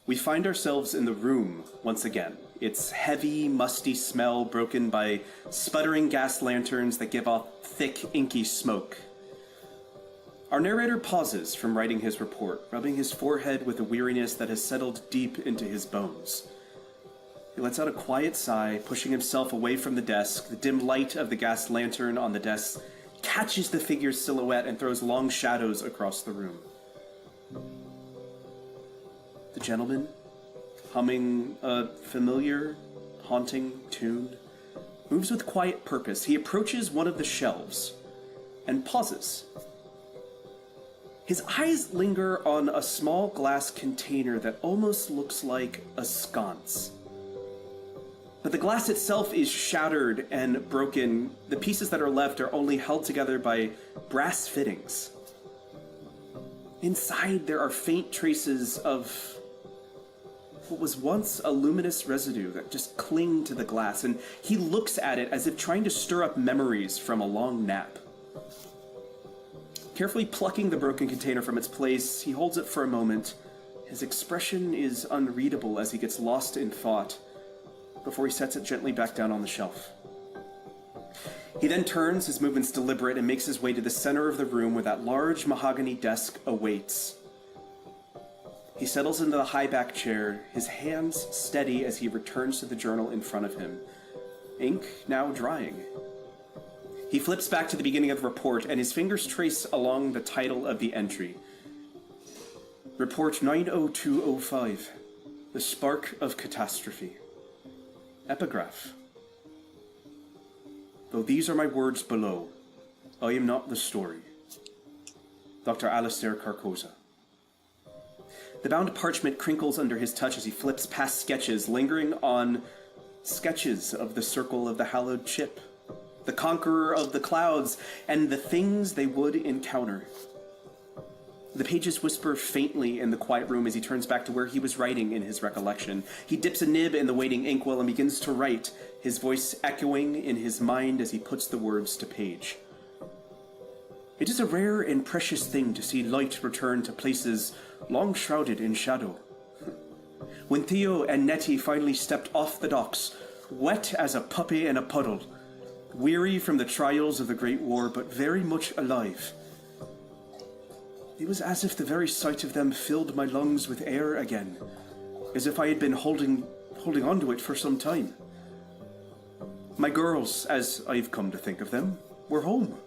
We find ourselves in the room once again. Its heavy, musty smell broken by sputtering gas lanterns that give off thick, inky smoke. Our narrator pauses from writing his report, rubbing his forehead with a weariness that has settled deep into his bones. He lets out a quiet sigh, pushing himself away from the desk. The dim light of the gas lantern on the desk catches the figure's silhouette and throws long shadows across the room. The gentleman, humming a familiar, haunting tune, moves with quiet purpose. He approaches one of the shelves and pauses. His eyes linger on a small glass container that almost looks like a sconce. But the glass itself is shattered and broken. The pieces that are left are only held together by brass fittings. Inside, there are faint traces of what was once a luminous residue that just cling to the glass, and he looks at it as if trying to stir up memories from a long nap. Carefully plucking the broken container from its place, he holds it for a moment. His expression is unreadable as he gets lost in thought before he sets it gently back down on the shelf. He then turns, his movements deliberate, and makes his way to the center of the room where that large mahogany desk awaits. He settles into the high-back chair, his hands steady as he returns to the journal in front of him, ink now drying. He flips back to the beginning of the report, and his fingers trace along the title of the entry. Report 90205, The Spark of Catastrophe. Epigraph. Though these are my words below, I am not the story. Dr. Alistair Carcosa. The bound parchment crinkles under his touch as he flips past sketches, lingering on sketches of the circle of the hallowed chip, the conqueror of the clouds, and the things they would encounter. The pages whisper faintly in the quiet room as he turns back to where he was writing in his recollection. He dips a nib in the waiting inkwell and begins to write, his voice echoing in his mind as he puts the words to page. It is a rare and precious thing to see light return to places long shrouded in shadow. When Theo and Nettie finally stepped off the docks, wet as a puppy in a puddle, weary from the trials of the Great War, but very much alive, it was as if the very sight of them filled my lungs with air again, as if I had been holding on to it for some time. My girls, as I've come to think of them, were home.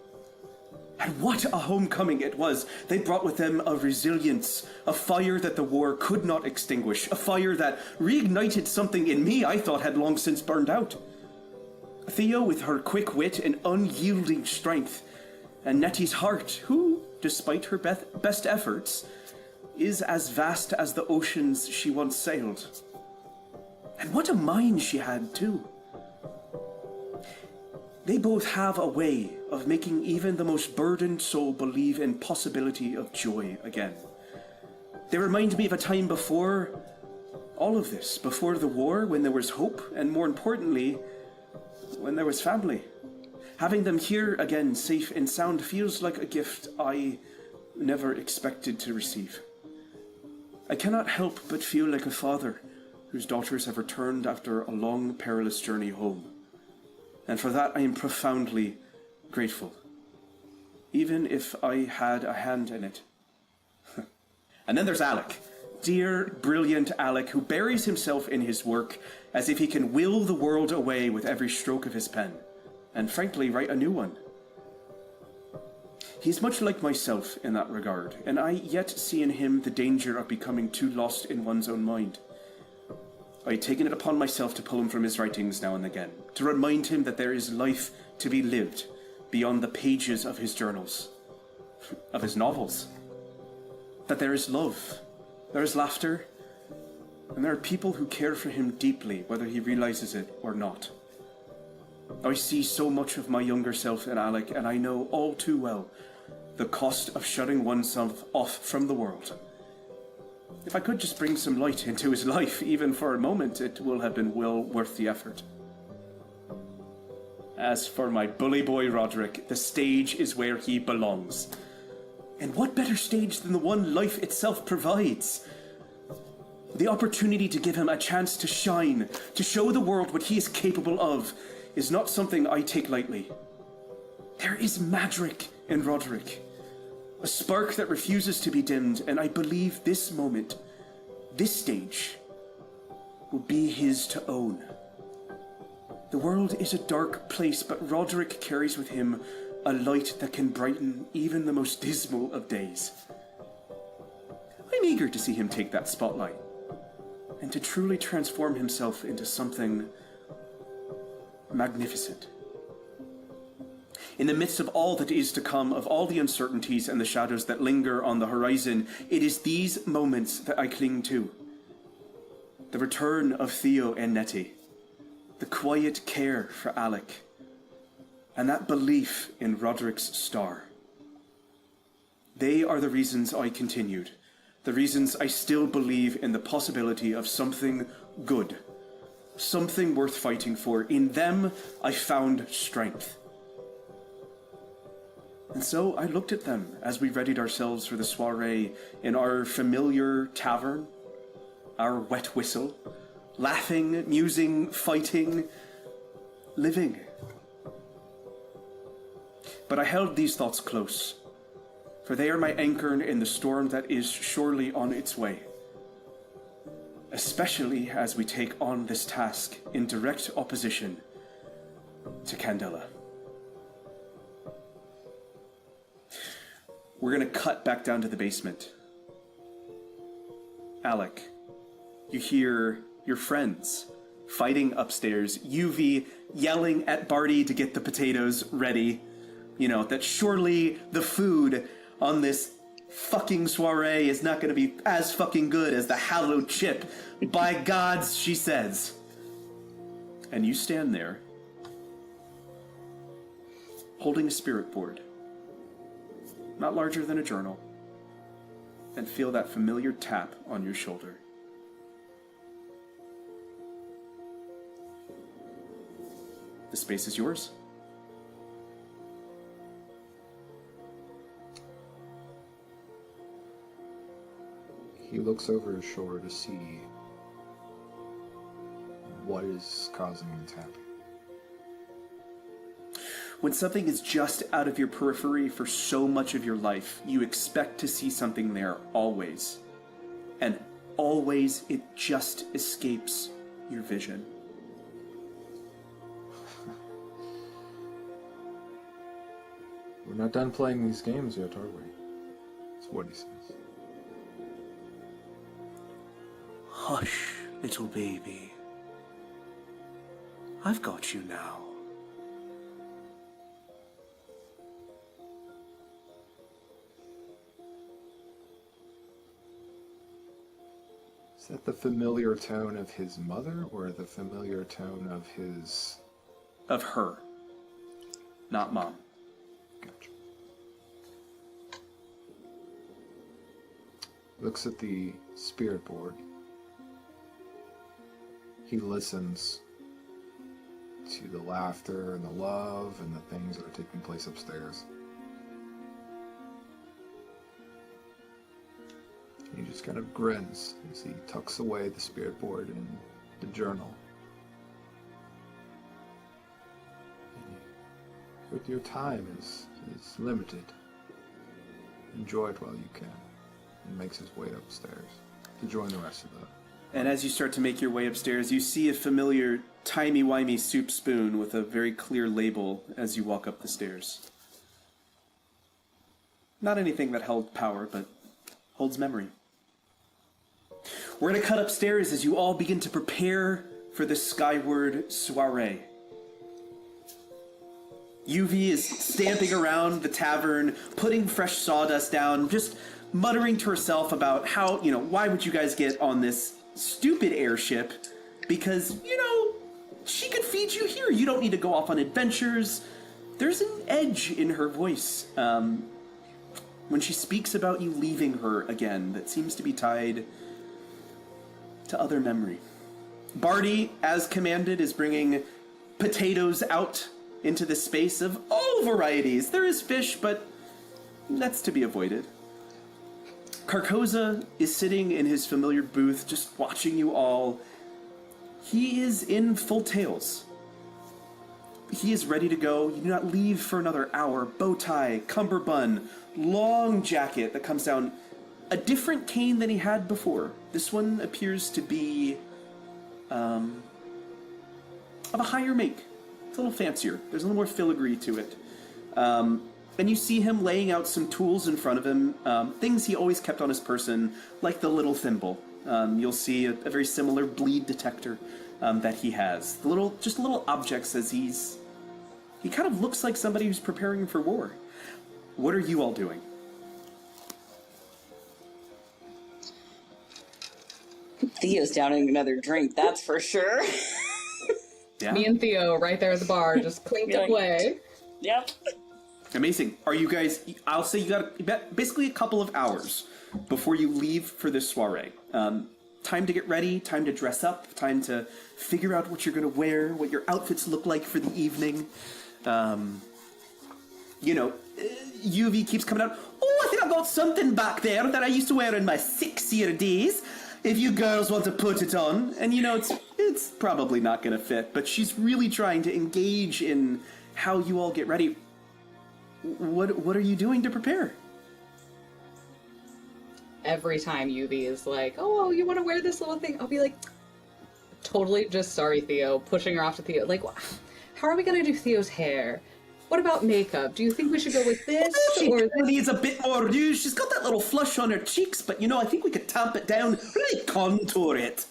And what a homecoming it was! They brought with them a resilience, a fire that the war could not extinguish, a fire that reignited something in me I thought had long since burned out. Theo with her quick wit and unyielding strength, and Nettie's heart, who, despite her best efforts, is as vast as the oceans she once sailed. And what a mind she had, too. They both have a way of making even the most burdened soul believe in possibility of joy again. They remind me of a time before all of this, before the war, when there was hope, and more importantly, when there was family. Having them here again, safe and sound, feels like a gift I never expected to receive. I cannot help but feel like a father whose daughters have returned after a long, perilous journey home. And for that I am profoundly grateful, even if I had a hand in it. And then there's Alec. Dear, brilliant Alec, who buries himself in his work as if he can will the world away with every stroke of his pen, and frankly write a new one. He's much like myself in that regard, and I yet see in him the danger of becoming too lost in one's own mind. I had taken it upon myself to pull him from his writings now and again, to remind him that there is life to be lived beyond the pages of his journals, of his novels. That there is love, there is laughter, and there are people who care for him deeply, whether he realizes it or not. I see so much of my younger self in Alec, and I know all too well the cost of shutting oneself off from the world. If I could just bring some light into his life, even for a moment, it will have been well worth the effort. As for my bully boy Roderick, the stage is where he belongs. And what better stage than the one life itself provides? The opportunity to give him a chance to shine, to show the world what he is capable of, is not something I take lightly. There is magic in Roderick, a spark that refuses to be dimmed, and I believe this moment, this stage, will be his to own. The world is a dark place, but Roderick carries with him a light that can brighten even the most dismal of days. I'm eager to see him take that spotlight, and to truly transform himself into something magnificent. In the midst of all that is to come, of all the uncertainties and the shadows that linger on the horizon, it is these moments that I cling to. The return of Theo and Nettie, the quiet care for Alec, and that belief in Roderick's star. They are the reasons I continued, the reasons I still believe in the possibility of something good, something worth fighting for. In them, I found strength. And so I looked at them as we readied ourselves for the soiree in our familiar tavern, our wet whistle, laughing, musing, fighting, living. But I held these thoughts close, for they are my anchor in the storm that is surely on its way, especially as we take on this task in direct opposition to Candela. We're going to cut back down to the basement. Alec, you hear your friends fighting upstairs, UV yelling at Barty to get the potatoes ready. You know, that surely the food on this fucking soiree is not going to be as fucking good as the Hallowed Chip. By gods, she says. And you stand there, holding a spirit board, not larger than a journal, and feel that familiar tap on your shoulder. The space is yours. He looks over his shoulder to see what is causing him to tap. When something is just out of your periphery for so much of your life, you expect to see something there always. And always it just escapes your vision. We're not done playing these games yet, are we? That's what he says. Hush, little baby. I've got you now. Is that the familiar tone of his mother, or the familiar tone of his... Of her. Not Mom. Gotcha. Looks at the spirit board. He listens to the laughter and the love and the things that are taking place upstairs. He just kind of grins as he tucks away the spirit board in the journal. But your time is limited. Enjoy it while you can. He makes his way upstairs to join the rest of the... And as you start to make your way upstairs, you see a familiar timey-wimey soup spoon with a very clear label as you walk up the stairs. Not anything that held power, but holds memory. We're going to cut upstairs as you all begin to prepare for the Skyward Soirée. UV is stamping around the tavern, putting fresh sawdust down, just muttering to herself about how, why would you guys get on this stupid airship? Because, she could feed you here. You don't need to go off on adventures. There's an edge in her voice when she speaks about you leaving her again that seems to be tied to other memory. Barty, as commanded, is bringing potatoes out into the space of all varieties. There is fish, but that's to be avoided. Carcosa is sitting in his familiar booth, just watching you all. He is in full tails. He is ready to go. You do not leave for another hour. Bow tie, cummerbund, long jacket that comes down. A different cane than he had before. This one appears to be of a higher make. It's a little fancier. There's a little more filigree to it. And you see him laying out some tools in front of him, things he always kept on his person, like the little thimble. You'll see a very similar bleed detector that he has. Just little objects as he kind of looks like somebody who's preparing for war. What are you all doing? Theo's downing another drink, that's for sure. Yeah. Me and Theo right there at the bar, just clinking away. Yep. Amazing. Are you guys... I'll say you got basically a couple of hours before you leave for this soiree. Time to get ready, time to dress up, time to figure out what you're going to wear, what your outfits look like for the evening. UV keeps coming out. Oh, I think I've got something back there that I used to wear in my 6-year days. If you girls want to put it on. And it's probably not going to fit, but she's really trying to engage in how you all get ready. What are you doing to prepare? Every time UV is like, oh, you want to wear this little thing? I'll be like, totally just sorry, Theo. Pushing her off to Theo. Like, how are we going to do Theo's hair? What about makeup? Do you think we should go with this? She or needs a bit more rouge. She's got that little flush on her cheeks, but I think we could tamp it down, really contour it.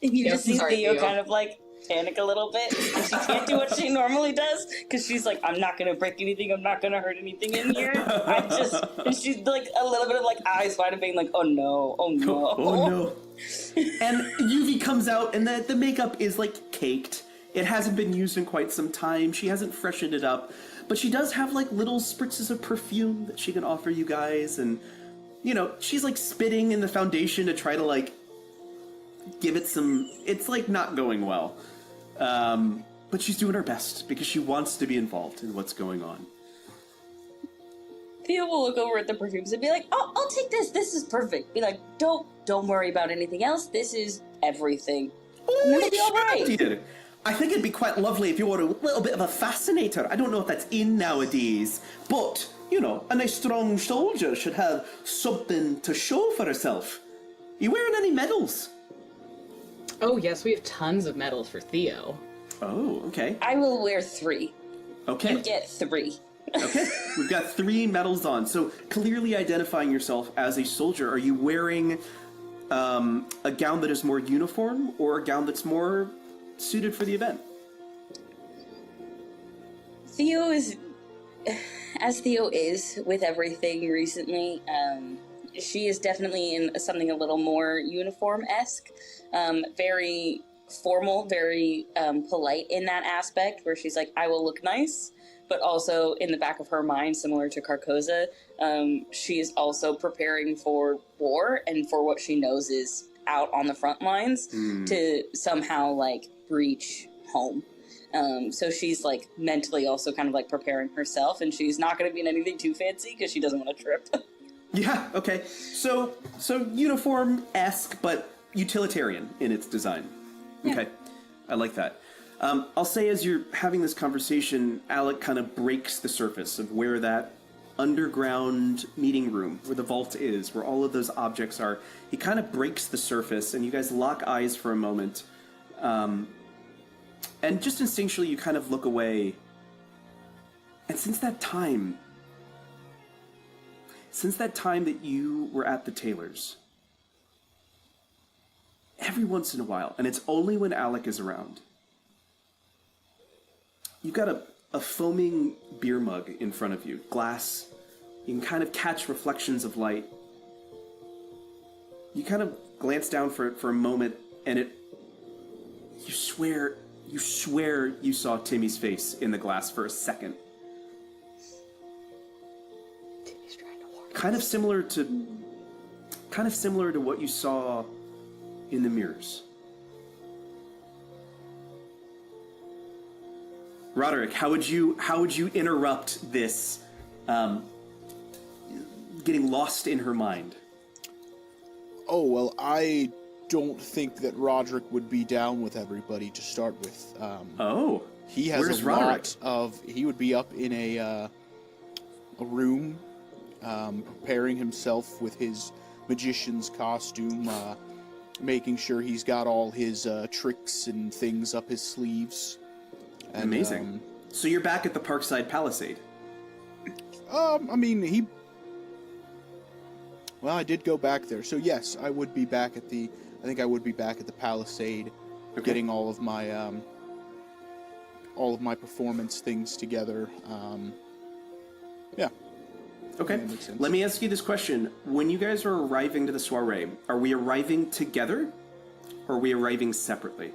You just see sorry, Theo Theo. kind of like panic a little bit. And she can't do what she normally does because she's like, I'm not going to break anything. I'm not going to hurt anything in here. And she's like a little bit of like eyes wide and being like, oh no, oh no. Oh no. And UV comes out and the makeup is like caked. It hasn't been used in quite some time. She hasn't freshened it up. But she does have like little spritzes of perfume that she can offer you guys. And, she's like spitting in the foundation to try to like give it some... It's like not going well. But she's doing her best because she wants to be involved in what's going on. Theo will look over at the perfumes and be like, oh, I'll take this. This is perfect. Be like, don't worry about anything else. This is everything. And then it'll be all right. I think it'd be quite lovely if you were a little bit of a fascinator. I don't know if that's in nowadays, but, a nice strong soldier should have something to show for herself. You wearing any medals? oh yes, we have tons of medals for Theo. Oh, okay. I will wear 3. Okay. You get 3. Okay, we've got 3 medals on. So clearly identifying yourself as a soldier, are you wearing a gown that is more uniform or a gown that's more suited for the event? Theo is, as Theo is with everything recently, she is definitely in something a little more uniform-esque, very formal, very polite in that aspect, where she's like, I will look nice, but also in the back of her mind, similar to Carcosa, she is also preparing for war and for what she knows is out on the front lines to somehow, like, breach home. So she's, like, mentally also kind of, like, preparing herself, and she's not going to be in anything too fancy because she doesn't want to trip. Yeah, okay. So uniform-esque, but utilitarian in its design. Yeah. Okay, I like that. I'll say as you're having this conversation, Alec kind of breaks the surface of where that underground meeting room, where the vault is, where all of those objects are. He kind of breaks the surface, and you guys lock eyes for a moment. And just instinctually, you kind of look away. And since that time that you were at the tailor's, every once in a while, and it's only when Alec is around, you've got a foaming beer mug in front of you, glass. You can kind of catch reflections of light. You kind of glance down for a moment, and you swear you saw Timmy's face in the glass for a second. Timmy's trying to walk. Kind of similar to what you saw in the mirrors. Roderick, how would you interrupt this getting lost in her mind. Oh, well, I don't think that Roderick would be down with everybody to start with. He has Where's a Roderick? lot of... He would be up in a room, preparing himself with his magician's costume, making sure he's got all his tricks and things up his sleeves. And, Amazing. So you're back at the Parkside Palisade. I mean, Well, I did go back there, so yes, I would be back at the... I think I would be back at the Palisade, getting all of my performance things together. Yeah. Okay. That makes sense. Let me ask you this question. When you guys are arriving to the soiree, are we arriving together, or are we arriving separately?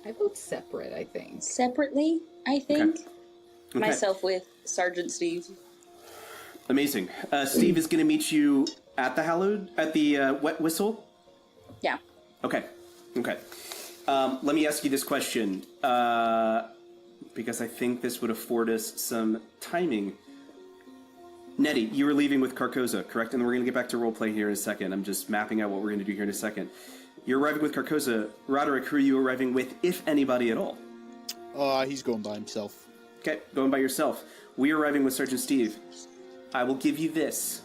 I vote separate, I think. Separately, I think. Okay. Myself with Sergeant Steve. Amazing. Steve is going to meet you at the Wet Whistle? Yeah. Okay. Let me ask you this question, because I think this would afford us some timing. Nettie, you were leaving with Carcosa, correct? And we're going to get back to roleplay here in a second. I'm just mapping out what we're going to do here in a second. You're arriving with Carcosa. Roderick, who are you arriving with, if anybody at all? He's going by himself. Okay, going by yourself. We are arriving with Sergeant Steve. I will give you this.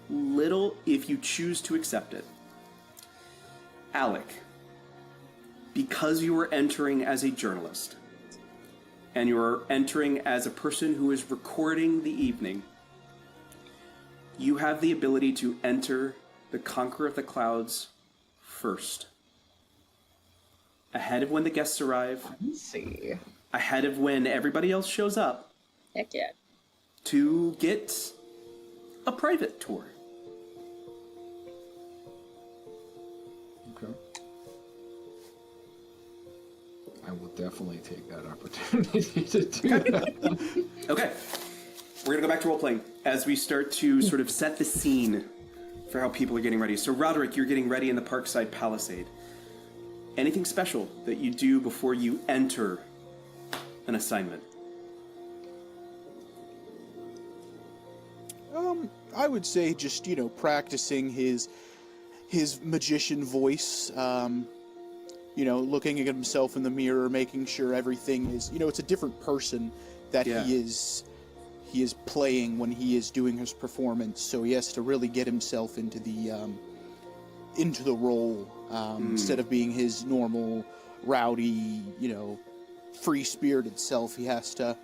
Little, if you choose to accept it. Alec, because you are entering as a journalist, and you are entering as a person who is recording the evening, you have the ability to enter the Conqueror of the Clouds first. Ahead of when the guests arrive, Let's see. ahead of when everybody else shows up, Heck yeah. to get a private tour. Okay. I will definitely take that opportunity to do that. Okay. We're going to go back to role-playing as we start to sort of set the scene for how people are getting ready. So, Roderick, you're getting ready in the Parkside Palisade. Anything special that you do before you enter an assignment? I would say just, practicing his magician voice, looking at himself in the mirror, making sure everything is, it's a different person that he is playing when he is doing his performance, so he has to really get himself into the role, instead of being his normal, rowdy, free-spirited self. He has to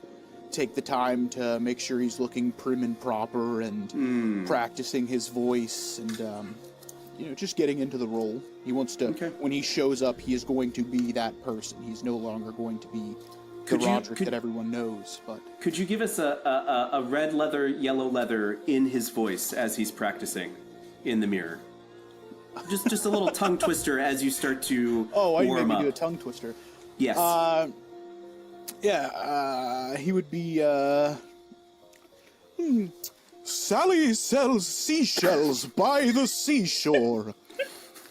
take the time to make sure he's looking prim and proper and practicing his voice and, just getting into the role. He wants to, when he shows up, he is going to be that person. He's no longer going to be the Roderick that everyone knows. But could you give us a red leather, yellow leather in his voice as he's practicing in the mirror? Just a little tongue twister as you start to I warm made up. me do a tongue twister. Yes. He would be, Sally sells seashells by the seashore.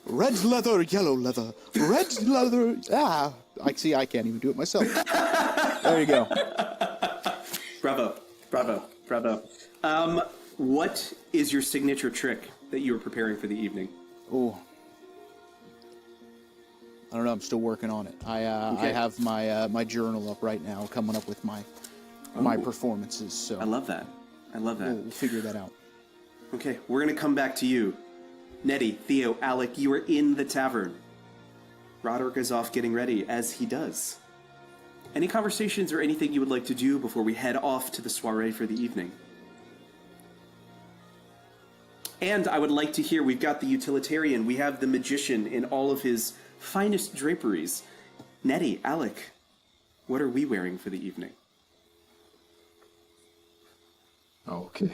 Red leather, yellow leather, red leather. I can't even do it myself. There you go. Bravo. What is your signature trick that you were preparing for the evening? Oh. I don't know, I'm still working on it. I have my journal up right now, coming up with my performances, so... I love that. We'll figure that out. Okay, we're going to come back to you. Nettie, Theo, Alec, you are in the tavern. Roderick is off getting ready, as he does. Any conversations or anything you would like to do before we head off to the soiree for the evening? And I would like to hear, we've got the utilitarian, we have the magician in all of his finest draperies. Nettie, Alec, what are we wearing for the evening? Okay.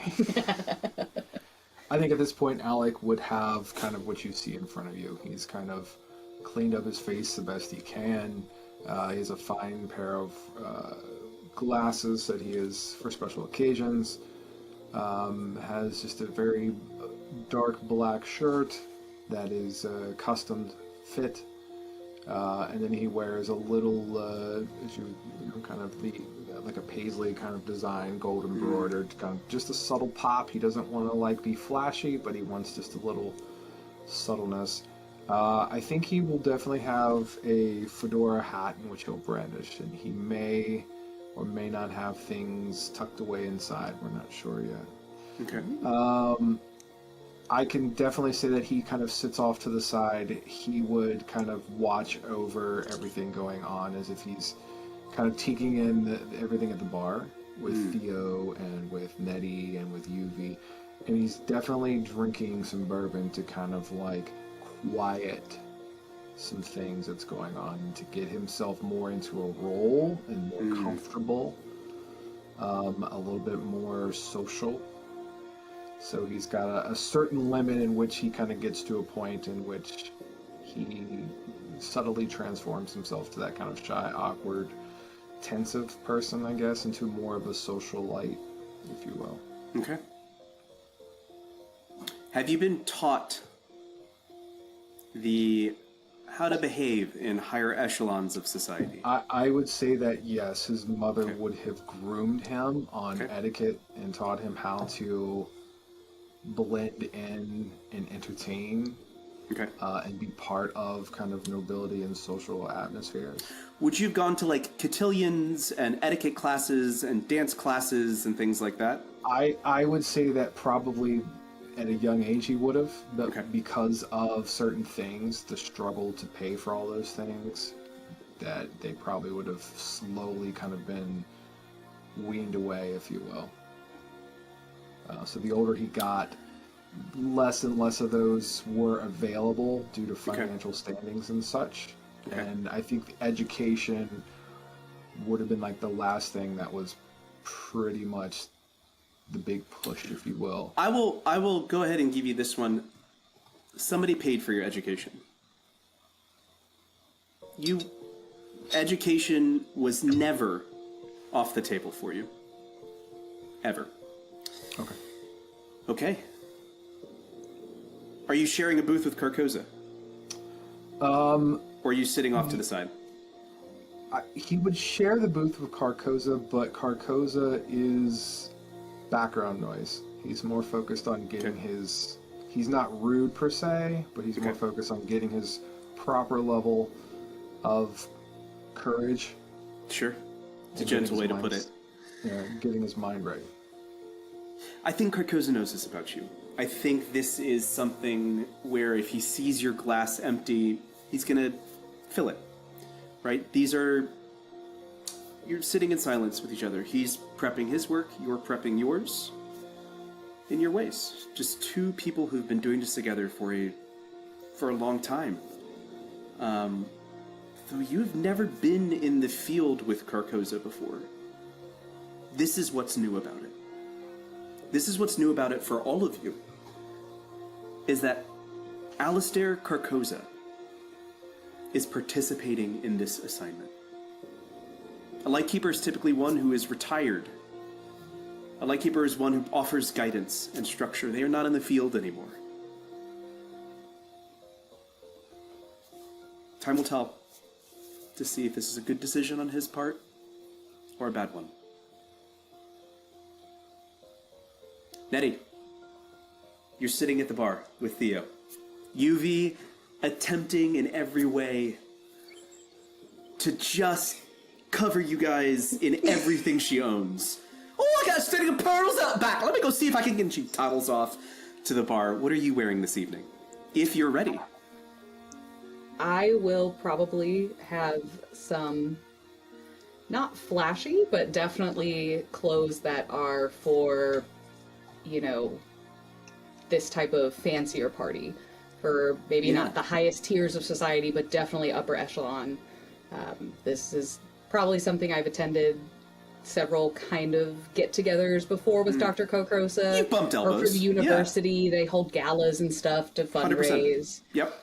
I think at this point, Alec would have kind of what you see in front of you. He's kind of cleaned up his face the best he can. He has a fine pair of glasses that he is for special occasions. Has just a very dark black shirt that is custom fit. And then he wears a little, kind of like a paisley kind of design, gold embroidered, kind of just a subtle pop. He doesn't want to be flashy, but he wants just a little subtleness. I think he will definitely have a fedora hat in which he'll brandish, and he may or may not have things tucked away inside. We're not sure yet. Okay. I can definitely say that he kind of sits off to the side. He would kind of watch over everything going on as if he's kind of taking in everything at the bar with Theo and with Nettie and with Yuvi. And he's definitely drinking some bourbon to kind of quiet some things that's going on, to get himself more into a role and more comfortable, a little bit more social. So he's got a certain limit in which he kind of gets to a point in which he subtly transforms himself to that kind of shy, awkward, tensive person, I guess, into more of a social light, if you will. Okay. Have you been taught how to behave in higher echelons of society? I would say that yes, his mother would have groomed him on etiquette and taught him how to blend in and entertain, and be part of kind of nobility and social atmospheres. Would you have gone to cotillions and etiquette classes and dance classes and things like that? I would say that probably at a young age he would have, but because of certain things, the struggle to pay for all those things, that they probably would have slowly kind of been weaned away, if you will. So the older he got, less and less of those were available due to financial standings and such. And I think the education would have been the last thing that was pretty much the big push, if you will. I will go ahead and give you this one. Somebody paid for your education. Education was never off the table for you. Ever. Okay. Are you sharing a booth with Carcosa? Or are you sitting off to the side? He would share the booth with Carcosa, but Carcosa is background noise. He's more focused on getting his... He's not rude per se, but he's more focused on getting his proper level of courage. Sure. It's a gentle way to put it. Yeah, getting his mind right. I think Carcosa knows this about you. I think this is something where if he sees your glass empty, he's going to fill it. Right? You're sitting in silence with each other. He's prepping his work, you're prepping yours. In your ways. Just two people who've been doing this together for a long time. Though you've never been in the field with Carcosa before. This is what's new about it. This is what's new about it for all of you. Is that Alistair Carcosa is participating in this assignment. A lightkeeper is typically one who is retired. A lightkeeper is one who offers guidance and structure. They are not in the field anymore. Time will tell to see if this is a good decision on his part or a bad one. Nettie, you're sitting at the bar with Theo. Yuvi attempting in every way to just cover you guys in everything she owns. Oh, I got a steady of pearls out back. Let me go see if I can get... And she toddles off to the bar. What are you wearing this evening? If you're ready. I will probably have some, not flashy, but definitely clothes that are for, this type of fancier party. For maybe not the highest tiers of society, but definitely upper echelon. This is probably something I've attended several kind of get-togethers before with Dr. Carcosa. You bumped elbows. Or for the university, they hold galas and stuff to fundraise. 100%.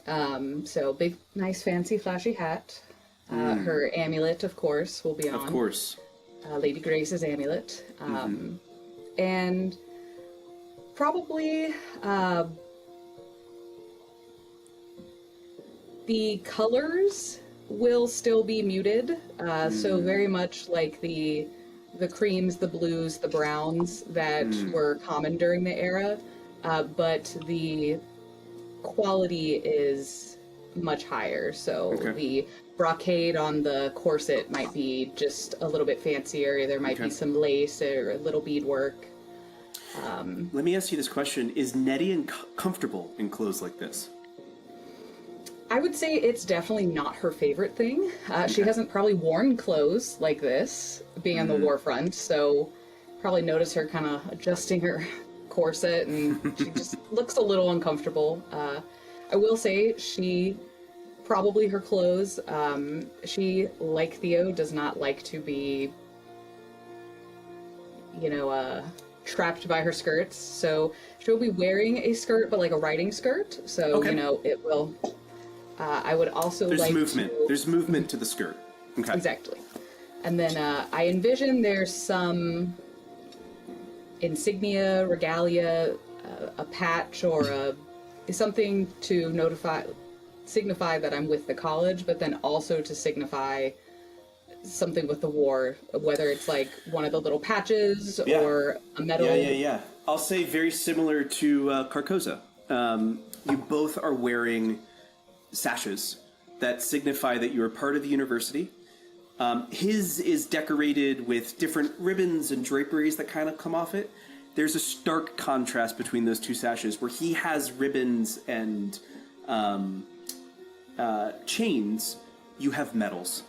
Yep. So big, nice, fancy, flashy hat. Her amulet, of course, will be on. Of course. Lady Grace's amulet. And The colors will still be muted, so very much like the creams, the blues, the browns that were common during the era, but the quality is much higher. So the brocade on the corset might be just a little bit fancier. There might be some lace or a little beadwork. Let me ask you this question. Is Nettie comfortable in clothes like this? I would say it's definitely not her favorite thing. She hasn't probably worn clothes like this, being on the war front, so probably notice her kind of adjusting her corset, and she just looks a little uncomfortable. I will say probably her clothes, she, like Theo, does not like to be, trapped by her skirts, so she'll be wearing a skirt, but like a riding skirt, so, it will... I would also There's movement. There's movement to the skirt. Okay. Exactly. And then I envision there's some insignia, regalia, a patch, or something to signify that I'm with the college, but then also to signify something with the war, whether it's like one of the little patches or a medal. Yeah. I'll say very similar to Carcosa. You both are wearing sashes that signify that you're part of the university. His is decorated with different ribbons and draperies that kind of come off it. There's a stark contrast between those two sashes where he has ribbons and chains. You have medals.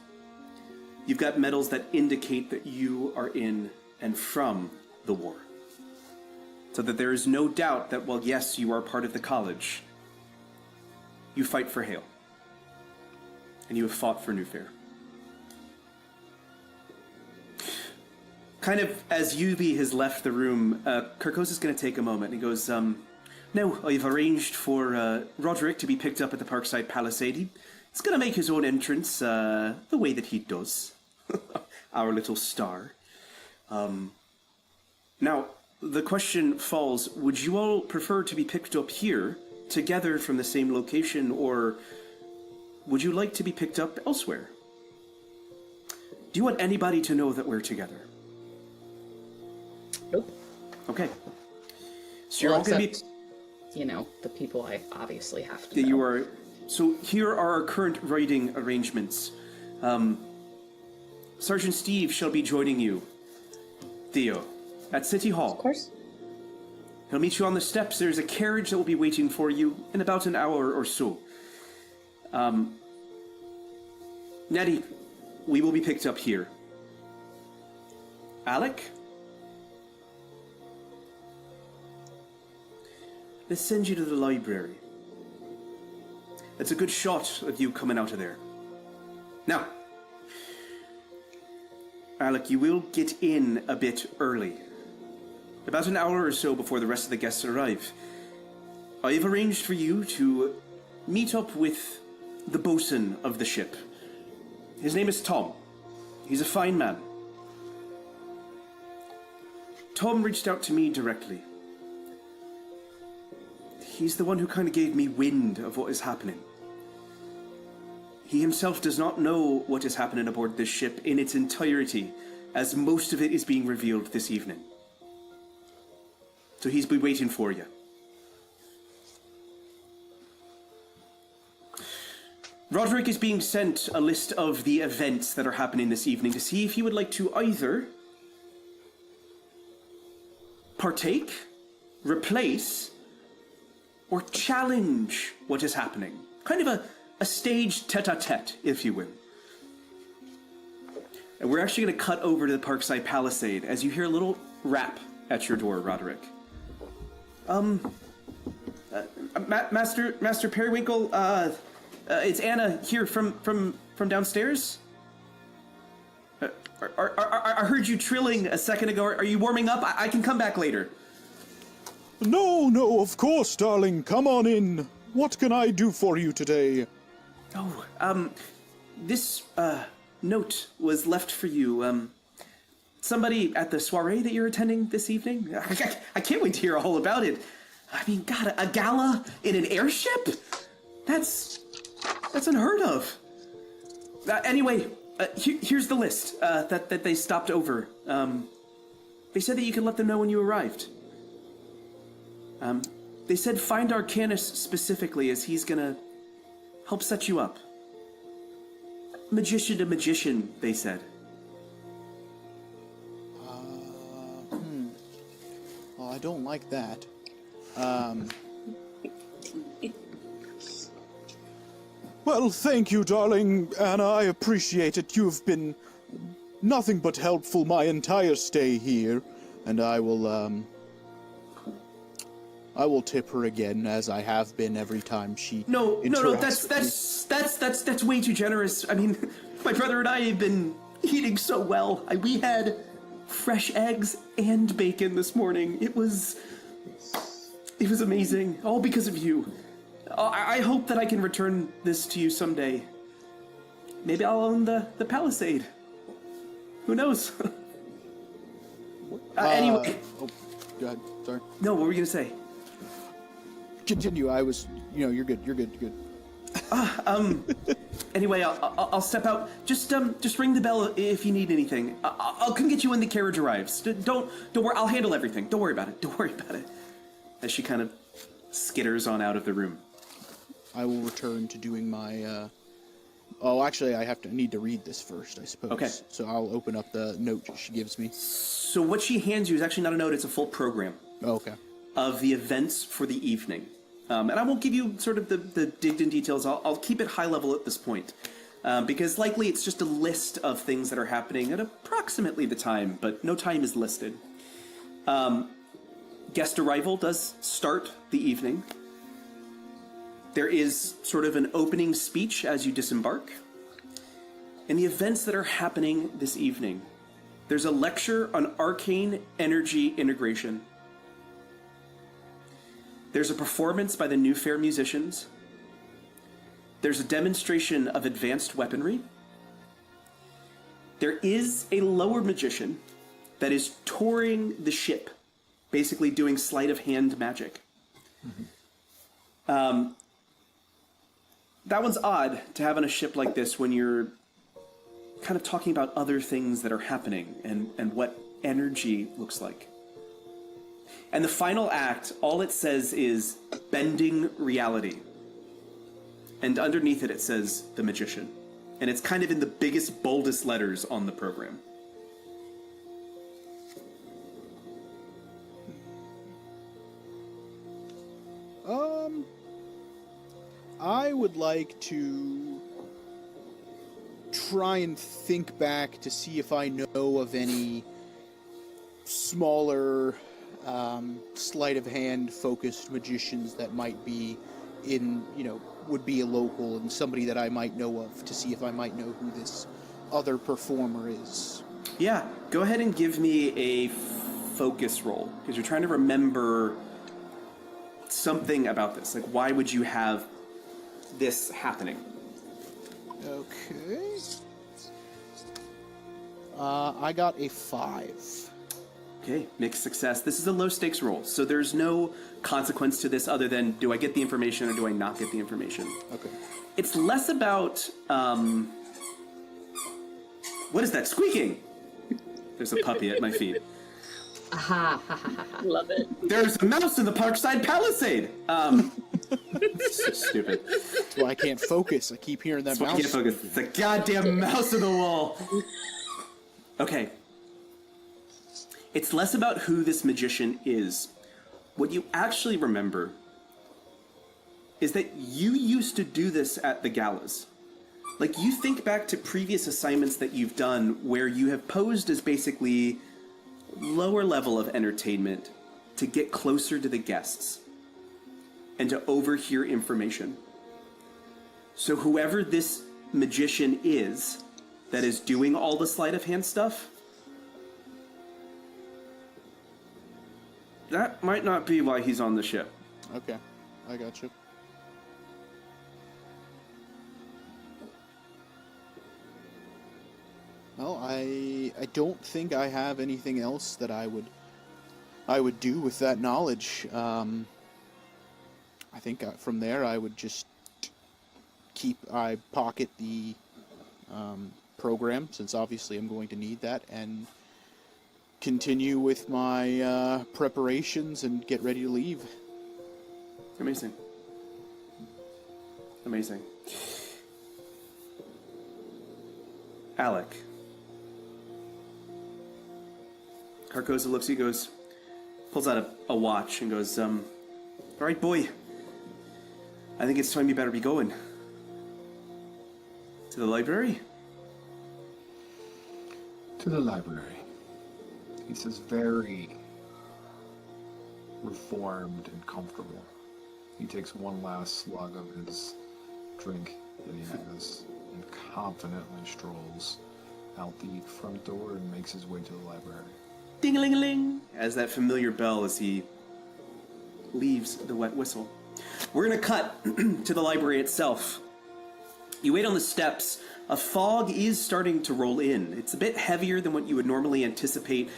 You've got medals that indicate that you are in and from the war. So that there is no doubt that, well, yes, you are part of the college. You fight for Hale. And you have fought for New Fair. Kind of as Yubi has left the room, Carcosa's going to take a moment. And he goes, now, I've arranged for Roderick to be picked up at the Parkside Palisade. He's going to make his own entrance the way that he does. Our little star. Now, the question falls, would you all prefer to be picked up here together from the same location, or would you like to be picked up elsewhere? Do you want anybody to know that we're together? Nope. Okay. So you're all going to be... the people I obviously have to that know. you are... So here are our current riding arrangements. Sergeant Steve shall be joining you, Theo, at City Hall. Of course. He'll meet you on the steps. There's a carriage that will be waiting for you in about an hour or so. Nettie, we will be picked up here. Alec? Let's send you to the library. That's a good shot of you coming out of there. Now, Alec, you will get in a bit early. About an hour or so before the rest of the guests arrive. I have arranged for you to meet up with the bosun of the ship. His name is Tom. He's a fine man. Tom reached out to me directly. He's the one who kind of gave me wind of what is happening. He himself does not know what is happening aboard this ship in its entirety, as most of it is being revealed this evening. So he's been waiting for you. Roderick is being sent a list of the events that are happening this evening to see if you would like to either partake, replace, or challenge what is happening. Kind of a staged tete-a-tete, if you will. And we're actually going to cut over to the Parkside Palisade as you hear a little rap at your door, Roderick. Master Periwinkle, it's Anna here from downstairs. I heard you trilling a second ago. Are you warming up? I can come back later. No, of course, darling. Come on in. What can I do for you today? Oh, this note was left for you. Somebody at the soiree that you're attending this evening? I can't wait to hear all about it. I mean, God, a gala in an airship? That's That's unheard of. Anyway, here's the list that they stopped over. They said that you could let them know when you arrived. They said find Arcanus specifically, as he's gonna help set you up. Magician to magician, they said. Well, I don't like that. Well, thank you, darling Anna. I appreciate it. You've been nothing but helpful my entire stay here, and I will tip her again, as I have been every time she. No. That's way too generous. I mean, my brother and I have been eating so well. We had fresh eggs and bacon this morning. It was amazing, all because of you. I hope that I can return this to you someday. Maybe I'll own the Palisade. Who knows? Anyway. Oh, go ahead. Sorry. No, what were you gonna say? Continue. You're good. You're good. Anyway, I'll step out. Just ring the bell if you need anything. I'll come get you when the carriage arrives. Don't worry. I'll handle everything. Don't worry about it. As she kind of skitters on out of the room. I will return to doing my. Oh, actually, I need to read this first, I suppose. Okay. So I'll open up the note she gives me. So what she hands you is actually not a note; it's a full program. Oh, okay. Of the events for the evening. And I won't give you sort of the digged-in details. I'll keep it high level at this point. Because likely it's just a list of things that are happening at approximately the time, but no time is listed. Guest arrival does start the evening. There is sort of an opening speech as you disembark. And the events that are happening this evening. There's a lecture on arcane energy integration. There's a performance by the New Fair musicians. There's a demonstration of advanced weaponry. There is a lower magician that is touring the ship, basically doing sleight of hand magic. Mm-hmm. That one's odd to have on a ship like this when you're kind of talking about other things that are happening and what energy looks like. And the final act, all it says is bending reality. And underneath it says the magician. And it's kind of in the biggest, boldest letters on the program. I would like to try and think back to see if I know of any smaller sleight of hand focused magicians that might be would be a local and somebody that I might know of, to see if I might know who this other performer is. Yeah, go ahead and give me a focus roll, because you're trying to remember something about this. Like, why would you have this happening? Okay. I got a 5. Okay, mixed success. This is a low stakes roll, so there's no consequence to this other than, do I get the information or do I not get the information? Okay. It's less about, what is that squeaking? There's a puppy at my feet. Love it. There's a mouse in the Parkside Palisade. It's so stupid. That's why I can't focus. I keep hearing that That's why I mouse. can't focus. It's a goddamn mouse on the wall. Okay. It's less about who this magician is. What you actually remember is that you used to do this at the galas. Like, you think back to previous assignments that you've done where you have posed as basically lower level of entertainment to get closer to the guests and to overhear information. So whoever this magician is that is doing all the sleight of hand stuff, that might not be why he's on the ship. Okay, I got you. Well, I don't think I have anything else that I would do with that knowledge. I think from there I would just I pocket the program, since obviously I'm going to need that, and continue with my preparations and get ready to leave. Amazing. Amazing. Alec. Carcosa looks at you, goes, pulls out a watch and goes, all right, boy. I think it's time you better be going. To the library? To the library. He says, very reformed and comfortable. He takes one last slug of his drink that he has and confidently strolls out the front door and makes his way to the library. Ding-a-ling-a-ling! As that familiar bell as he leaves the wet whistle. We're going to cut to the library itself. You wait on the steps. A fog is starting to roll in. It's a bit heavier than what you would normally anticipate,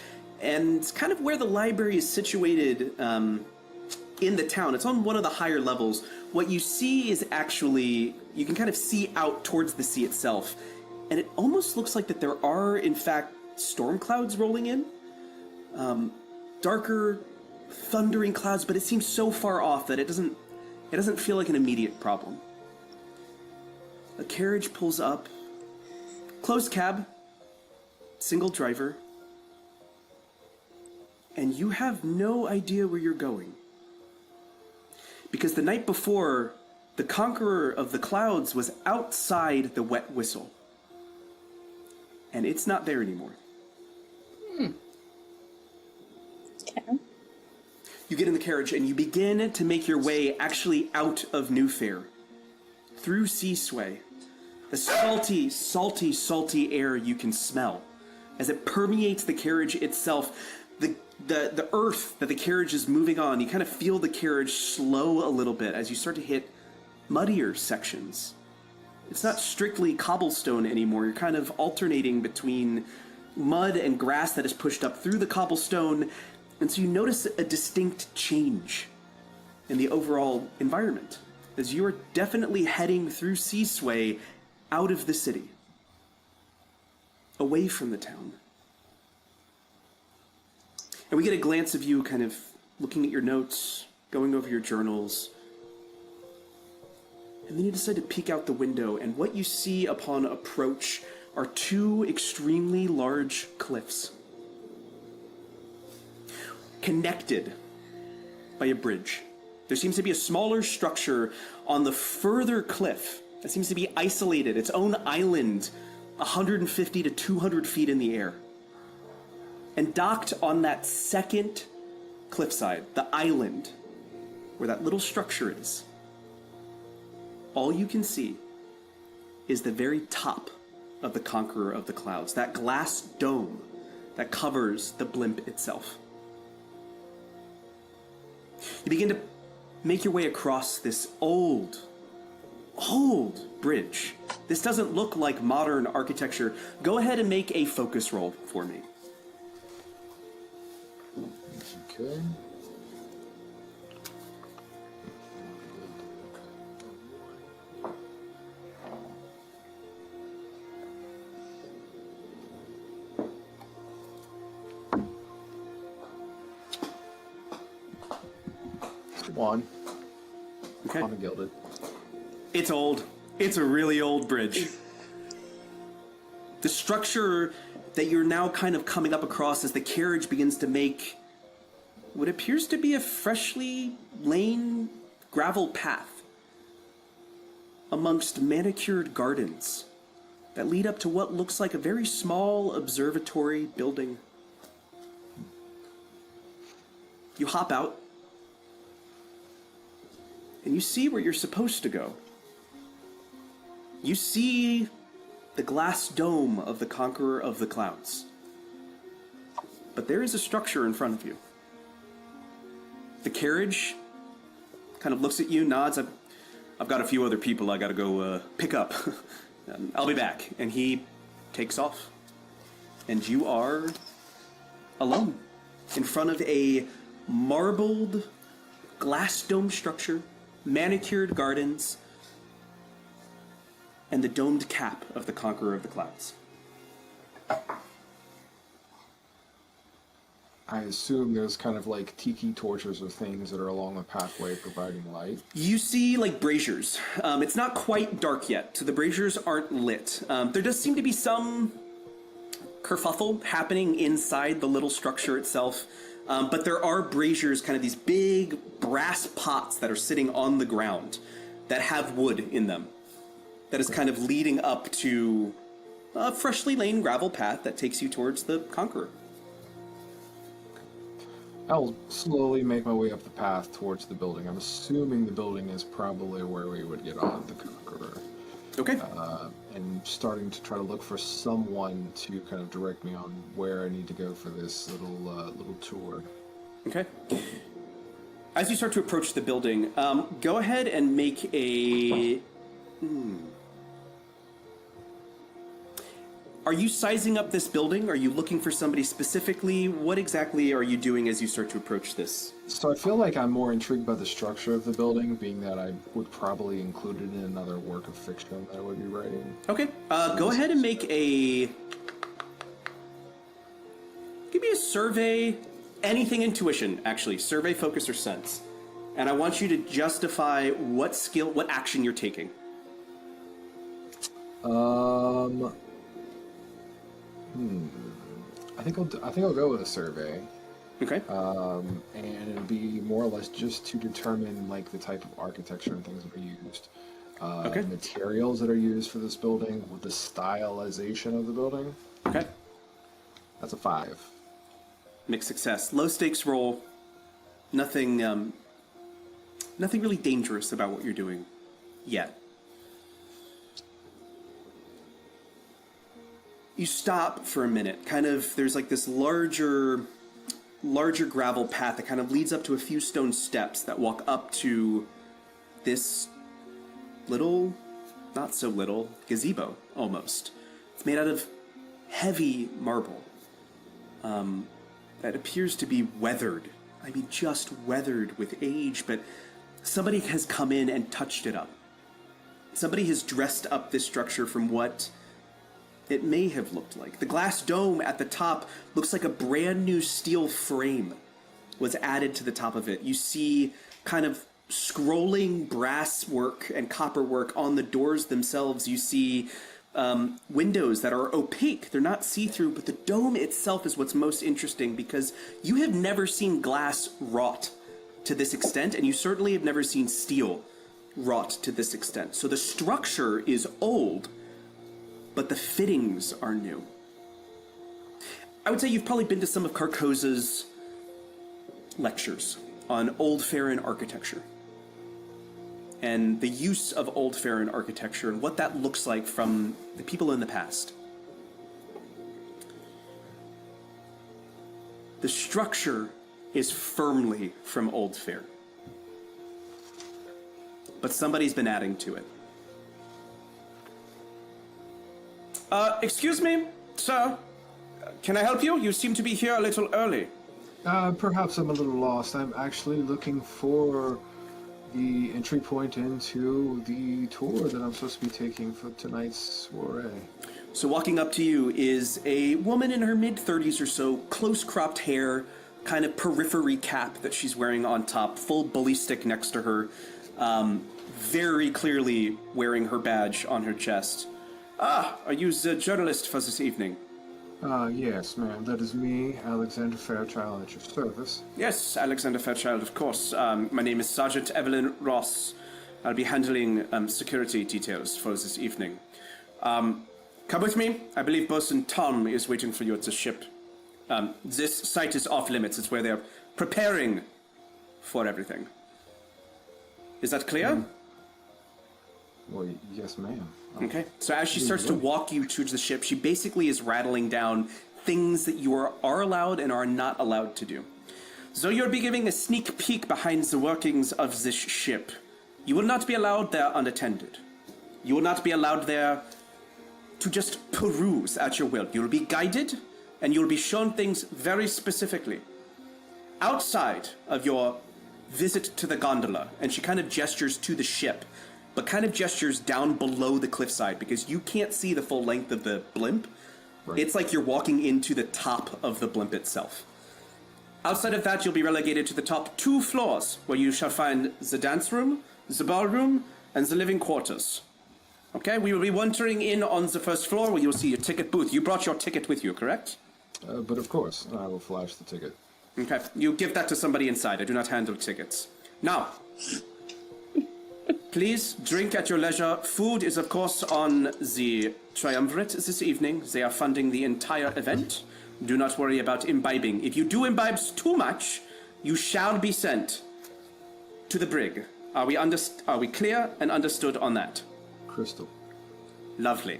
and it's kind of where the library is situated in the town. It's on one of the higher levels. What you see is actually, you can kind of see out towards the sea itself, and it almost looks like that there are, in fact, storm clouds rolling in. Darker, thundering clouds, but it seems so far off that it doesn't feel like an immediate problem. A carriage pulls up. Closed cab. Single driver. And you have no idea where you're going. Because the night before, the conqueror of the clouds was outside the wet whistle. And it's not there anymore. Okay. You get in the carriage and you begin to make your way actually out of New Fair. Through Seasway. The salty, salty, salty air you can smell as it permeates the carriage itself. The earth that the carriage is moving on, you kind of feel the carriage slow a little bit as you start to hit muddier sections. It's not strictly cobblestone anymore. You're kind of alternating between mud and grass that is pushed up through the cobblestone, and so you notice a distinct change in the overall environment as you are definitely heading through Seasway out of the city, away from the town. And we get a glance of you kind of looking at your notes, going over your journals. And then you decide to peek out the window, and what you see upon approach are two extremely large cliffs, connected by a bridge. There seems to be a smaller structure on the further cliff that seems to be isolated, its own island, 150 to 200 feet in the air. And docked on that second cliffside, the island, where that little structure is, all you can see is the very top of the Conqueror of the Clouds, that glass dome that covers the blimp itself. You begin to make your way across this old bridge. This doesn't look like modern architecture. Go ahead and make a focus roll for me. Okay. One. Okay. On a gilded. It's old. It's a really old bridge. The structure that you're now kind of coming up across as the carriage begins to make what appears to be a freshly laid gravel path amongst manicured gardens that lead up to what looks like a very small observatory building. You hop out, and you see where you're supposed to go. You see the glass dome of the Conqueror of the Clouds. But there is a structure in front of you. The carriage kind of looks at you, nods. I've got a few other people I gotta go pick up. I'll be back. And he takes off. And you are alone in front of a marbled glass dome structure, manicured gardens, and the domed cap of the Conqueror of the Clouds. I assume there's kind of like tiki torches or things that are along the pathway providing light. You see, like, braziers. It's not quite dark yet, so the braziers aren't lit. There does seem to be some kerfuffle happening inside the little structure itself, but there are braziers, kind of these big brass pots that are sitting on the ground that have wood in them. That is kind of leading up to a freshly laid gravel path that takes you towards the Conqueror. I'll slowly make my way up the path towards the building. I'm assuming the building is probably where we would get on the Conqueror. Okay. And starting to try to look for someone to kind of direct me on where I need to go for this little tour. Okay. As you start to approach the building, go ahead and make a... Are you sizing up this building? Are you looking for somebody specifically? What exactly are you doing as you start to approach this? So I feel like I'm more intrigued by the structure of the building, being that I would probably include it in another work of fiction that I would be writing. Okay. Go ahead and make a... Give me a survey. Anything intuition, actually. Survey, focus, or sense. And I want you to justify what skill, what action you're taking. I think I'll go with a survey. Okay. And it'll be more or less just to determine like the type of architecture and things that are used. Okay. Materials that are used for this building, with the stylization of the building. Okay. That's a 5. Mixed success. Low stakes roll. Nothing really dangerous about what you're doing yet. You stop for a minute. Kind of, there's like this larger gravel path that kind of leads up to a few stone steps that walk up to this little, not so little, gazebo, almost. It's made out of heavy marble. That appears to be weathered. I mean, just weathered with age, but somebody has come in and touched it up. Somebody has dressed up this structure from what it may have looked like. The glass dome at the top looks like a brand new steel frame was added to the top of it. You see kind of scrolling brass work and copper work on the doors themselves. You see windows that are opaque. They're not see-through, but the dome itself is what's most interesting because you have never seen glass wrought to this extent, and you certainly have never seen steel wrought to this extent. So the structure is old, but the fittings are new. I would say you've probably been to some of Carcosa's lectures on Old Farron architecture and the use of Old Farron architecture and what that looks like from the people in the past. The structure is firmly from Old Farron, but somebody's been adding to it. Excuse me, sir. Can I help you? You seem to be here a little early. Perhaps I'm a little lost. I'm actually looking for the entry point into the tour that I'm supposed to be taking for tonight's soirée. So walking up to you is a woman in her mid-30s or so, close-cropped hair, kind of periphery cap that she's wearing on top, full bully stick next to her, very clearly wearing her badge on her chest. Ah, are you the journalist for this evening? Yes, ma'am. That is me, Alexander Fairchild, at your service. Yes, Alexander Fairchild, of course. My name is Sergeant Evelyn Ross. I'll be handling security details for this evening. Come with me. I believe Bosun Tom is waiting for you at the ship. This site is off limits. It's where they're preparing for everything. Is that clear? Well, yes, ma'am. Okay. So as she starts to walk you towards the ship, she basically is rattling down things that you are allowed and are not allowed to do. So you'll be giving a sneak peek behind the workings of this ship. You will not be allowed there unattended. You will not be allowed there to just peruse at your will. You will be guided, and you will be shown things very specifically. Outside of your visit to the gondola, and she kind of gestures to the ship, but kind of gestures down below the cliffside because you can't see the full length of the blimp. Right. It's like you're walking into the top of the blimp itself. Outside of that, you'll be relegated to the top 2 floors, where you shall find the dance room, the ballroom, and the living quarters. Okay, we will be wandering in on the first floor where you'll see your ticket booth. You brought your ticket with you, correct? But of course, I will flash the ticket. Okay, you give that to somebody inside. I do not handle tickets. Now, please drink at your leisure. Food is, of course, on the triumvirate this evening. They are funding the entire event. Do not worry about imbibing. If you do imbibe too much, you shall be sent to the brig. Are we clear and understood on that? Crystal. Lovely.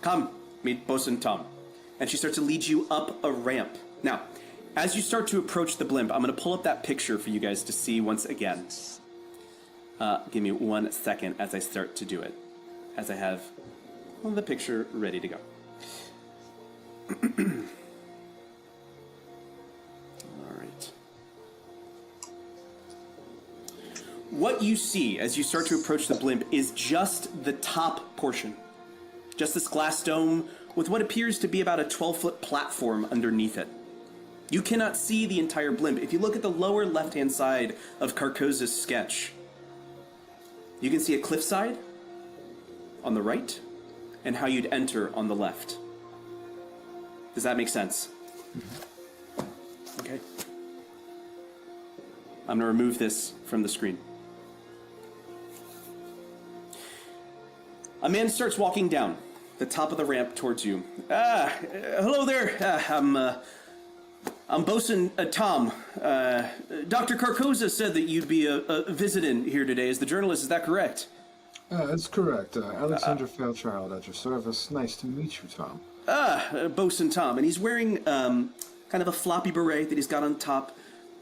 Come, meet Bosun Tom. And she starts to lead you up a ramp. Now, as you start to approach the blimp, I'm going to pull up that picture for you guys to see once again. Give me 1 second as I start to do it. As I have the picture ready to go. All right. What you see as you start to approach the blimp is just the top portion. Just this glass dome with what appears to be about a 12-foot platform underneath it. You cannot see the entire blimp. If you look at the lower left-hand side of Carcosa's sketch, you can see a cliffside on the right and how you'd enter on the left. Does that make sense? Okay. I'm going to remove this from the screen. A man starts walking down the top of the ramp towards you. Hello there. I'm Bosun Tom. Dr. Carcosa said that you'd be visiting here today as the journalist. Is that correct? That's correct. Alexander Fairchild at your service. Nice to meet you, Tom. Bosun Tom. And he's wearing kind of a floppy beret that he's got on top.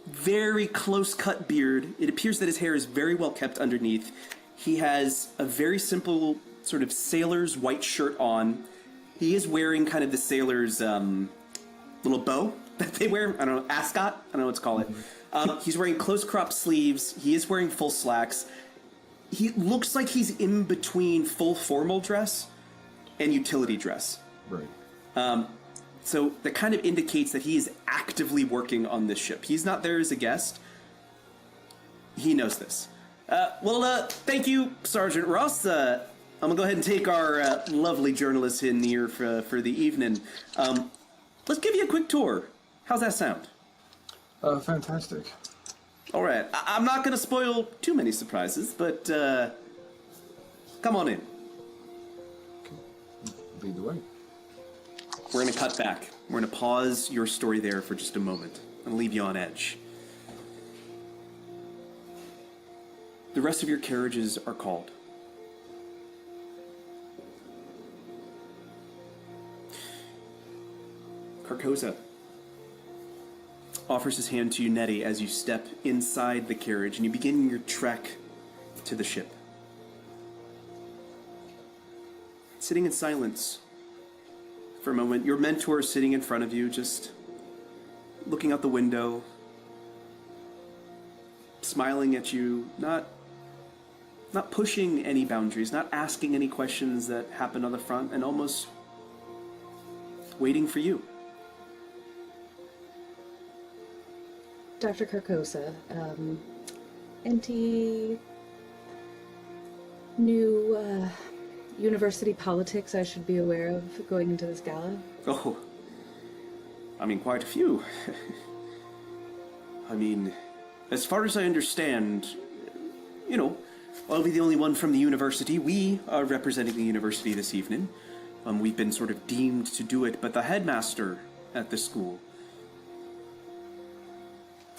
Very close-cut beard. It appears that his hair is very well kept underneath. He has a very simple sort of sailor's white shirt on. He is wearing kind of the sailor's little bow that they wear. I don't know, ascot? I don't know what to call it. He's wearing close-cropped sleeves. He is wearing full slacks. He looks like he's in between full formal dress and utility dress. Right. So that kind of indicates that he is actively working on this ship. He's not there as a guest. He knows this. Thank you, Sergeant Ross. I'm going to go ahead and take our lovely journalist in here for the evening. Let's give you a quick tour. How's that sound? Fantastic. All right. I'm not going to spoil too many surprises, but come on in. Lead the way. We're going to cut back. We're going to pause your story there for just a moment and leave you on edge. The rest of your carriages are called. Carcosa offers his hand to you, Nettie, as you step inside the carriage and you begin your trek to the ship. Sitting in silence for a moment, your mentor is sitting in front of you, just looking out the window, smiling at you, not pushing any boundaries, not asking any questions that happen on the front, and almost waiting for you. Dr. Carcosa, any new university politics I should be aware of going into this gala? Oh, I mean, quite a few. I mean, as far as I understand, I'll be the only one from the university. We are representing the university this evening. We've been sort of deemed to do it, but the headmaster at the school,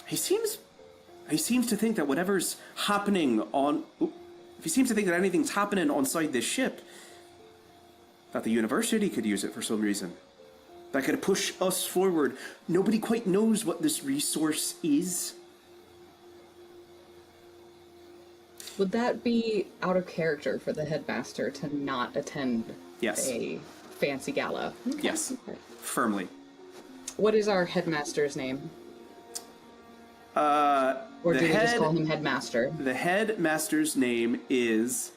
he seems to think that whatever's happening he seems to think that anything's happening on side this ship, that the university could use it for some reason. That could push us forward. Nobody quite knows what this resource is. Would that be out of character for the headmaster to not attend a fancy gala? Okay. Yes, firmly. What is our headmaster's name? Or do we just call him headmaster? The headmaster's name is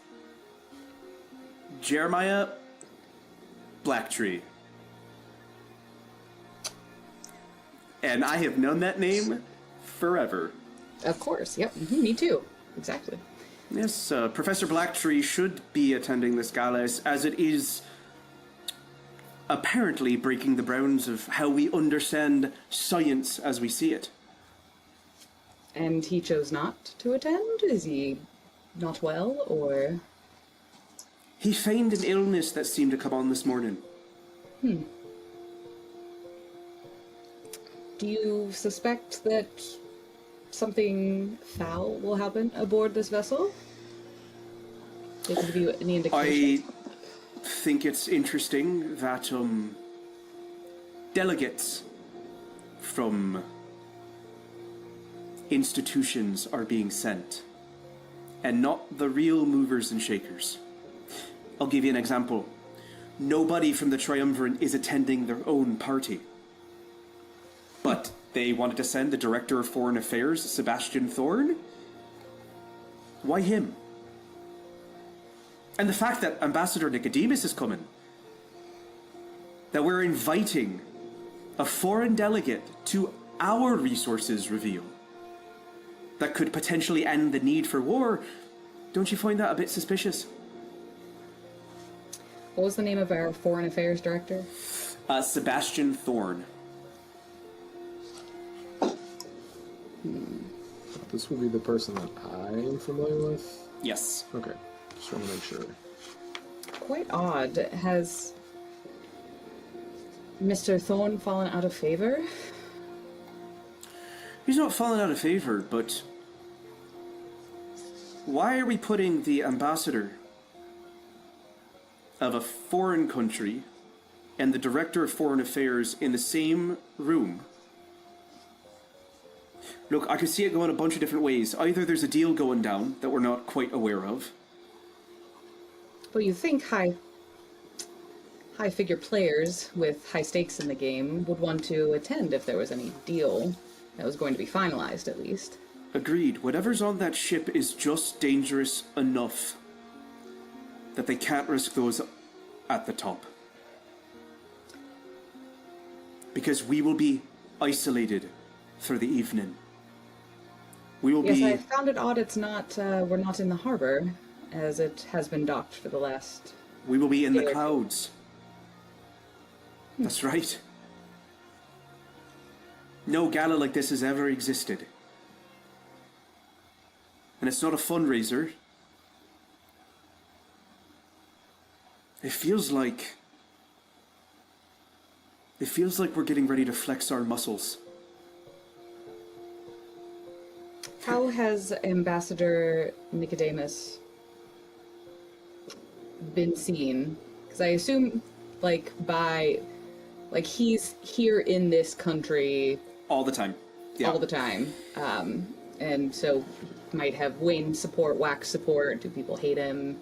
Jeremiah Blacktree. And I have known that name forever. Of course, yep. Me too. Exactly. Yes, Professor Blacktree should be attending this gala as it is apparently breaking the bounds of how we understand science as we see it. And he chose not to attend? Is he not well, or...? He feigned an illness that seemed to come on this morning. Do you suspect that something foul will happen aboard this vessel? They can give you any indication? I think it's interesting that delegates from institutions are being sent, and not the real movers and shakers. I'll give you an example. Nobody from the Triumvirate is attending their own party. But they wanted to send the Director of Foreign Affairs, Sebastian Thorne? Why him? And the fact that Ambassador Nicodemus is coming. That we're inviting a foreign delegate to our resources reveal. That could potentially end the need for war. Don't you find that a bit suspicious? What was the name of our Foreign Affairs Director? Sebastian Thorne. This would be the person that I am familiar with? Yes. Okay, just want to make sure. Quite odd. Has Mr. Thorne fallen out of favor? He's not fallen out of favor, but why are we putting the ambassador of a foreign country and the Director of Foreign Affairs in the same room? Look, I could see it going a bunch of different ways. Either there's a deal going down that we're not quite aware of. Well, you think high-figure players with high stakes in the game would want to attend if there was any deal that was going to be finalized, at least. Agreed. Whatever's on that ship is just dangerous enough that they can't risk those at the top. Because we will be isolated for the evening. We will Yes, I found it odd it's not, we're not in the harbor, as it has been docked for the last... We will be in the clouds. That's right. No gala like this has ever existed. And it's not a fundraiser. It feels like we're getting ready to flex our muscles. How has Ambassador Nicodemus been seen? Because I assume, he's here in this country... All the time. Yeah. All the time. And so might have Wayne support, wax support. Do people hate him?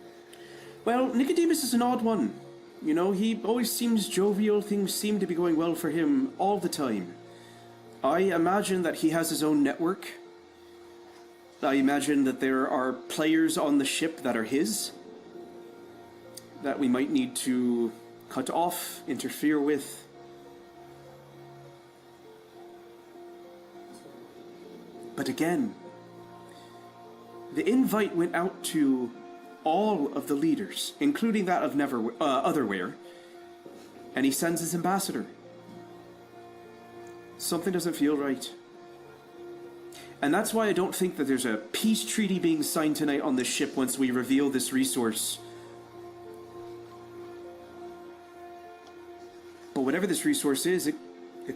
Well, Nicodemus is an odd one. You know, he always seems jovial. Things seem to be going well for him all the time. I imagine that he has his own network. I imagine that there are players on the ship that are his, that we might need to cut off, interfere with. But again, the invite went out to all of the leaders, including that of Otherware, and he sends his ambassador. Something doesn't feel right. And that's why I don't think that there's a peace treaty being signed tonight on this ship once we reveal this resource. But whatever this resource is, it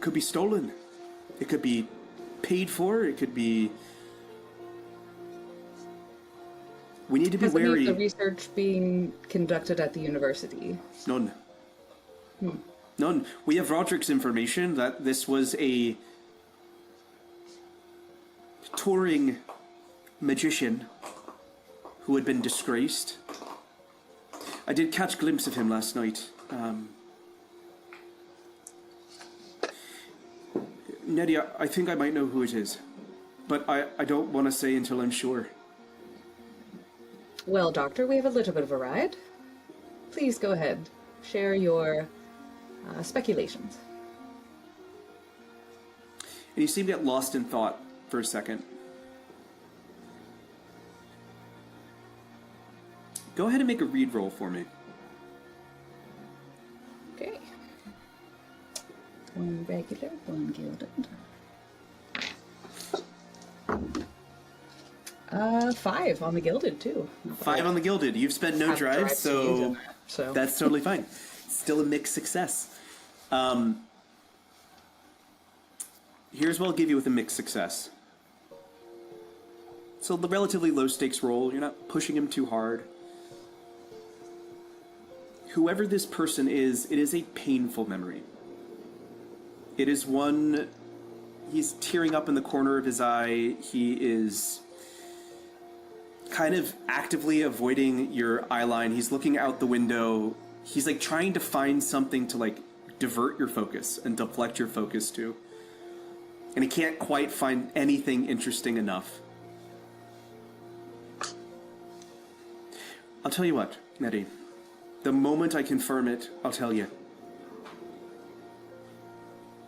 could be stolen. It could be paid for. It could be... We need to be wary. Has any of the research being conducted at the university? None. None. We have Roderick's information that this was a touring magician who had been disgraced. I did catch a glimpse of him last night. Neddy, I think I might know who it is. but I don't want to say until I'm sure. Well, Doctor, we have a little bit of a ride. Please go ahead. Share your speculations. And you seem to get lost in thought for a second. Go ahead and make a read roll for me. Okay. One regular, one gilded. 5 on the gilded, too. 5 on the gilded. You've spent no drive, so that's totally fine. Still a mixed success. Here's what I'll give you with a mixed success. So the relatively low stakes roll, you're not pushing him too hard. Whoever this person is, it is a painful memory. It is one... He's tearing up in the corner of his eye. He is kind of actively avoiding your eye line. He's looking out the window. He's like trying to find something to like divert your focus and deflect your focus to. And he can't quite find anything interesting enough. I'll tell you what, Nettie. The moment I confirm it, I'll tell you.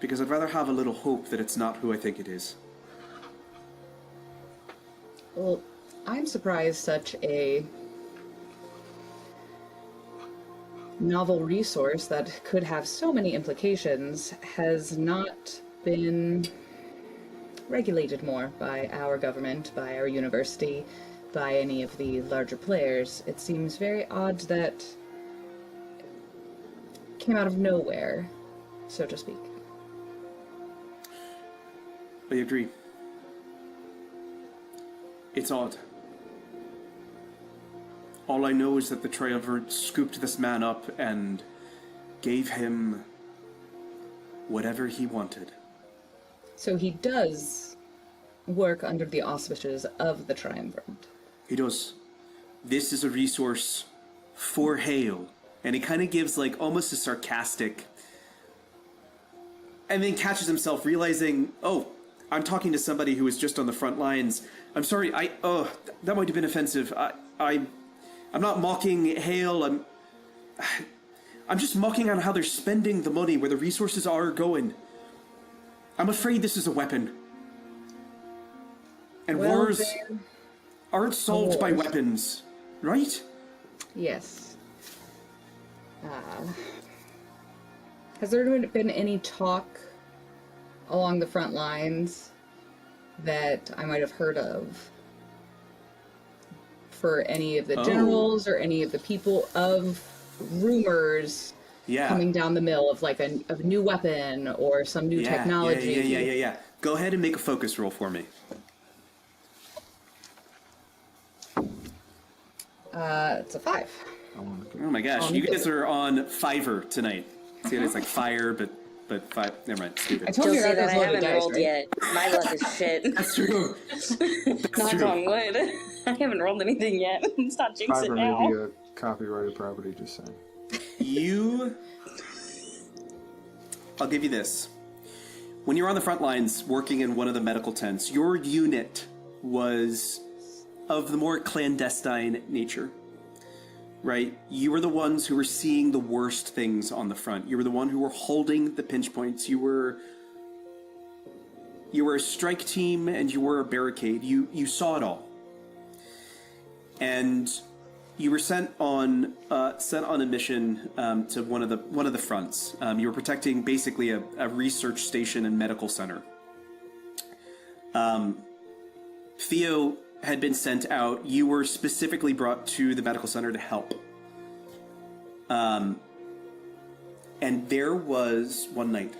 Because I'd rather have a little hope that it's not who I think it is. Well, I'm surprised such a novel resource that could have so many implications has not been regulated more by our government, by our university, by any of the larger players. It seems very odd that it came out of nowhere, so to speak. I agree. It's odd. All I know is that the Triumvirate scooped this man up and gave him whatever he wanted. So he does work under the auspices of the Triumvirate. He does. This is a resource for Hale. And he kind of gives like almost a sarcastic... And then catches himself realizing, oh, I'm talking to somebody who is just on the front lines. I'm sorry, that might have been offensive. I'm not mocking Hale, I'm just mocking on how they're spending the money, where the resources are going. I'm afraid this is a weapon. And wars aren't solved by weapons, right? Yes. Has there been any talk along the front lines that I might have heard of for any of the generals or any of the people of rumors coming down the mill of like a new weapon or some new technology? Yeah. Go ahead and make a focus roll for me. It's a 5. Oh my gosh, you guys are on Fiverr tonight. See, it's like fire, but 5. Never mind, stupid. I told you that I haven't dice, rolled right? yet. My luck is shit. That's true. Knock on wood. I haven't rolled anything yet. It's not jinx it Fiverr now. may be a copyrighted property, just saying. I'll give you this. When you're on the front lines working in one of the medical tents, your unit was of the more clandestine nature, right? You were the ones who were seeing the worst things on the front. You were the one who were holding the pinch points. You were a strike team and you were a barricade. You saw it all. And you were sent on a mission to one of the fronts. You were protecting basically a research station and medical center. Theo had been sent out. You were specifically brought to the medical center to help. And there was one night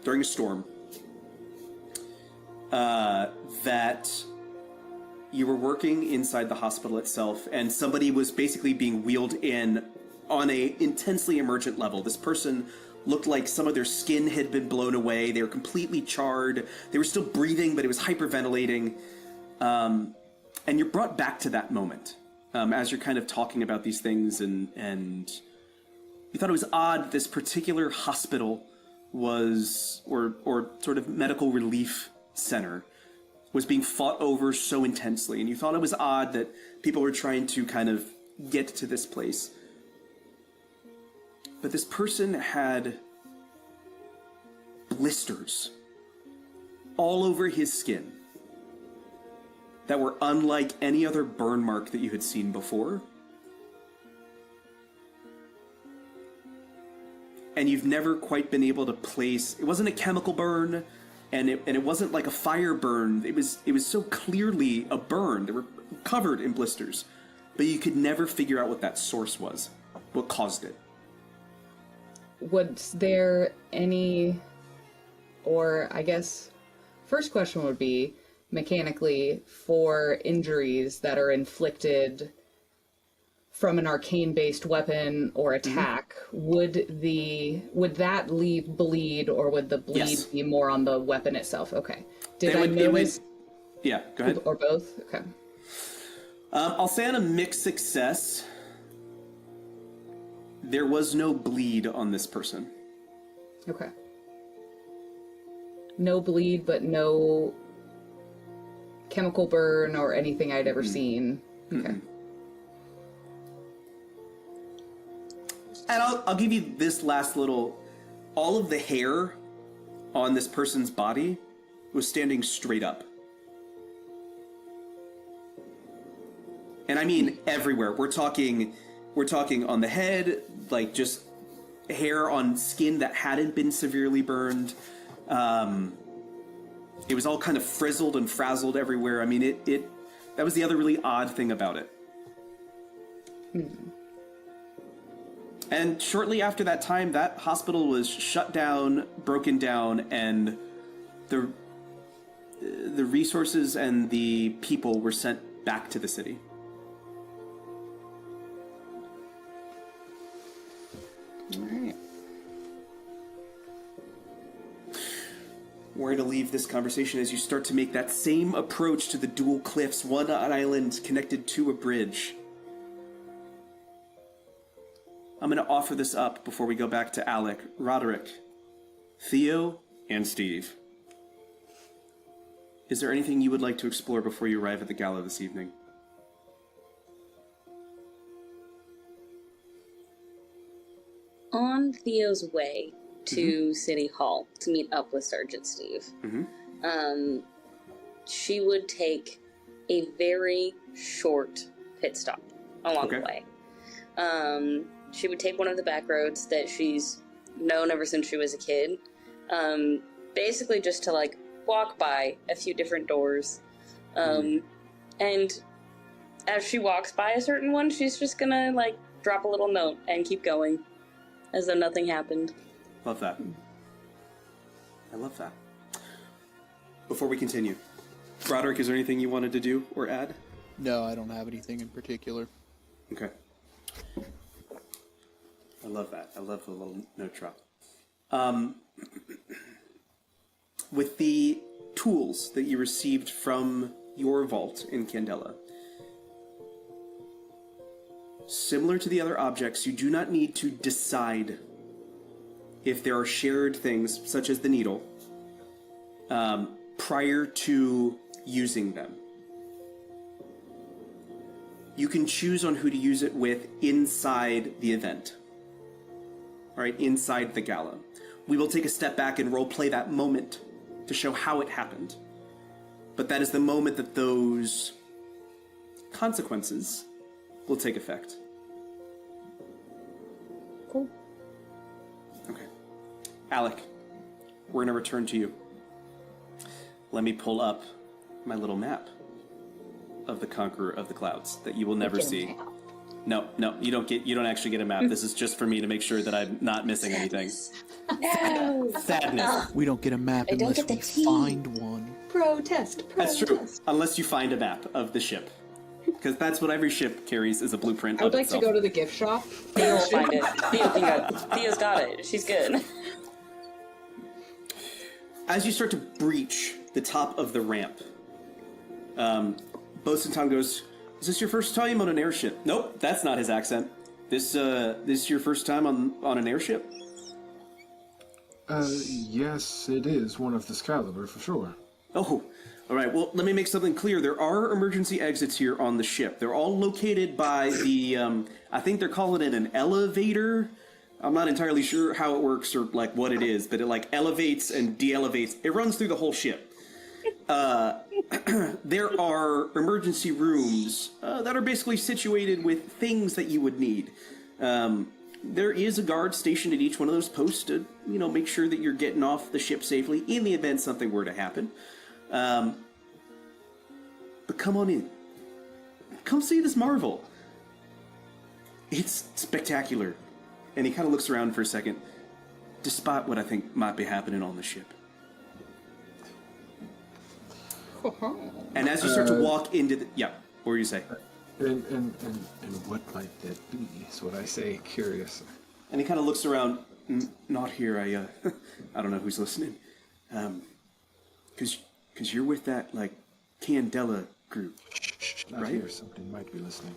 during a storm that you were working inside the hospital itself, and somebody was basically being wheeled in on a intensely emergent level. This person looked like some of their skin had been blown away. They were completely charred. They were still breathing, but it was hyperventilating. And you're brought back to that moment as you're kind of talking about these things, and you thought it was odd this particular hospital was, or sort of medical relief center, was being fought over so intensely, and you thought it was odd that people were trying to kind of get to this place. But this person had blisters all over his skin that were unlike any other burn mark that you had seen before. And you've never quite been able to place... It wasn't a chemical burn, and it wasn't like a fire burn. It was so clearly a burn. They were covered in blisters. But you could never figure out what that source was, what caused it. Was there any... Or, I guess, first question would be, mechanically, for injuries that are inflicted from an arcane-based weapon or attack, would that leave bleed, or would the bleed be more on the weapon itself? Okay. Yeah, go ahead. Or both? Okay. I'll say on a mixed success, there was no bleed on this person. Okay. No bleed, but no chemical burn or anything I'd ever seen. Okay. And I'll give you this last little... All of the hair on this person's body was standing straight up. And I mean everywhere. We're talking on the head, like just hair on skin that hadn't been severely burned. It was all kind of frizzled and frazzled everywhere. I mean, that was the other really odd thing about it. And shortly after that time, that hospital was shut down, broken down, and the resources and the people were sent back to the city. All right. Where to leave this conversation as you start to make that same approach to the dual cliffs, one island connected to a bridge. I'm going to offer this up before we go back to Alec, Roderick, Theo, and Steve. Is there anything you would like to explore before you arrive at the gala this evening? On Theo's way to City Hall to meet up with Sergeant Steve, she would take a very short pit stop along the way. She would take one of the back roads that she's known ever since she was a kid, basically just to, like, walk by a few different doors. And as she walks by a certain one, she's just gonna, like, drop a little note and keep going, as though nothing happened. Love that. I love that. Before we continue, Roderick, is there anything you wanted to do or add? No, I don't have anything in particular. Okay. I love that. I love the little note drop. With the tools that you received from your vault in Candela, similar to the other objects, you do not need to decide if there are shared things, such as the needle, prior to using them. You can choose on who to use it with inside the event. All right, inside the gala. We will take a step back and role-play that moment to show how it happened. But that is the moment that those consequences will take effect. Cool. Okay. Alec, we're going to return to you. Let me pull up my little map of the Conqueror of the Clouds that you will never see. No, you don't actually get a map. This is just for me to make sure that I'm not missing anything. No! Sadness. We don't get a map I don't unless get the we tea. find one. Protest. That's true. Unless you find a map of the ship. Because that's what every ship carries, is a blueprint I would of like itself. to go to the gift shop. Theo will find it. Theo's got it. She's good. As you start to breach the top of the ramp, Bosun Tom goes, "Is this your first time on an airship?" Nope, that's not his accent. This your first time on an airship? Yes, it is one of this caliber, for sure. Oh, All right, well, let me make something clear. There are emergency exits here on the ship. They're all located by the, I think they're calling it an elevator. I'm not entirely sure how it works or, like, what it is, but it, like, elevates and de-elevates. It runs through the whole ship. There are emergency rooms that are basically situated with things that you would need. There is a guard stationed at each one of those posts to, you know, make sure that you're getting off the ship safely in the event something were to happen. But come on in. Come see this marvel. It's spectacular. And he kind of looks around for a second, despite what I think might be happening on the ship. And as you start to walk into the... Yeah, what were you saying? And what might that be, is what I say, curious. And he kind of looks around. Not here, I don't know who's listening. Because you're with that, like, Candela group, Not right? here, somebody might be listening.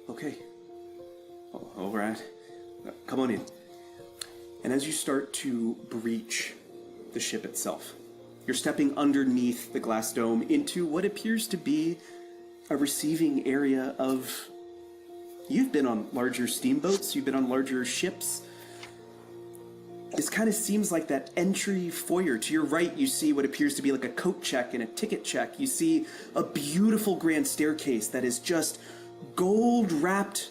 Okay. All right. Come on in. And as you start to breach the ship itself, you're stepping underneath the glass dome into what appears to be a receiving area of... You've been on larger steamboats, you've been on larger ships. This kind of seems like that entry foyer. To your right, you see what appears to be like a coat check and a ticket check. You see a beautiful grand staircase that is just gold-wrapped,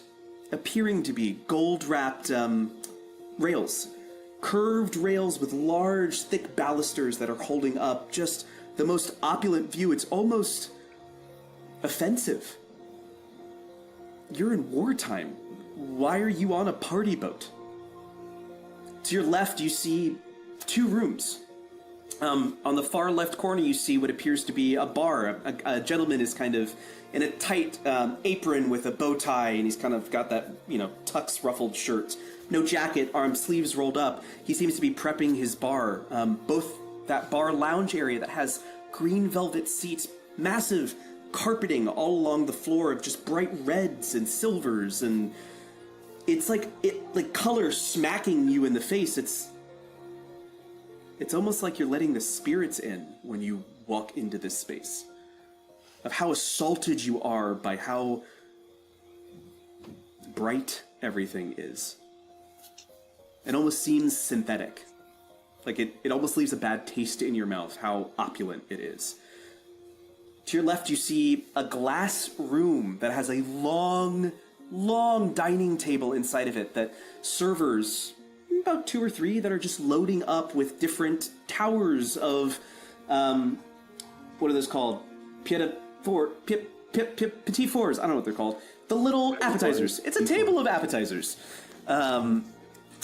appearing to be gold-wrapped rails. Curved rails with large, thick balusters that are holding up just the most opulent view. It's almost offensive. You're in wartime. Why are you on a party boat? To your left, you see two rooms. On the far left corner, you see what appears to be a bar. A gentleman is kind of in a tight apron with a bow tie, and he's kind of got that, you know, tux ruffled shirt. No jacket, arm sleeves rolled up. He seems to be prepping his bar. Both that bar lounge area that has green velvet seats, massive carpeting all along the floor of just bright reds and silvers, and it's like color smacking you in the face. It's almost like you're letting the spirits in when you walk into this space. Of how assaulted you are by how bright everything is. It almost seems synthetic. Like it almost leaves a bad taste in your mouth, how opulent it is. To your left, you see a glass room that has a long dining table inside of it that servers, about 2 or 3, that are just loading up with different towers of, what are those called? Petit fours. I don't know what they're called. The little appetizers. It's a table of appetizers. And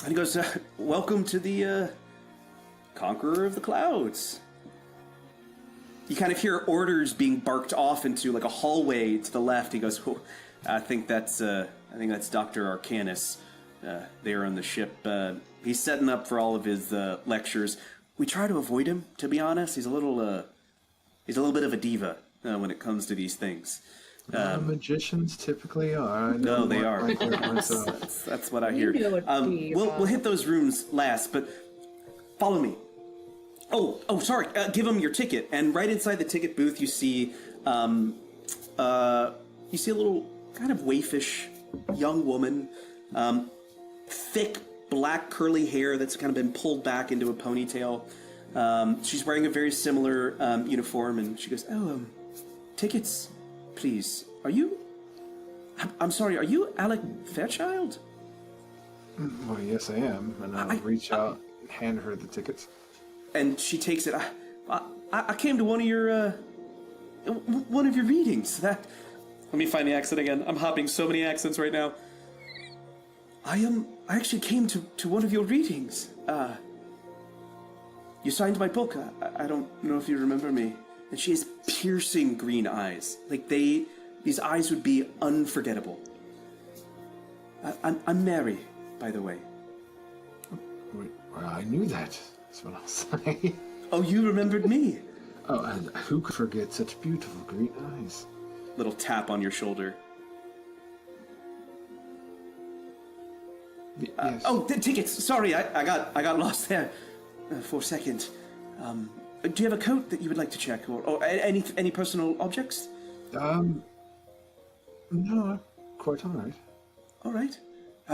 he goes, welcome to the Conqueror of the Clouds. You kind of hear orders being barked off into like a hallway to the left. He goes, oh, I think that's Dr. Arcanus there on the ship. He's setting up for all of his lectures. We try to avoid him, to be honest. He's a little bit of a diva when it comes to these things. Magicians typically are. No, they are. That's what I hear. We'll hit those rooms last, but follow me. Oh, sorry. Give him your ticket. And right inside the ticket booth, you see a little kind of waifish young woman, thick black curly hair that's kind of been pulled back into a ponytail. She's wearing a very similar uniform, and she goes, "Oh, tickets, please. Are you? I'm sorry. Are you Alec Fairchild?" Well, yes, I am, and I'll reach out and hand her the tickets. And she takes it. I came to one of your readings. Let me find the accent again. I'm hopping so many accents right now. I actually came to one of your readings. You signed my book. I don't know if you remember me. And she has piercing green eyes. Like these eyes would be unforgettable. I'm Mary, by the way. Wait, well, I knew that. That's what I'll say. Oh, you remembered me. Oh, and who could forget such beautiful green eyes? Little tap on your shoulder. Yes. The tickets. Sorry, I got lost there for a second. Do you have a coat that you would like to check, or any personal objects? No, quite all right. All right.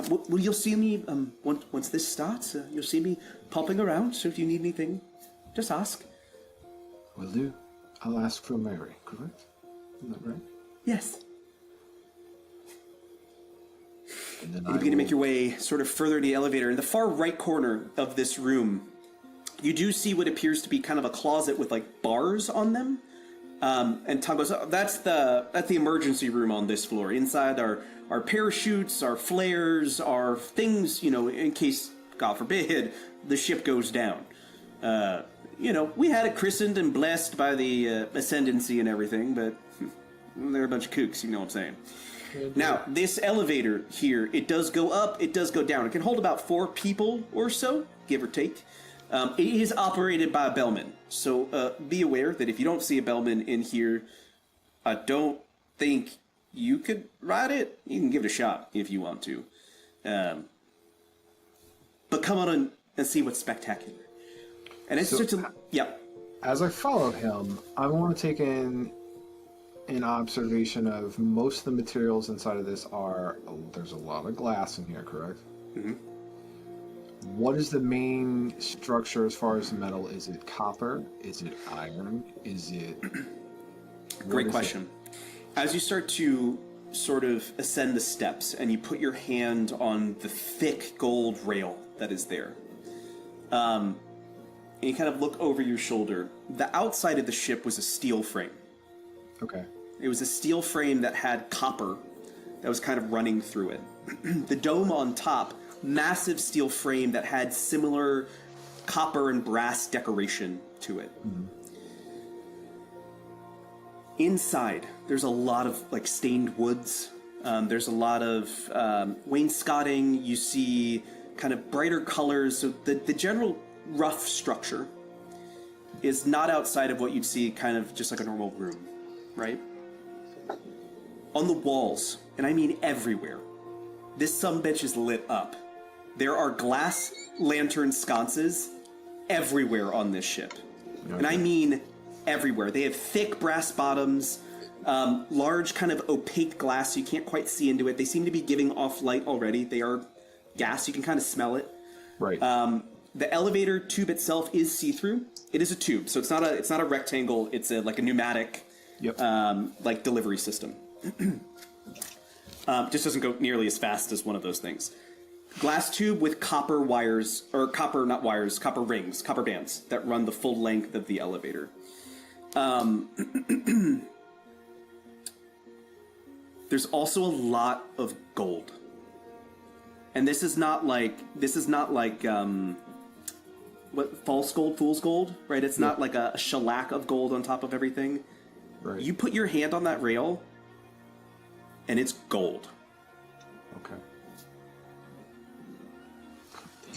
Well, you'll see me once this starts. You'll see me popping around. So if you need anything, just ask. Will do. I'll ask for Mary, correct? Isn't that right? Yes. And then You begin to make your way sort of further to the elevator. In the far right corner of this room, you do see what appears to be kind of a closet with like bars on them. And Tom goes, oh, that's the emergency room on this floor. Inside are parachutes, our flares, our things, in case, God forbid, the ship goes down. We had it christened and blessed by the ascendancy and everything, but they're a bunch of kooks, you know what I'm saying. Now, this elevator here, it does go up, it does go down. It can hold about 4 people or so, give or take. It is operated by a bellman, so be aware that if you don't see a bellman in here, I don't think you could ride it. You can give it a shot if you want to. But come on and see what's spectacular. And it's just As I follow him, I want to take in an observation of most of the materials inside of this there's a lot of glass in here, correct? Mm-hmm. What is the main structure as far as metal? Is it copper? Is it iron? Is it... Great question. As you start to sort of ascend the steps and you put your hand on the thick gold rail that is there, and you kind of look over your shoulder, the outside of the ship was a steel frame. Okay. It was a steel frame that had copper that was kind of running through it. The dome on top, massive steel frame that had similar copper and brass decoration to it. Mm-hmm. Inside, there's a lot of like stained woods. There's a lot of wainscoting. You see kind of brighter colors. So the general rough structure is not outside of what you'd see kind of just like a normal room, right? On the walls, and I mean everywhere, this sumbitch is lit up. There are glass lantern sconces everywhere on this ship. Okay. And I mean everywhere. They have thick brass bottoms, large kind of opaque glass so you can't quite see into it. They seem to be giving off light already. They are gas. You can kind of smell it. Right. The elevator tube itself is see-through. It is a tube, so it's not a rectangle. It's like a pneumatic, like delivery system. Just doesn't go nearly as fast as one of those things. Glass tube with copper wires, or copper, not wires, copper rings, copper bands that run the full length of the elevator. There's also a lot of gold. And this is not like what, false gold, fool's gold, right? It's not like a shellac of gold on top of everything. Right. You put your hand on that rail, and it's gold. Okay.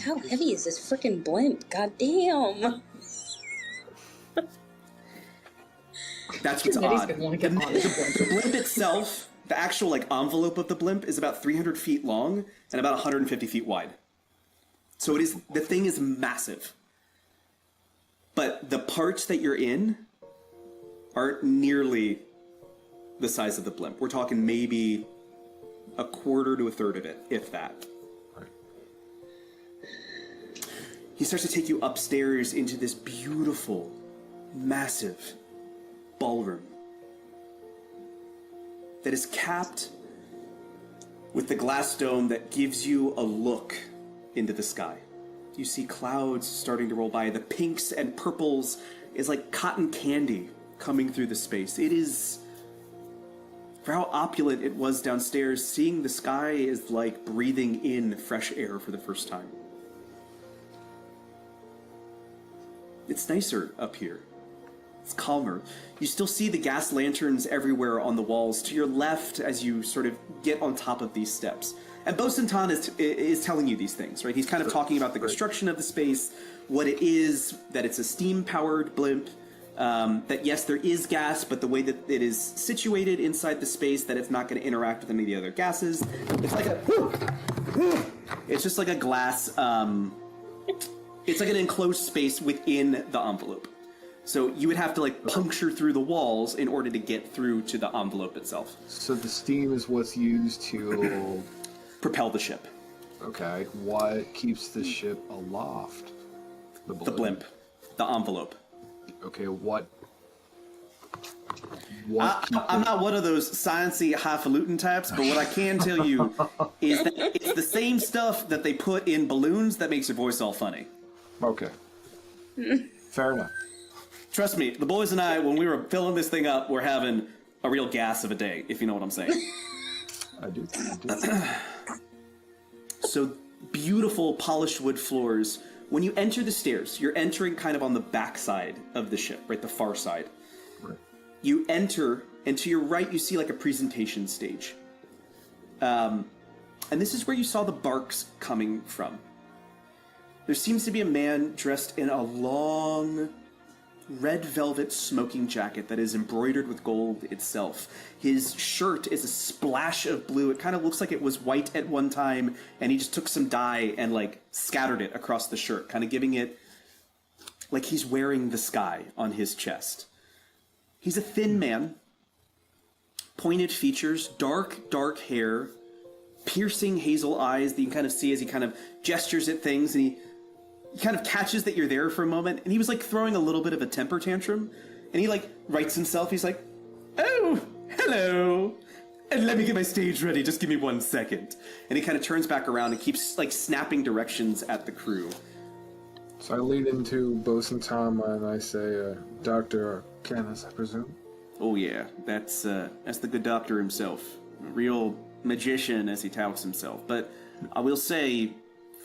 How heavy is this freaking blimp? God damn. That's what's odd. The blimp itself, the actual like envelope of the blimp is about 300 feet long and about 150 feet wide. So the thing is massive. But the parts that you're in aren't nearly the size of the blimp. We're talking maybe a quarter to a third of it, if that. Right. He starts to take you upstairs into this beautiful, massive ballroom that is capped with the glass dome that gives you a look into the sky. You see clouds starting to roll by. The pinks and purples is like cotton candy coming through the space. It is, for how opulent it was downstairs, seeing the sky is like breathing in fresh air for the first time. It's nicer up here. It's calmer. You still see the gas lanterns everywhere on the walls to your left as you sort of get on top of these steps. And Bosentan is telling you these things, right? He's kind of talking about the construction of the space, what it is, that it's a steam-powered blimp, that yes, there is gas, but the way that it is situated inside the space, that it's not going to interact with any of the other gases. It's like it's just like a glass, it's like an enclosed space within the envelope. So you would have to like puncture through the walls in order to get through to the envelope itself. So the steam is what's used to propel the ship. Okay, what keeps the ship aloft? The blimp, the envelope. Okay, what I'm not one of those sciencey highfalutin types, but what I can tell you is that it's the same stuff that they put in balloons that makes your voice all funny. Okay. Fair enough. Trust me, the boys and I, when we were filling this thing up, we're having a real gas of a day, if you know what I'm saying. I do. So, beautiful polished wood floors. When you enter the stairs, you're entering kind of on the back side of the ship, right? The far side. Right. You enter, and to your right, you see like a presentation stage. And this is where you saw the barks coming from. There seems to be a man dressed in a long red velvet smoking jacket that is embroidered with gold itself. His shirt is a splash of blue. It kind of looks like it was white at one time, and he just took some dye and like scattered it across the shirt, kind of giving it like he's wearing the sky on his chest. He's a thin man, pointed features, dark hair, piercing hazel eyes that you can kind of see as he kind of gestures at things, and he kind of catches that you're there for a moment, and he was like throwing a little bit of a temper tantrum, and he like rights himself. He's like, "Oh, hello, and let me get my stage ready. Just give me 1 second." And he kind of turns back around and keeps like snapping directions at the crew. So I lead into Bosun Tom and I say, Dr. Canis, I presume? Oh yeah, that's the good doctor himself, a real magician as he touts himself. But I will say,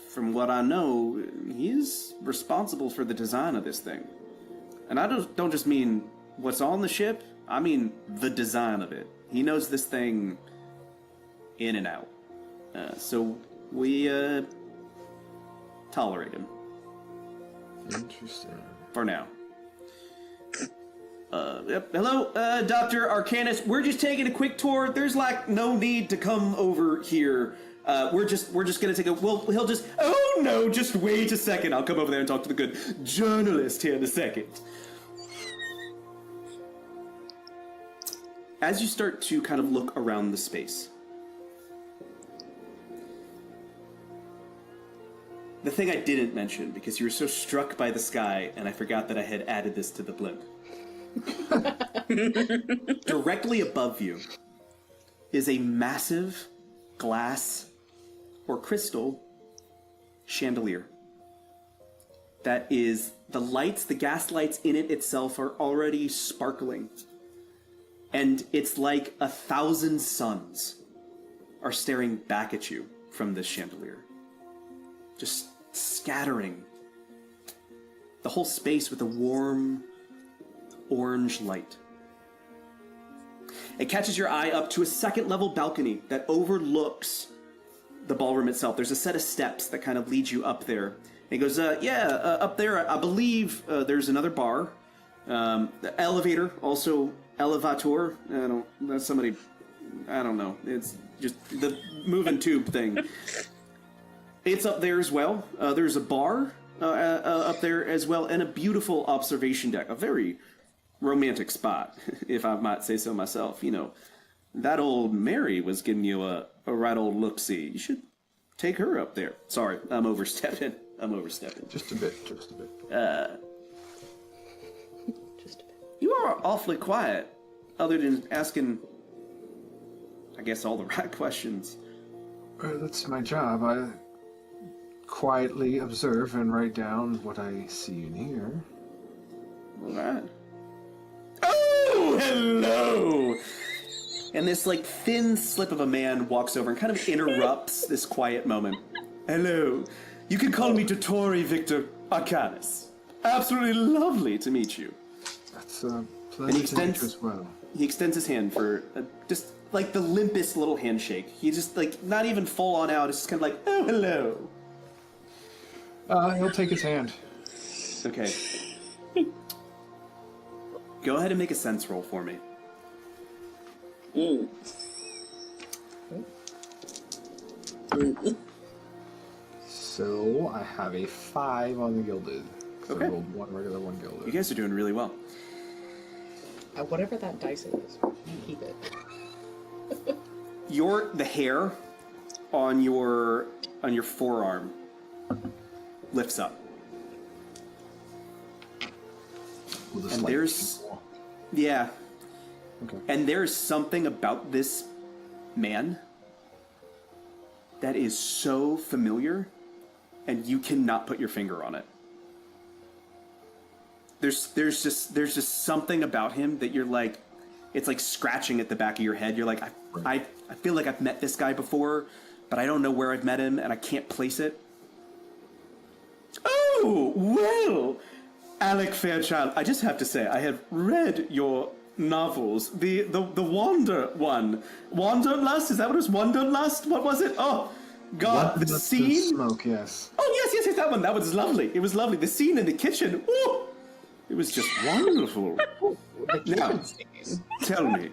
from what I know, he's responsible for the design of this thing. And I don't just mean what's on the ship, I mean the design of it. He knows this thing in and out. So we tolerate him. Interesting. For now. Hello, Dr. Arcanus. We're just taking a quick tour. There's like no need to come over here. We're just gonna take a. Well, he'll just. Oh no! Just wait a second. I'll come over there and talk to the good journalist here in a second. As you start to kind of look around the space, the thing I didn't mention because you were so struck by the sky, and I forgot that I had added this to the blimp. Directly above you is a massive glass or crystal chandelier. That is, the lights, the gas lights in it itself are already sparkling. And it's like 1,000 suns are staring back at you from this chandelier. Just scattering the whole space with a warm orange light. It catches your eye up to a second level balcony that overlooks the ballroom itself. There's a set of steps that kind of lead you up there. And he goes, up there, I believe there's another bar. The elevator, also elevator. I don't know. It's just the moving tube thing. It's up there as well. There's a bar up there as well, and a beautiful observation deck. A very romantic spot, if I might say so myself. You know, that old Mary was giving you a right old look-see. You should take her up there. Sorry, I'm overstepping. Just a bit. Just a bit. You are awfully quiet, other than asking, I guess, all the right questions. That's my job. I quietly observe and write down what I see and hear. All right. Oh, hello! And this, like, thin slip of a man walks over and kind of interrupts this quiet moment. Hello. You can call me Dottori Victor Arcanus. Absolutely lovely to meet you. That's a pleasure to meet you as well. He extends his hand for just, like, the limpest little handshake. He's just, like, not even full on out. It's just kind of like, oh, hello. He'll take his hand. Okay. Go ahead and make a sense roll for me. So, I have a 5 on the Gilded. So Okay. I rolled one regular, one You gilded. guys are doing really well. Whatever that dice is, you keep it. The hair on your forearm lifts up. With a And slight there's- tingle. Yeah. Okay. And there's something about this man that is so familiar, and you cannot put your finger on it. There's just something about him that you're like, it's like scratching at the back of your head. You're like, I feel like I've met this guy before, but I don't know where I've met him, and I can't place it. Oh, well, Alec Fairchild, I just have to say, I have read your novels. The Wander one. Wanderlust? Is that what it was? Wanderlust? What was it? Oh, God, the Let's scene. smoke, yes. Oh, yes, that one. That was lovely. It was lovely. The scene in the kitchen. Ooh, it was just wonderful. Now, tell me,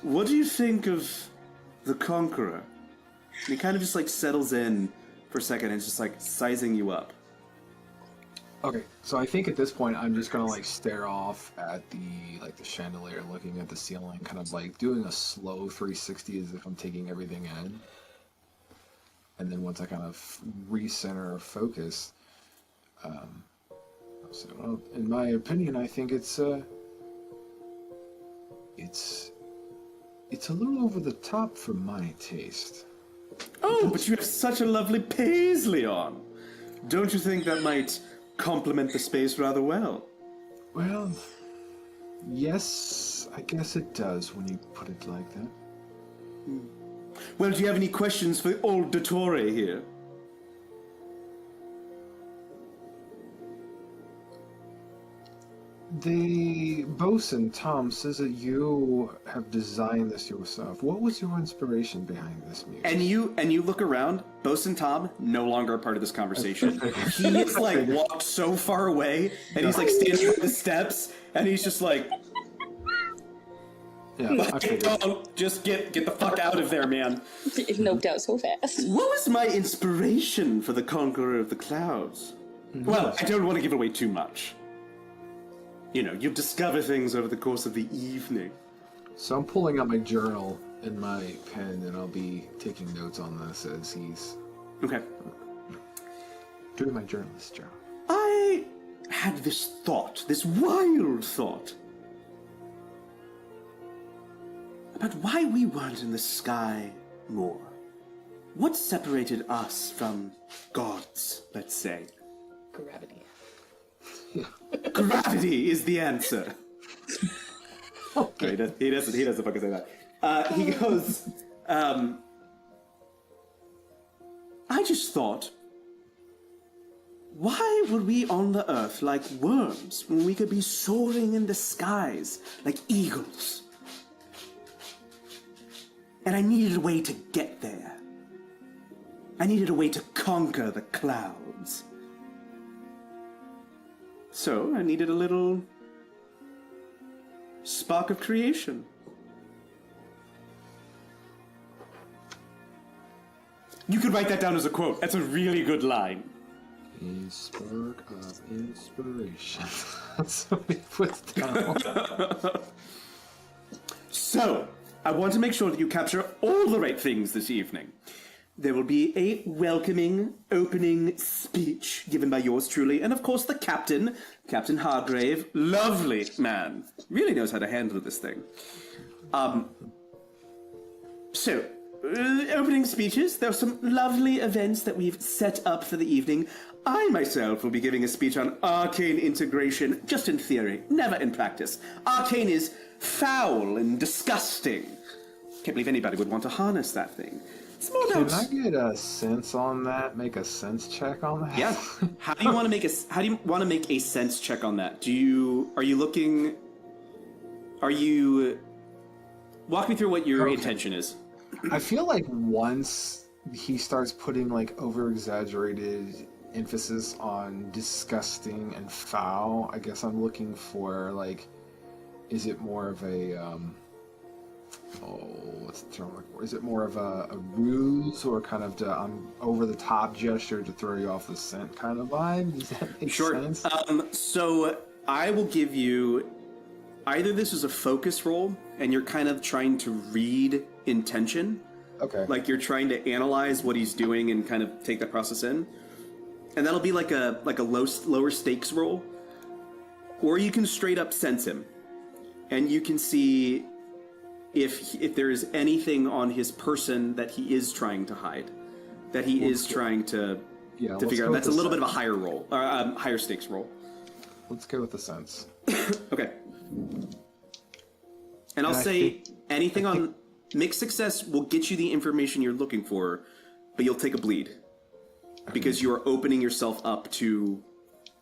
what do you think of the Conqueror? And he kind of just like settles in for a second and is just like sizing you up. Okay, so I think at this point I'm just gonna like stare off at the chandelier, looking at the ceiling, kind of like doing a slow 360 as if I'm taking everything in. And then once I kind of recenter or focus, I'll say, well, in my opinion, I think it's a little over the top for my taste. Oh, but you have such a lovely paisley on. Don't you think that might complement the space rather well? Well, yes, I guess it does when you put it like that. Well, do you have any questions for old Dottore here? The bosun, Tom, says that you have designed this yourself. What was your inspiration behind this music? And you look around, Bosun Tom, no longer a part of this conversation. He is like walked so far away, and he's like standing on the steps, and he's just like, Yeah, I figured. "Don't just get the fuck out of there, man." It noped out so fast. What was my inspiration for the Conqueror of the Clouds? Well, I don't want to give away too much. You know, you'll discover things over the course of the evening. So I'm pulling out my journal and my pen, and I'll be taking notes on this as he's Okay. doing my journalist job. I had this thought, this wild thought, about why we weren't in the sky more. What separated us from gods, let's say? Gravity. Gravity is the answer. Okay. He doesn't fucking say that. He goes, I just thought, why were we on the earth like worms when we could be soaring in the skies like eagles? And I needed a way to get there. I needed a way to conquer the clouds. So I needed a little spark of creation. You could write that down as a quote. That's a really good line. A spark of inspiration. That's what he puts down. So, I want to make sure that you capture all the right things this evening. There will be a welcoming opening speech given by yours truly, and of course the captain, Captain Hargrave, lovely man, really knows how to handle this thing. Opening speeches. There are some lovely events that we've set up for the evening. I myself will be giving a speech on arcane integration, just in theory, never in practice. Arcane is foul and disgusting. Can't believe anybody would want to harness that thing. It's more Can about... I get a sense on that? Make a sense check on that? Yeah. How do you want to make a sense check on that? Walk me through what your intention is. I feel like once he starts putting like over-exaggerated emphasis on disgusting and foul, I guess I'm looking for like, is it more of a what's the term? Is it more of a ruse or kind of over the top gesture to throw you off the scent kind of vibe? Does that make sense? So I will give you either this is a focus roll and you're kind of trying to read intention. Okay. Like you're trying to analyze what he's doing and kind of take that process in. And that'll be like a lower stakes roll. Or you can straight up sense him. And you can see if there is anything on his person that he is trying to hide. That he is trying to figure out. That's a little bit of a higher roll, or higher stakes roll. Let's go with the sense. Okay. And I'll say anything on mixed success will get you the information you're looking for, but you'll take a bleed. Because you are opening yourself up to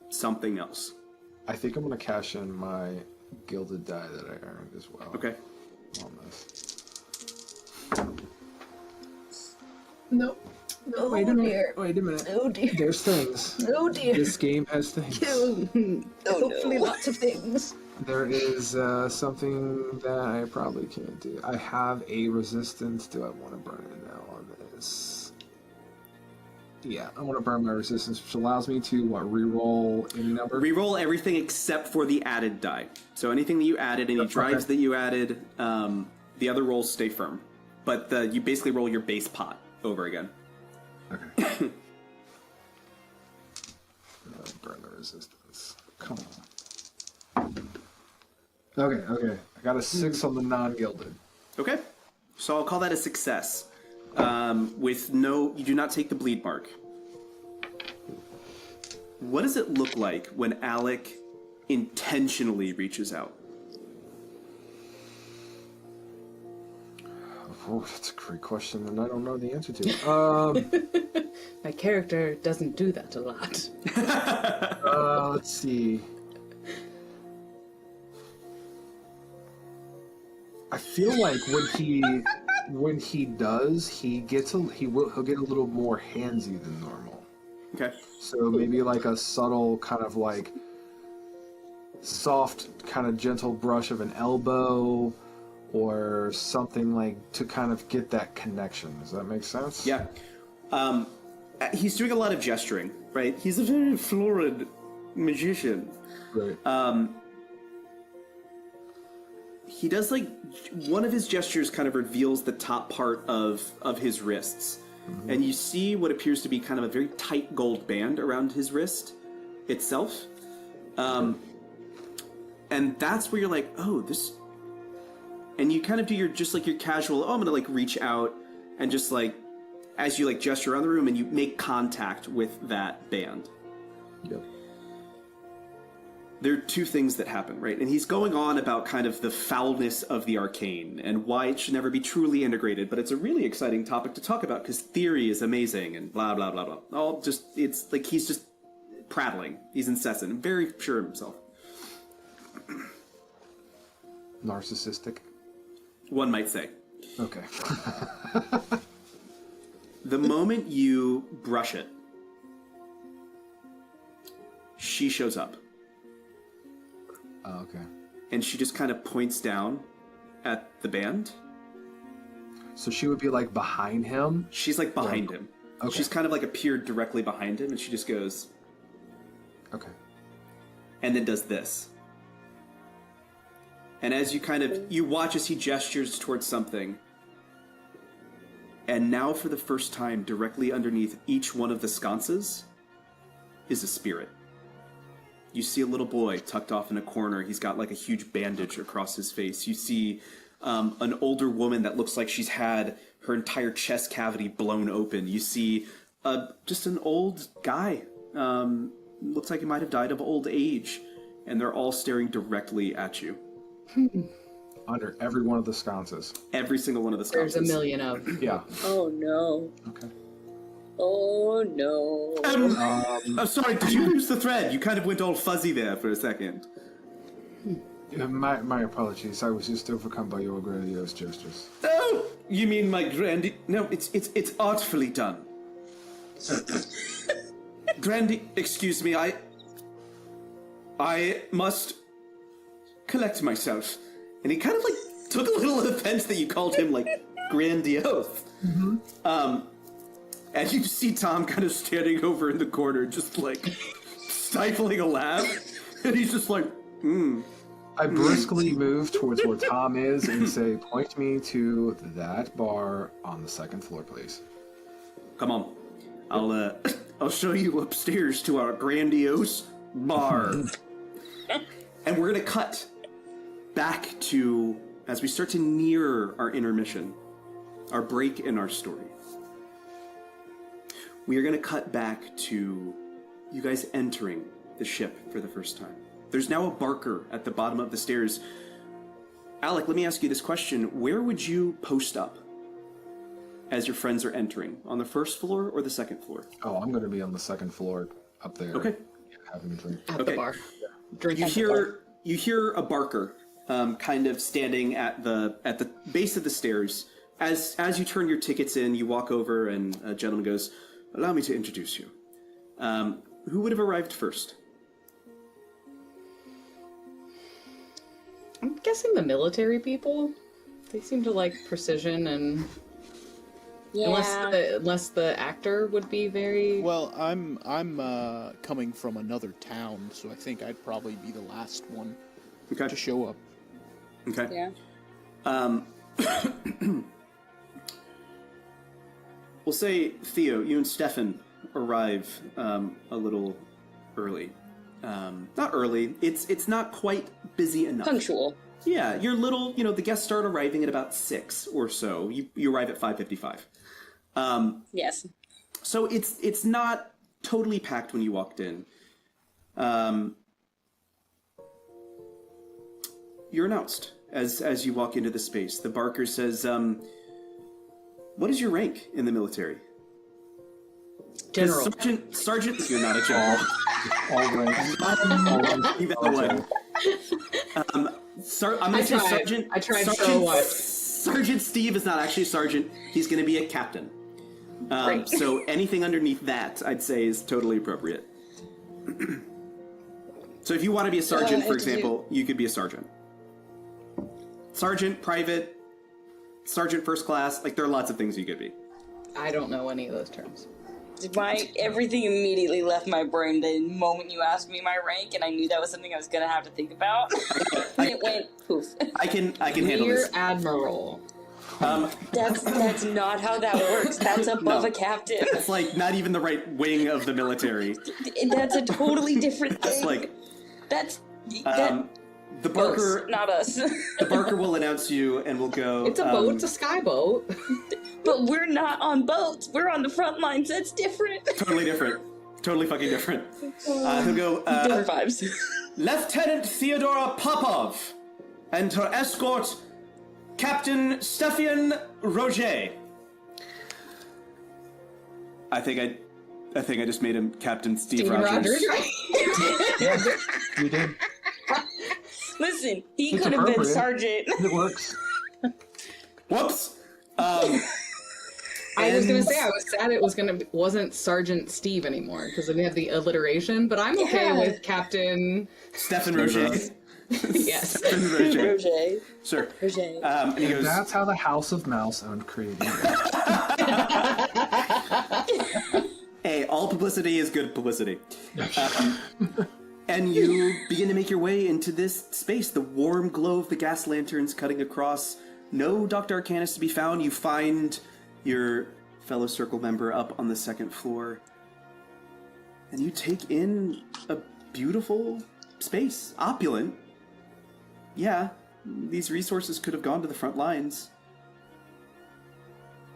something else. I think I'm going to cash in my gilded die that I earned as well. Okay. On this. No. Oh, Wait a minute. dear. Wait a minute. Oh dear. There's things. Oh dear. This game has things. Hopefully lots of things. There is something that I probably can't do. I have a resistance. Do I want to burn it now on this? Yeah, I want to burn my resistance, which allows me to, re-roll any number? Re-roll everything except for the added die. So anything that you added, any drives that you added, the other rolls stay firm. But you basically roll your base pot over again. Okay. Burn the resistance. Come on. Okay. I got a 6 on the non-gilded. Okay. So I'll call that a success. You do not take the bleed mark. What does it look like when Alec intentionally reaches out? Oh, that's a great question, and I don't know the answer to. My character doesn't do that a lot. Let's see. I feel like when he does, he'll get a little more handsy than normal. Okay. So maybe like a subtle kind of like soft, kind of gentle brush of an elbow, or something like to kind of get that connection. Does that make sense? Yeah. He's doing a lot of gesturing, right? He's a very florid magician. Right. He does one of his gestures kind of reveals the top part of his wrists. Mm-hmm. And you see what appears to be kind of a very tight gold band around his wrist itself. And that's where you're like, oh, this... And you kind of do your casual, I'm going to reach out and just as you gesture around the room and you make contact with that band. Yep. There are two things that happen, right? And he's going on about kind of the foulness of the arcane and why it should never be truly integrated, but it's a really exciting topic to talk about because theory is amazing and blah, blah, blah, blah. It's like he's just prattling. He's incessant and very sure of himself. Narcissistic? One might say. Okay. The moment you brush it, she shows up. Oh, okay. And she just kind of points down at the band. So she would be behind him? She's behind him. Okay. She's kind of appeared directly behind him and she just goes... Okay. And then does this. And as you watch as he gestures towards something. And now for the first time, directly underneath each one of the sconces is a spirit. You see a little boy tucked off in a corner. He's got a huge bandage across his face. You see an older woman that looks like she's had her entire chest cavity blown open. You see just an old guy. Looks like he might have died of old age. And they're all staring directly at you. Under every one of the sconces. Every single one of the sconces. There's a million of. Yeah. Oh no. Okay. Oh no. I'm sorry, did you lose the thread? You kind of went all fuzzy there for a second. My apologies. I was just overcome by your grandiose gestures. Oh, you mean my No, it's artfully done. Excuse me, I must collect myself. And he kind of took a little offense that you called him, like, grandiose. And you see Tom kind of standing over in the corner, just, like, stifling a laugh. And he's just like, I briskly move towards where Tom is and say, point me to that bar on the second floor, please. Come on. I'll show you upstairs to our grandiose bar. And we're going to cut back to, as we start to near our intermission, our break in our story. We are going to cut back to you guys entering the ship for the first time. There's now a barker at the bottom of the stairs. Alec, let me ask you this question. Where would you post up as your friends are entering? On the first floor or the second floor? Oh, I'm going to be on the second floor up there. Okay. Having a drink. At the bar. Drink You hear a barker kind of standing at the base of the stairs. As you turn your tickets in, you walk over and a gentleman goes, "Allow me to introduce you." Who would have arrived first? I'm guessing the military people. They seem to like precision and unless the actor would be very Well, I'm coming from another town, so I think I'd probably be the last one to show up. Okay. Yeah. We'll say, Theo, you and Stefan arrive a little early. Not early. It's not quite busy enough. Punctual. Yeah, you're little. The guests start arriving at about 6 or so. You arrive at 5:55. Yes. So it's not totally packed when you walked in. You're announced as you walk into the space. The barker says, "What is your rank in the military?" general. Sergeant, you're not a general. All ranks. You better win. I'm going to say Sergeant. I tried Sergeant, so much. Sergeant Steve is not actually a sergeant. He's going to be a captain. Great. So anything underneath that, I'd say, is totally appropriate. So if you want to be a sergeant, for example, you could be a sergeant. Sergeant, private, sergeant first class, there are lots of things you could be. I don't know any of those terms. Everything immediately left my brain the moment you asked me my rank, and I knew that was something I was gonna have to think about. And it went poof. I can handle Rear this. Admiral. That's not how that works. That's above a captain. It's not even the right wing of the military. That's a totally different thing. That's that. the barker. Us, not us. The barker will announce you and will go. It's a boat. It's a sky boat. But we're not on boats. We're on the front lines. That's different. Totally different. Totally fucking different. He'll go. Different vibes. Lieutenant Theodora Popov, and her escort, Captain Stefan Roger. I think I just made him Captain Steve Rogers. Right? Yeah, you did. Listen, he It's could have been appropriate. sergeant. It works. Whoops. I was gonna say I was sad it wasn't Sergeant Steve anymore because then we have the alliteration. But I'm okay Yeah. with Captain. Stefan Roger. Yes. Stefan Roger. Roger. Sure. Roger. And he goes. That's how the House of Mouse owned creative. Hey, all publicity is good publicity. And you begin to make your way into this space. The warm glow of the gas lanterns cutting across. No Dr. Arcanus to be found. You find your fellow circle member up on the second floor. And you take in a beautiful space. Opulent. Yeah, these resources could have gone to the front lines.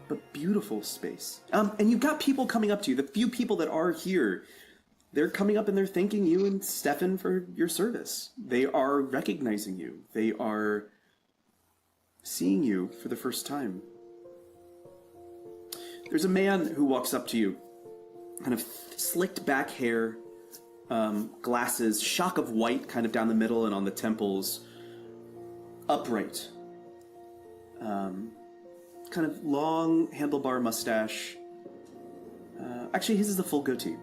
But beautiful space. And you've got people coming up to you. The few people that are here, they're coming up and they're thanking you and Stefan for your service. They are recognizing you. They are seeing you for the first time. There's a man who walks up to you, kind of slicked back hair, glasses, shock of white kind of down the middle and on the temples, upright. Kind of long handlebar mustache. Actually, his is a full goatee.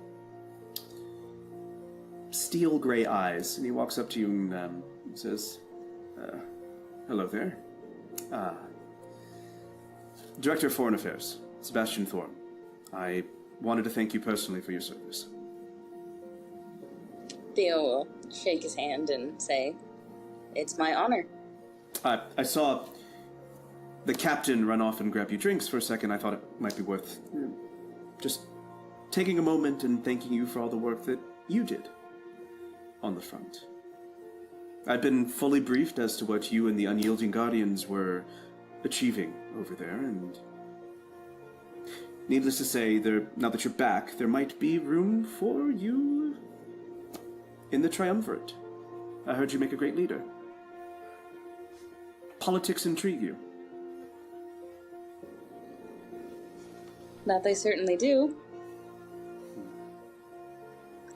Steel gray eyes, and he walks up to you and says, "Hello there. Director of Foreign Affairs, Sebastian Thorne. I wanted to thank you personally for your service. Theo will shake his hand and say, "It's my honor." I saw the captain run off and grab you drinks for a second. I thought it might be worth just taking a moment and thanking you for all the work that you did on the front. I've been fully briefed as to what you and the Unyielding Guardians were achieving over there, and needless to say, now that you're back, there might be room for you in the Triumvirate. I heard you make a great leader. Politics intrigue you. That they certainly do.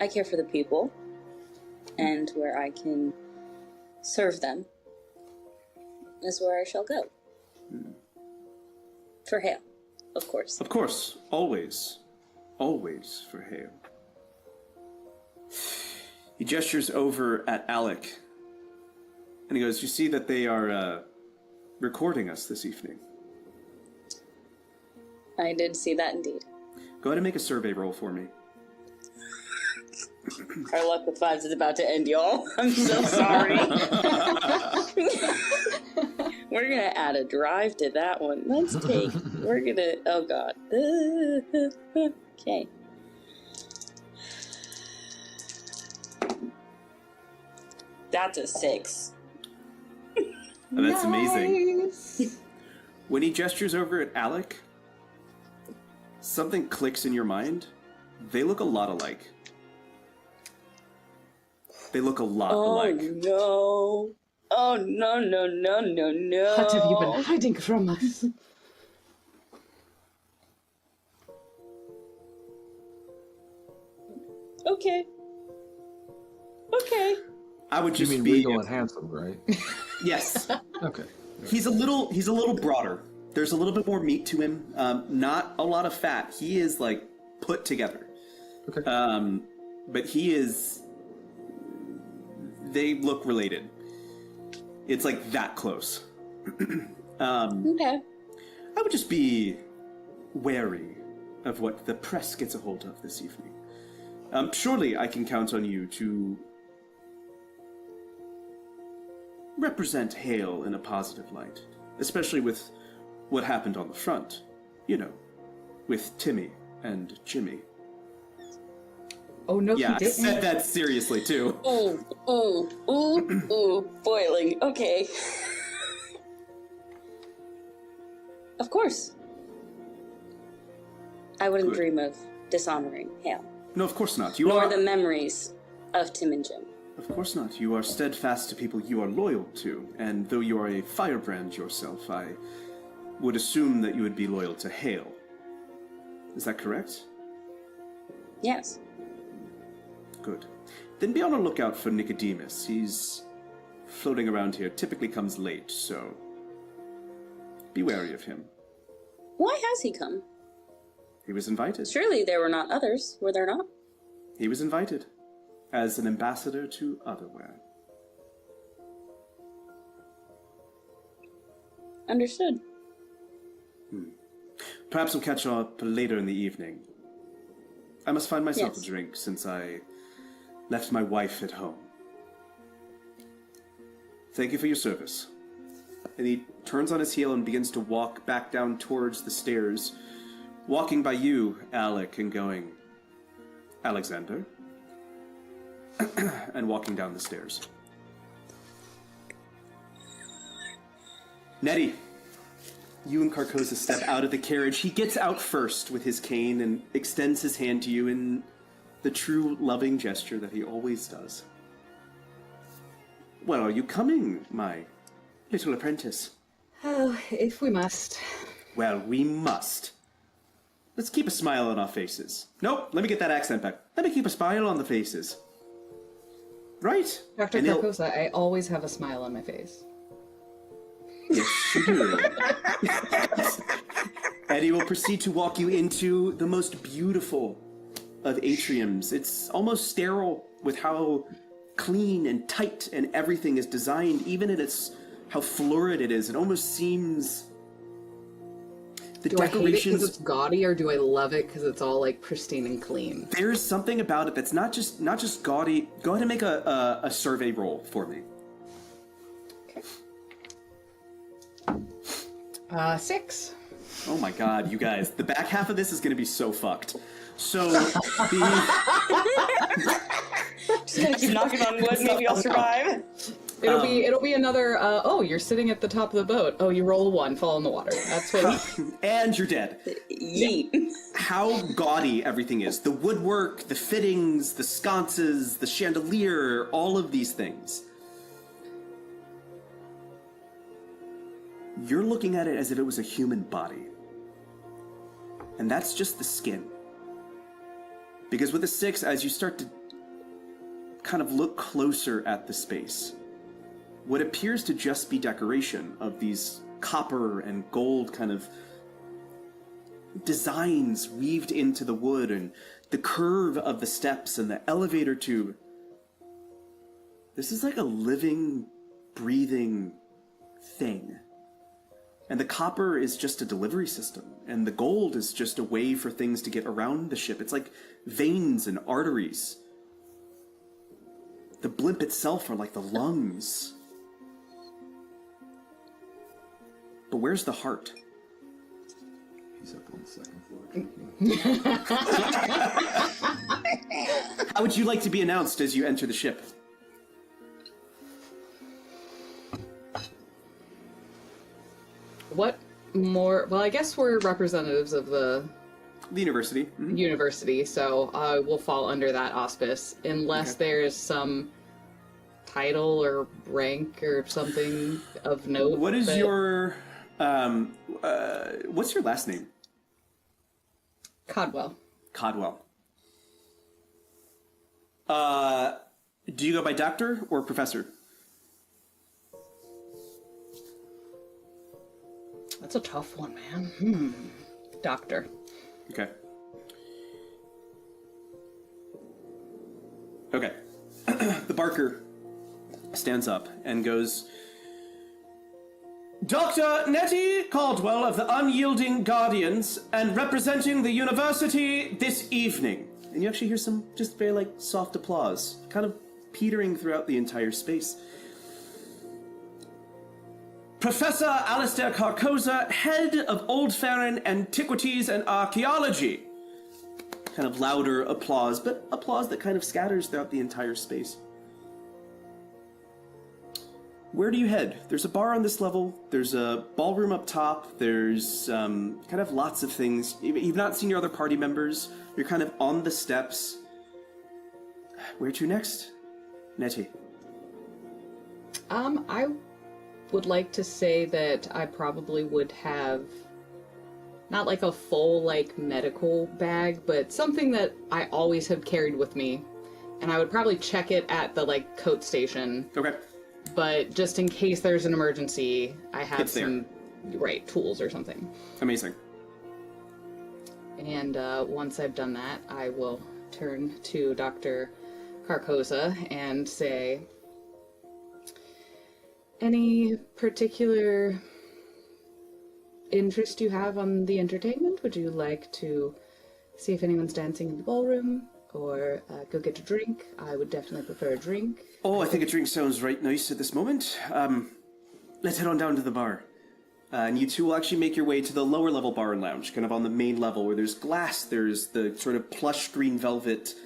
I care for the people, and where I can serve them is where I shall go. For Hale, of course. Of course, always. Always for Hale. He gestures over at Alec, and he goes, "You see that they are recording us this evening." I did see that indeed. Go ahead and make a survey roll for me. Our luck with fives is about to end, y'all. I'm so sorry. We're gonna add a drive to that one. Oh god. Okay. That's a 6. And that's amazing. Nice. When he gestures over at Alec, something clicks in your mind. They look a lot alike. They look a lot alike. No. Oh no, no, no, no, no. What have you been hiding from us? Okay. Okay. I would You just mean be regal and handsome, right? yes. Okay. He's a little broader. There's a little bit more meat to him. Not a lot of fat. He is like put together. Okay. But he is. They look related. It's like that close. Okay. I would just be wary of what the press gets a hold of this evening. Surely I can count on you to represent Hale in a positive light, especially with what happened on the front. You know, with Timmy and Jimmy. Oh no, Yeah, he I didn't. said that seriously too. Ooh, boiling. Okay. Of course. I wouldn't Good. dream of dishonoring Hale. No, of course not. You Nor are. the memories of Tim and Jim. Of course not. You are steadfast to people you are loyal to, and though you are a firebrand yourself, I would assume that you would be loyal to Hale. Is that correct? Yes. Good. Then be on the lookout for Nicodemus. He's floating around here, typically comes late, so be wary of him. Why has he come? He was invited. Surely there were not others, were there not? He was invited as an ambassador to Otherwhere. Understood. Perhaps we'll catch up later in the evening. I must find myself Yes. a drink since I left my wife at home. Thank you for your service. And he turns on his heel and begins to walk back down towards the stairs, walking by you, Alec, and going, "Alexander?" and walking down the stairs. Nettie, you and Carcosa step out of the carriage. He gets out first with his cane and extends his hand to you in the true loving gesture that he always does. "Well, are you coming, my little apprentice?" Oh, if we must. "Well, we must. Let's keep a smile on our faces." Nope, let me get that accent back. Let me keep a smile on the faces. Right? Dr. And he'll- Carcosa, I always have a smile on my face. Yes, you do. And he will proceed to walk you into the most beautiful of atriums. It's almost sterile with how clean and tight and everything is designed, even in its how florid it is. It almost seems... The Do I hate it decorations... because it's gaudy, or do I love it because it's all like pristine and clean? There's something about it that's not just gaudy. Go ahead and make a survey roll for me. Okay. 6. Oh my god, you guys. The back half of this is going to be so fucked. So, Just gonna keep knocking on wood, maybe I'll survive. It'll be another. Oh, you're sitting at the top of the boat. Oh, you roll a 1, fall in the water. That's what. and you're dead. Yeet. How gaudy everything is. The woodwork, the fittings, the sconces, the chandelier, all of these things. You're looking at it as if it was a human body. And that's just the skin. Because with a 6, as you start to kind of look closer at the space, what appears to just be decoration of these copper and gold kind of designs weaved into the wood, and the curve of the steps and the elevator tube. This is like a living, breathing thing. And the copper is just a delivery system, and the gold is just a way for things to get around the ship. It's like veins and arteries. The blimp itself are like the lungs. But where's the heart? He's up on the second floor. How would you like to be announced as you enter the ship? What more? Well, I guess we're representatives of the university. Mm-hmm. university, so we'll fall under that auspice, unless there's some title or rank or something of note. What is your what's your last name? Codwell. Codwell. Do you go by doctor or professor? That's a tough one, man. Doctor. Okay. Okay. The barker stands up and goes, Dr. Nettie Caldwell of the Unyielding Guardians, and representing the university this evening. And you actually hear some just very, like, soft applause, kind of petering throughout the entire space. Professor Alistair Carcosa, head of Old Farron Antiquities and Archaeology. Kind of louder applause, but applause that kind of scatters throughout the entire space. Where do you head? There's a bar on this level, there's a ballroom up top, there's kind of lots of things. You've not seen your other party members, you're kind of on the steps. Where to next? Nettie. I would like to say that I probably would have not like a full like medical bag, but something that I always have carried with me, and I would probably check it at the like coat station. Okay. But just in case there's an emergency, I have It's there. some tools or something. Amazing. And once I've done that, I will turn to Dr. Carcosa and say, any particular interest you have on the entertainment? Would you like to see if anyone's dancing in the ballroom, or go get a drink? I would definitely prefer a drink. Oh, I think a drink sounds right nice at this moment. Let's head on down to the bar. And you two will actually make your way to the lower level bar and lounge, kind of on the main level where there's glass, there's the sort of plush green velvet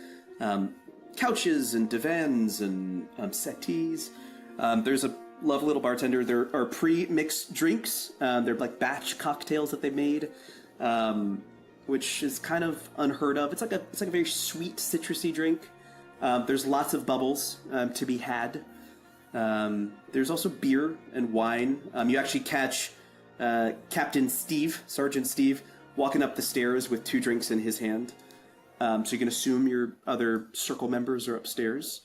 couches and divans and settees. There's a lovely little bartender. There are pre-mixed drinks. They're like batch cocktails that they made, which is kind of unheard of. It's like a very sweet, citrusy drink. There's lots of bubbles to be had. There's also beer and wine. You actually catch Captain Steve, Sergeant Steve, walking up the stairs with 2 drinks in his hand. So you can assume your other circle members are upstairs.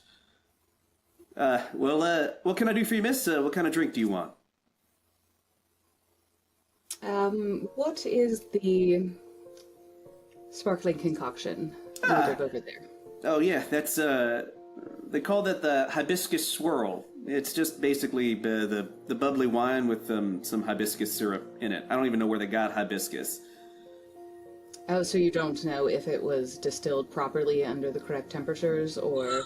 What can I do for you, miss? What kind of drink do you want? What is the sparkling concoction over there? Oh yeah, that's they call that the hibiscus swirl. It's just basically the bubbly wine with some hibiscus syrup in it. I don't even know where they got hibiscus. Oh, so you don't know if it was distilled properly under the correct temperatures, or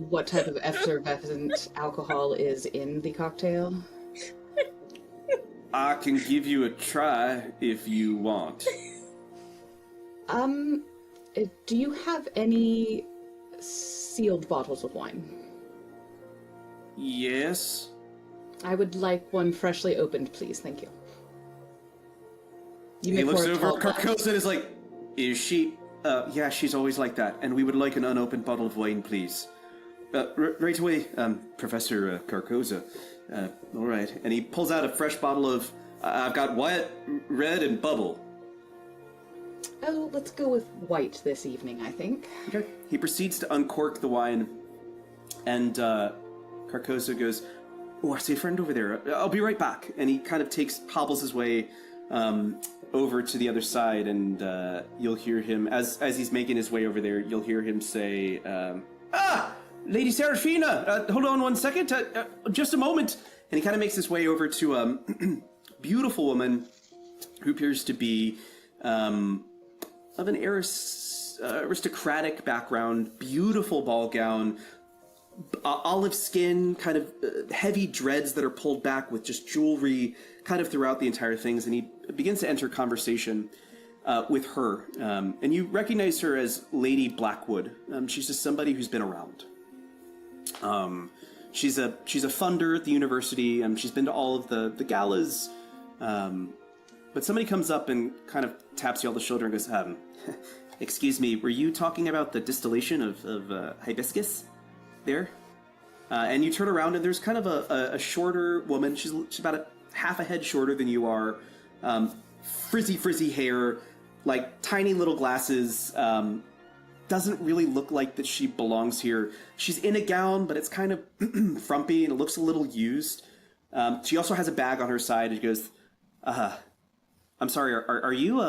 what type of effervescent alcohol is in the cocktail? I can give you a try if you want. Do you have any sealed bottles of wine? Yes. I would like one freshly opened, please. Thank you. He looks over at Carcosa and is like, is she? Yeah, she's always like that. And we would like an unopened bottle of wine, please. Right away, Professor Carcosa. All right. And he pulls out a fresh bottle of, I've got white, red, and bubble. Oh, let's go with white this evening, I think. Okay. He proceeds to uncork the wine, and Carcosa goes, oh, I see a friend over there. I'll be right back. And he kind of hobbles his way over to the other side, and you'll hear him, as he's making his way over there, you'll hear him say, Lady Serafina, hold on one second, just a moment. And he kind of makes his way over to a beautiful woman who appears to be of an aristocratic background, beautiful ball gown, olive skin, kind of heavy dreads that are pulled back with just jewelry kind of throughout the entire things. And he begins to enter conversation with her. And you recognize her as Lady Blackwood. She's just somebody who's been around. She's a funder at the university. She's been to all of the galas. But somebody comes up and kind of taps you on the shoulder and goes, excuse me, were you talking about the distillation of hibiscus there? And you turn around and there's kind of a shorter woman. She's about half a head shorter than you are. Frizzy hair, like tiny little glasses. Doesn't really look like that she belongs here. She's in a gown, but it's kind of frumpy and it looks a little used. She also has a bag on her side. And she goes, I'm sorry, are you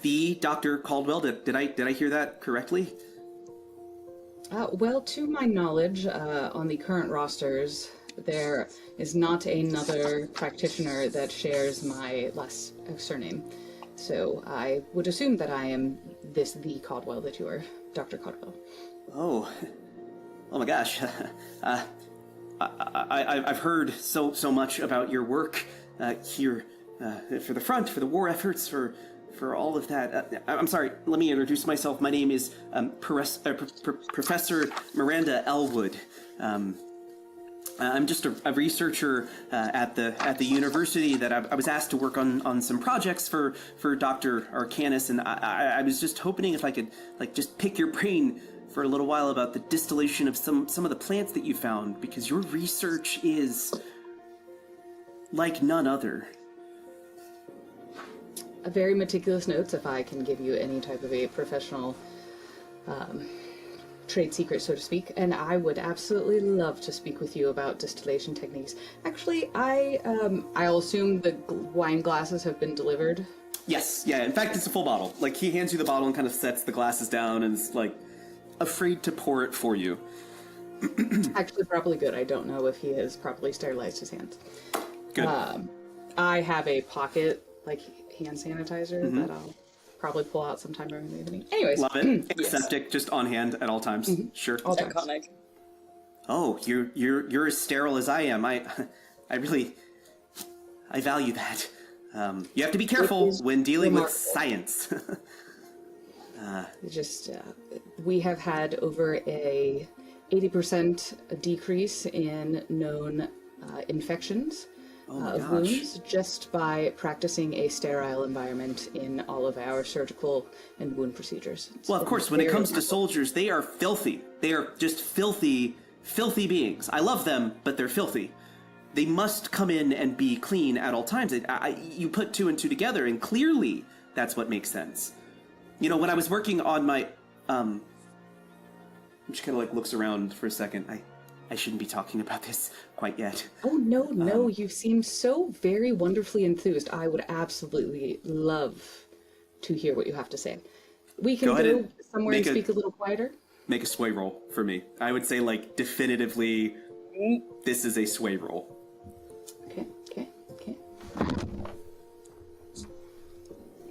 the Dr. Caldwell? Did I hear that correctly? Well, to my knowledge, on the current rosters, there is not another practitioner that shares my last surname. So I would assume that I am the Caldwell, that you are Dr. Caldwell. Oh my gosh. I've heard so much about your work here for the front, for the war efforts, for all of that. I'm sorry, let me introduce myself. My name is Professor Miranda Elwood. I'm just a researcher at the university that I was asked to work on some projects for Dr. Arcanus, and I was just hoping if I could just pick your brain for a little while about the distillation of some of the plants that you found, because your research is like none other. A very meticulous notes, if I can give you any type of a professional trade secret, so to speak, and I would absolutely love to speak with you about distillation techniques. Actually, I'll assume the wine glasses have been delivered. Yes, yeah, in fact, it's a full bottle. Like, he hands you the bottle and kind of sets the glasses down and is, like, afraid to pour it for you. Actually, probably good. I don't know if he has properly sterilized his hands. Good. I have a pocket, like, hand sanitizer that I'll probably pull out sometime during the evening. Anyways. Love it. Yes. Aseptic, just on hand at all times. Sure. All times. Iconic. Oh, you're as sterile as I am. I value that. You have to be careful when dealing with science. We have had over a 80% decrease in known infections of wounds just by practicing a sterile environment in all of our surgical and wound procedures. Well, of course, when it comes to soldiers, they are filthy. They are just filthy beings. I love them, but they're filthy. They must come in and be clean at all times. You put two and two together, and clearly that's what makes sense. You know, when I was working on my... she kind of like looks around for a second. I shouldn't be talking about this quite yet. Oh, no, you seem so very wonderfully enthused. I would absolutely love to hear what you have to say. We can go somewhere and speak a little quieter. make a sway roll for me. I would say, like, definitively, this is a sway roll. Okay.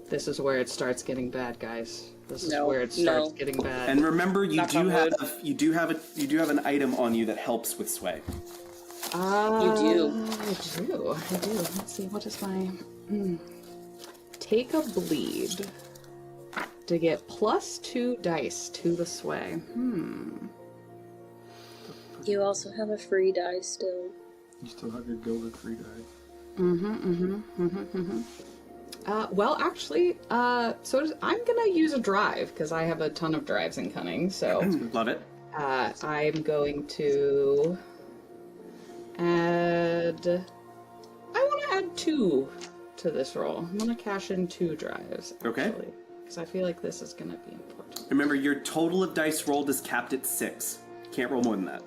This is where it starts getting bad, guys. This is where it starts getting bad. And remember, you Knock do on have wood. you do have an item on you that helps with sway. You do. I do. Let's see, what is my... Take a bleed to get +2 dice to the sway. You also have a free die still. You still have your gilded free die. Well, actually, I'm gonna use a drive, because I have a ton of drives in cunning, so... Love it. I'm going to add... I want to add 2 to this roll. I'm going to cash in 2 drives, Okay. actually. Because I feel like this is going to be important. Remember, your total of dice rolled is capped at 6. Can't roll more than that.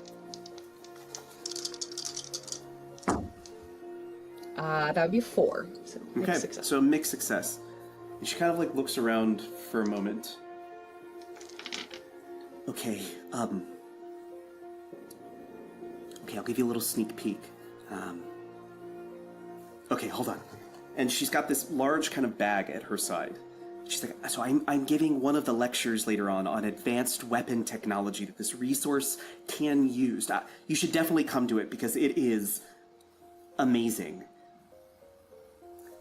That would be 4. So Okay, mixed success. so mixed success. And she kind of like looks around for a moment. Okay, okay, I'll give you a little sneak peek. Okay, hold on. And she's got this large kind of bag at her side. She's like, so I'm giving one of the lectures later on advanced weapon technology that this resource can use. You should definitely come to it because it is amazing.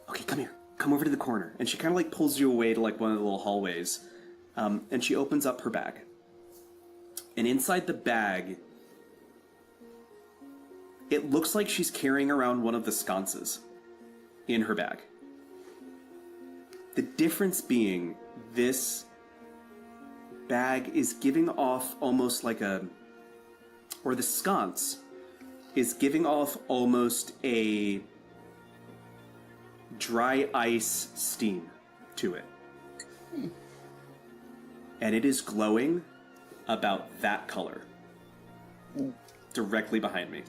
Okay, come here. Come over to the corner. And she kind of like pulls you away to like one of the little hallways. And she opens up her bag. And inside the bag, it looks like she's carrying around one of the sconces in her bag. The difference being, this bag is giving off almost like the sconce is giving off almost a dry ice steam to it. And it is glowing about that color. Directly behind me.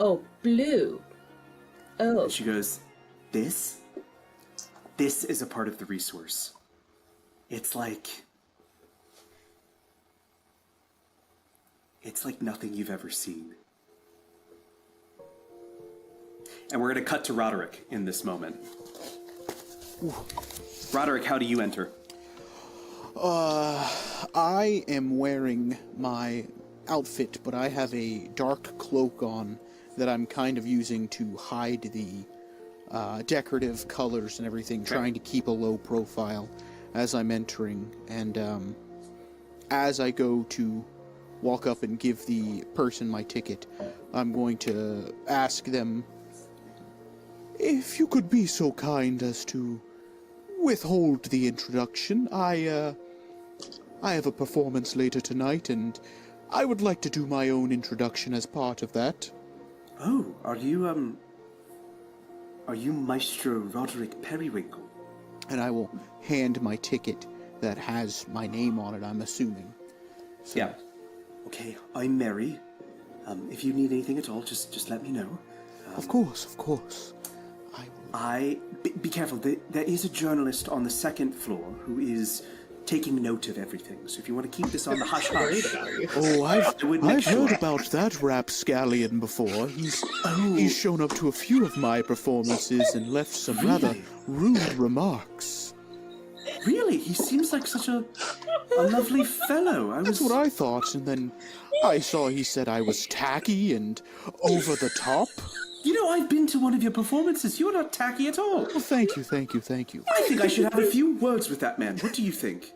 Oh, blue. Oh. And she goes, This is a part of the resource. It's like nothing you've ever seen. And we're going to cut to Roderick in this moment. Roderick, how do you enter? I am wearing my outfit, but I have a dark cloak on that I'm kind of using to hide the decorative colors and everything, trying to keep a low profile as I'm entering. And as I go to walk up and give the person my ticket, I'm going to ask them if you could be so kind as to withhold the introduction. I have a performance later tonight, and I would like to do my own introduction as part of that. Oh, are you Maestro Roderick Periwinkle? And I will hand my ticket that has my name on it, I'm assuming. So, Yeah. Okay, I'm Mary. If you need anything at all, just let me know. Of course. Be careful. There is a journalist on the second floor who is taking note of everything. So if you want to keep this on the hush hush. Oh, I've make heard sure. about that rapscallion before. He's shown up to a few of my performances and left some rather rude remarks. Really? He seems like such a lovely fellow. That's what I thought, and then I saw he said I was tacky and over the top. You know, I've been to one of your performances. You're not tacky at all. Well, thank you. I think I should have a few words with that man. What do you think?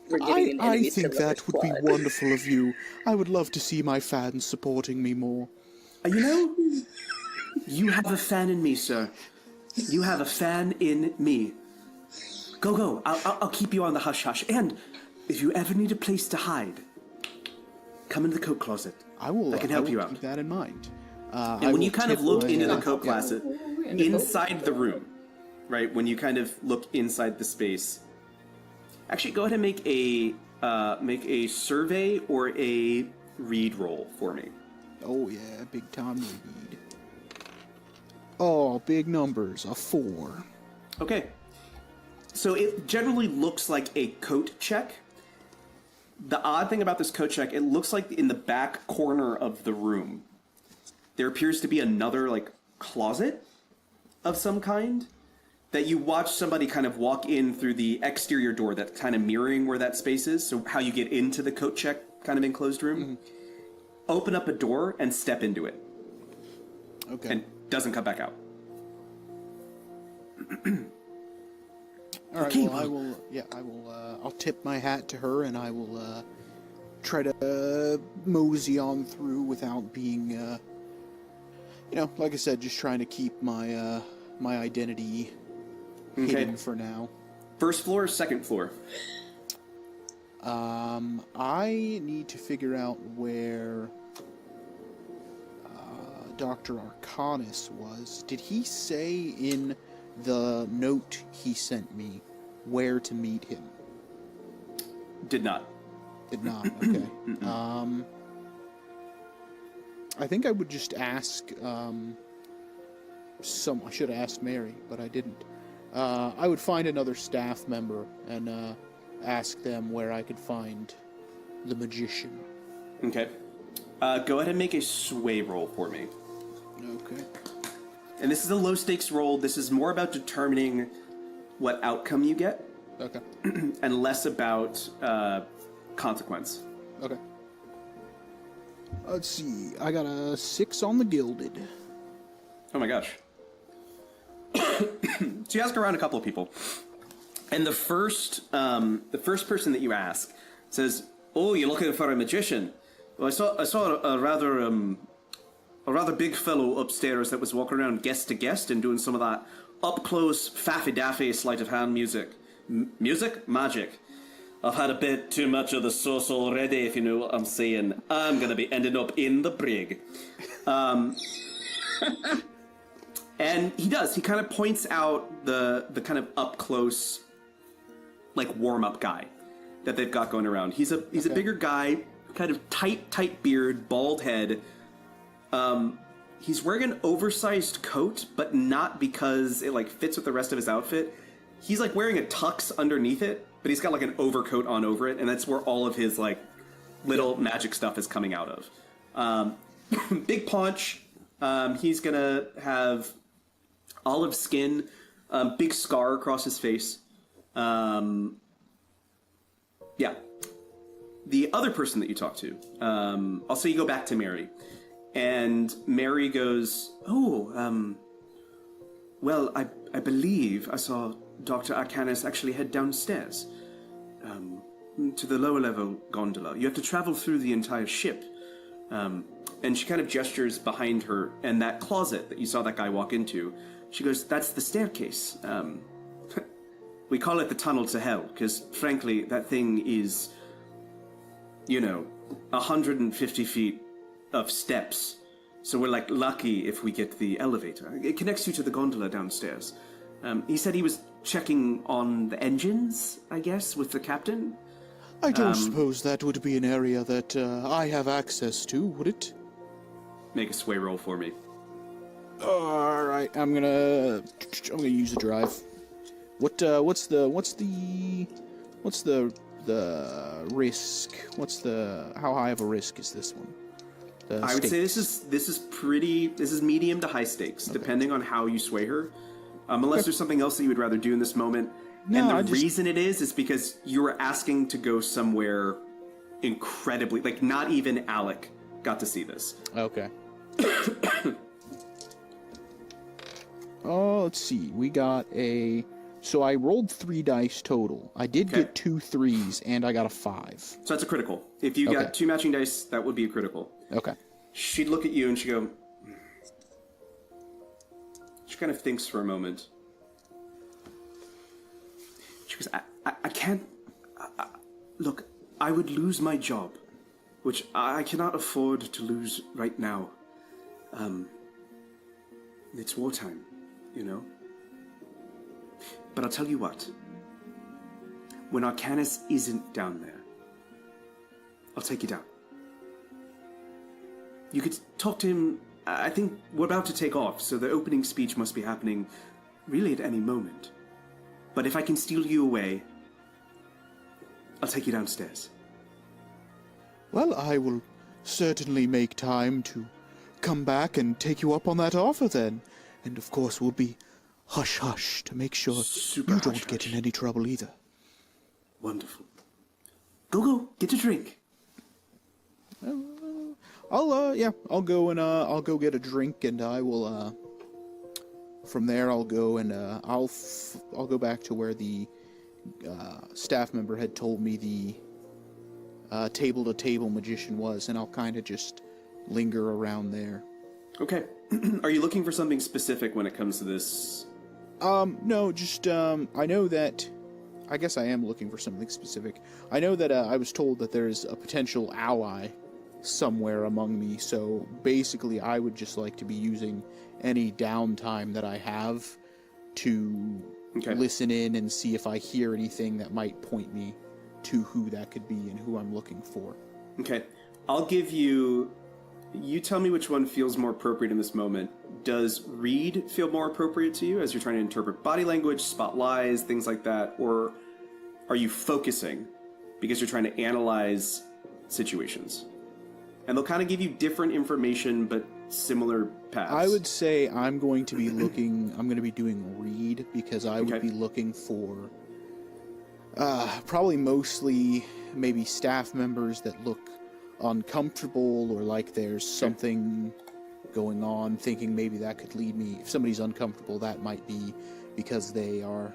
We're getting an I enemies to think that lovers would be plot. wonderful of you. I would love to see my fans supporting me more. You know, you have a fan in me, sir. You have a fan in me. Go. I'll keep you on the hush hush. And if you ever need a place to hide, come into the coat closet. I can help you keep out. that in mind. And when you kind of look into the coat closet, inside the room, right? When you kind of look inside the space, actually, go ahead and make a survey or a read roll for me. Oh yeah, big time read. Oh, big numbers, a 4. Okay. So it generally looks like a coat check, The odd thing about this coat check, it looks like in the back corner of the room, there appears to be another, like, closet of some kind that you watch somebody kind of walk in through the exterior door that's kind of mirroring where that space is, so how you get into the coat check kind of enclosed room. Open up a door and step into it. Okay. And doesn't come back out. All right. Okay, Well, I will. Yeah, I will. I'll tip my hat to her, and I will try to mosey on through without being, like I said, just trying to keep my my identity hidden for now. First floor or second floor? I need to figure out where Dr. Arcanis was. Did he say in the note he sent me where to meet him? Did not. Did not. Okay. I think I would just ask I should have asked Mary, but I didn't. I would find another staff member and ask them where I could find the magician. Okay. Go ahead and make a sway roll for me. Okay. And this is a low stakes roll. This is more about determining what outcome you get Okay. and less about consequence. Okay. Let's see. I got a 6 on the gilded. Oh my gosh. So you ask around a couple of people. And the first person that you ask says, "Oh, you're looking for a magician? Well, I saw a rather big fellow upstairs that was walking around guest to guest and doing some of that up close faffy daffy sleight of hand music. Magic. I've had a bit too much of the sauce already, if you know what I'm saying. I'm gonna be ending up in the brig." And he does. He kind of points out the kind of up close, like warm up guy that they've got going around. He's a bigger guy, kind of tight beard, bald head. He's wearing an oversized coat, but not because it like fits with the rest of his outfit. He's like wearing a tux underneath it, but he's got like an overcoat on over it, and that's where all of his like little magic stuff is coming out of. Big paunch. He's gonna have olive skin, big scar across his face. Yeah. The other person that you talk to, I'll say you go back to Mary. And Mary goes, "Oh, well, I believe I saw Dr. Arcanis actually head downstairs to the lower level gondola. You have to travel through the entire ship." And she kind of gestures behind her, and that closet that you saw that guy walk into, she goes, "That's the staircase. We call it the tunnel to hell, because frankly, that thing is, 150 feet of steps. So we're like lucky if we get the elevator. It connects you to the gondola downstairs." He said he was checking on the engines, I guess, with the captain. I don't suppose that would be an area that I have access to, would it? Make a sway roll for me. All right, I'm gonna use a drive. What's the risk? How high of a risk is this one? I would say this is medium to high stakes, depending on how you sway her. Unless there's something else that you would rather do in this moment. No, and the reason it is because you were asking to go somewhere incredibly, like not even Alec got to see this. Okay. Oh, let's see. We got so I rolled 3 dice total. I did get 2 3s, and I got a 5. So that's a critical. If you got 2 matching dice, that would be a critical. Okay. She'd look at you and she'd go... She kind of thinks for a moment. She goes, I can't... Look, I would lose my job, which I cannot afford to lose right now. It's wartime, But I'll tell you what. When Arcanis isn't down there, I'll take you down. You could talk to him. I think we're about to take off, so the opening speech must be happening really at any moment. But if I can steal you away, I'll take you downstairs. Well, I will certainly make time to come back and take you up on that offer then. And of course, we'll be hush-hush to make sure Super you don't hush-hush. get in any trouble either. Wonderful. Go, get a drink. I'll go get a drink, and I will, from there I'll go and, I'll go back to where the, staff member had told me the, table-to-table magician was, and I'll kind of just linger around there. Okay. Are you looking for something specific when it comes to this? No, just, I know that, I guess I am looking for something specific. I know that, I was told that there's a potential ally somewhere among me, so basically I would just like to be using any downtime that I have to listen in and see if I hear anything that might point me to who that could be and who I'm looking for. Okay. I'll give you... You tell me which one feels more appropriate in this moment. Does read feel more appropriate to you as you're trying to interpret body language, spot lies, things like that? Or are you focusing because you're trying to analyze situations? And they'll kind of give you different information, but similar paths. I would say I'm going to be I'm going to be doing read, because I would be looking for probably mostly maybe staff members that look uncomfortable, or like there's something going on, thinking maybe that could lead me. If somebody's uncomfortable, that might be because they are,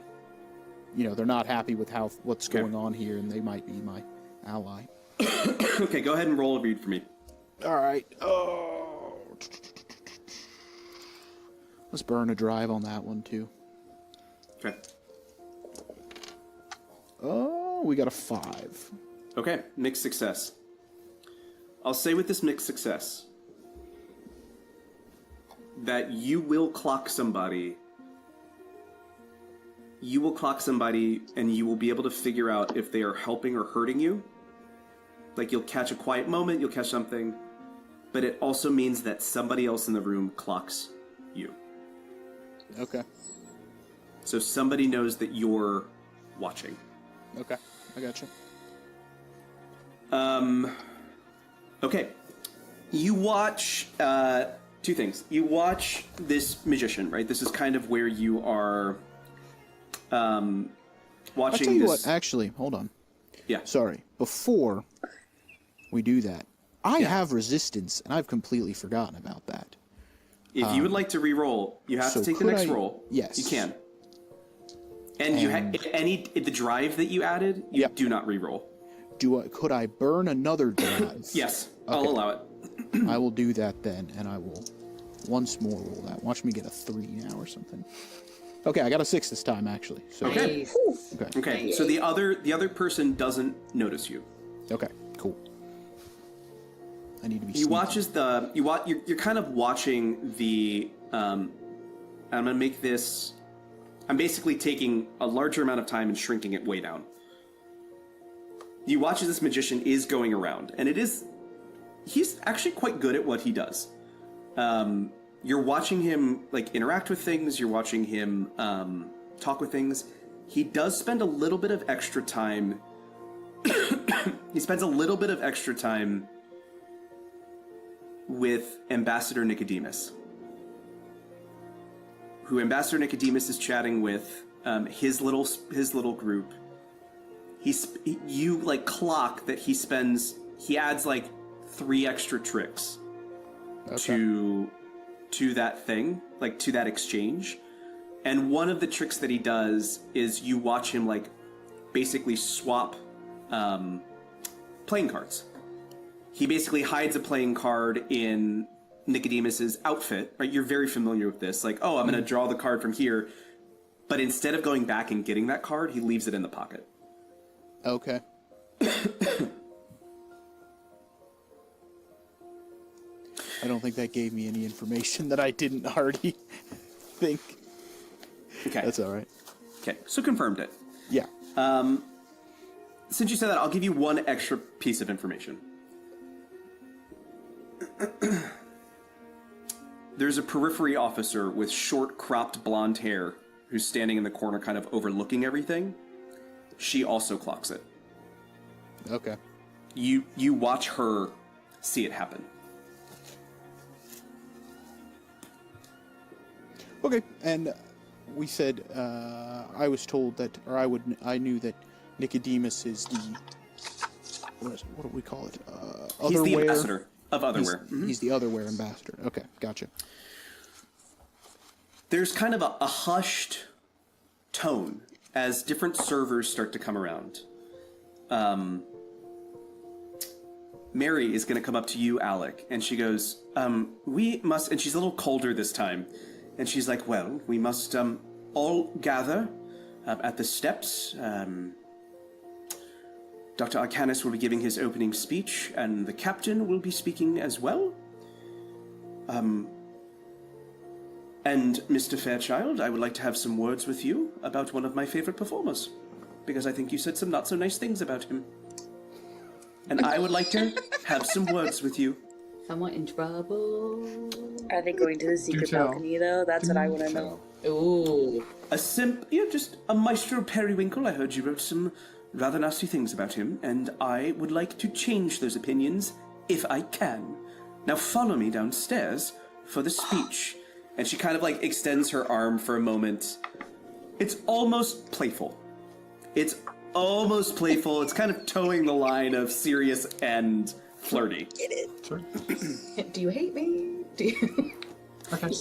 they're not happy with what's going on here, and they might be my ally. Okay, go ahead and roll a read for me. All right. Oh, let's burn a drive on that one too. Okay. Oh, we got a 5. Okay, mixed success. I'll say with this mixed success that you will clock somebody. You will clock somebody, and you will be able to figure out if they are helping or hurting you. Like, you'll catch a quiet moment, you'll catch something, but it also means that somebody else in the room clocks you. Okay. So somebody knows that you're watching. Okay, I gotcha. Okay. You watch, 2 things. You watch this magician, right? This is kind of where you are, watching I'll tell you this. what, actually, hold on. Yeah. Sorry, before we do that, I have resistance, and I've completely forgotten about that. If you would like to re-roll, you have to take the next roll. Yes. You can. And the drive that you added, you do not re-roll. Could I burn another drive? Yes, Okay. I'll allow it. I will do that then, and I will once more roll that. Watch me get a 3 now or something. Okay, I got a 6 this time, actually. So, Okay. Nice. Okay. So the other person doesn't notice you. Okay, cool. I need to be. You watch as you're kind of watching the. I'm gonna make this. I'm basically taking a larger amount of time and shrinking it way down. You watch as this magician is going around, and he's actually quite good at what he does. You're watching him interact with things. You're watching him talk with things. He does spend a little bit of extra time. He spends a little bit of extra time with Ambassador Nicodemus, who Ambassador Nicodemus is chatting with. His little group. You clock that he adds 3 extra tricks to that thing, to that exchange. And one of the tricks that he does is you watch him basically swap playing cards. He basically hides a playing card in Nicodemus's outfit, right? You're very familiar with this. I'm going to draw the card from here. But instead of going back and getting that card, he leaves it in the pocket. Okay. I don't think that gave me any information that I didn't already think. Okay. That's all right. Okay, so confirmed it. Yeah. Since you said that, I'll give you one extra piece of information. There's a periphery officer with short, cropped blonde hair who's standing in the corner kind of overlooking everything. She also clocks it. Okay. You watch her see it happen. Okay, and we said I was told that, or I knew that Nicodemus is the what do we call it? He's the Otherware? ambassador of Otherware. He's the Otherware ambassador. Okay, gotcha. There's kind of a hushed tone as different servers start to come around. Mary is going to come up to you, Alec, and she goes, we must, and she's a little colder this time, and she's like, well, we must all gather at the steps. Dr. Arcanus will be giving his opening speech, and the captain will be speaking as well. And Mr. Fairchild, I would like to have some words with you about one of my favorite performers, because I think you said some not so nice things about him. And I would like to have some words with you. Someone in trouble. Are they going to the secret tell. balcony, though? That's what I want to know. Ooh. Just a Maestro Periwinkle. I heard you wrote some rather nasty things about him, and I would like to change those opinions if I can. Now follow me downstairs for the speech. And she kind of like extends her arm for a moment. It's almost playful. It's kind of towing the line of serious and flirty. Get it? Sure. Do you hate me? Do you...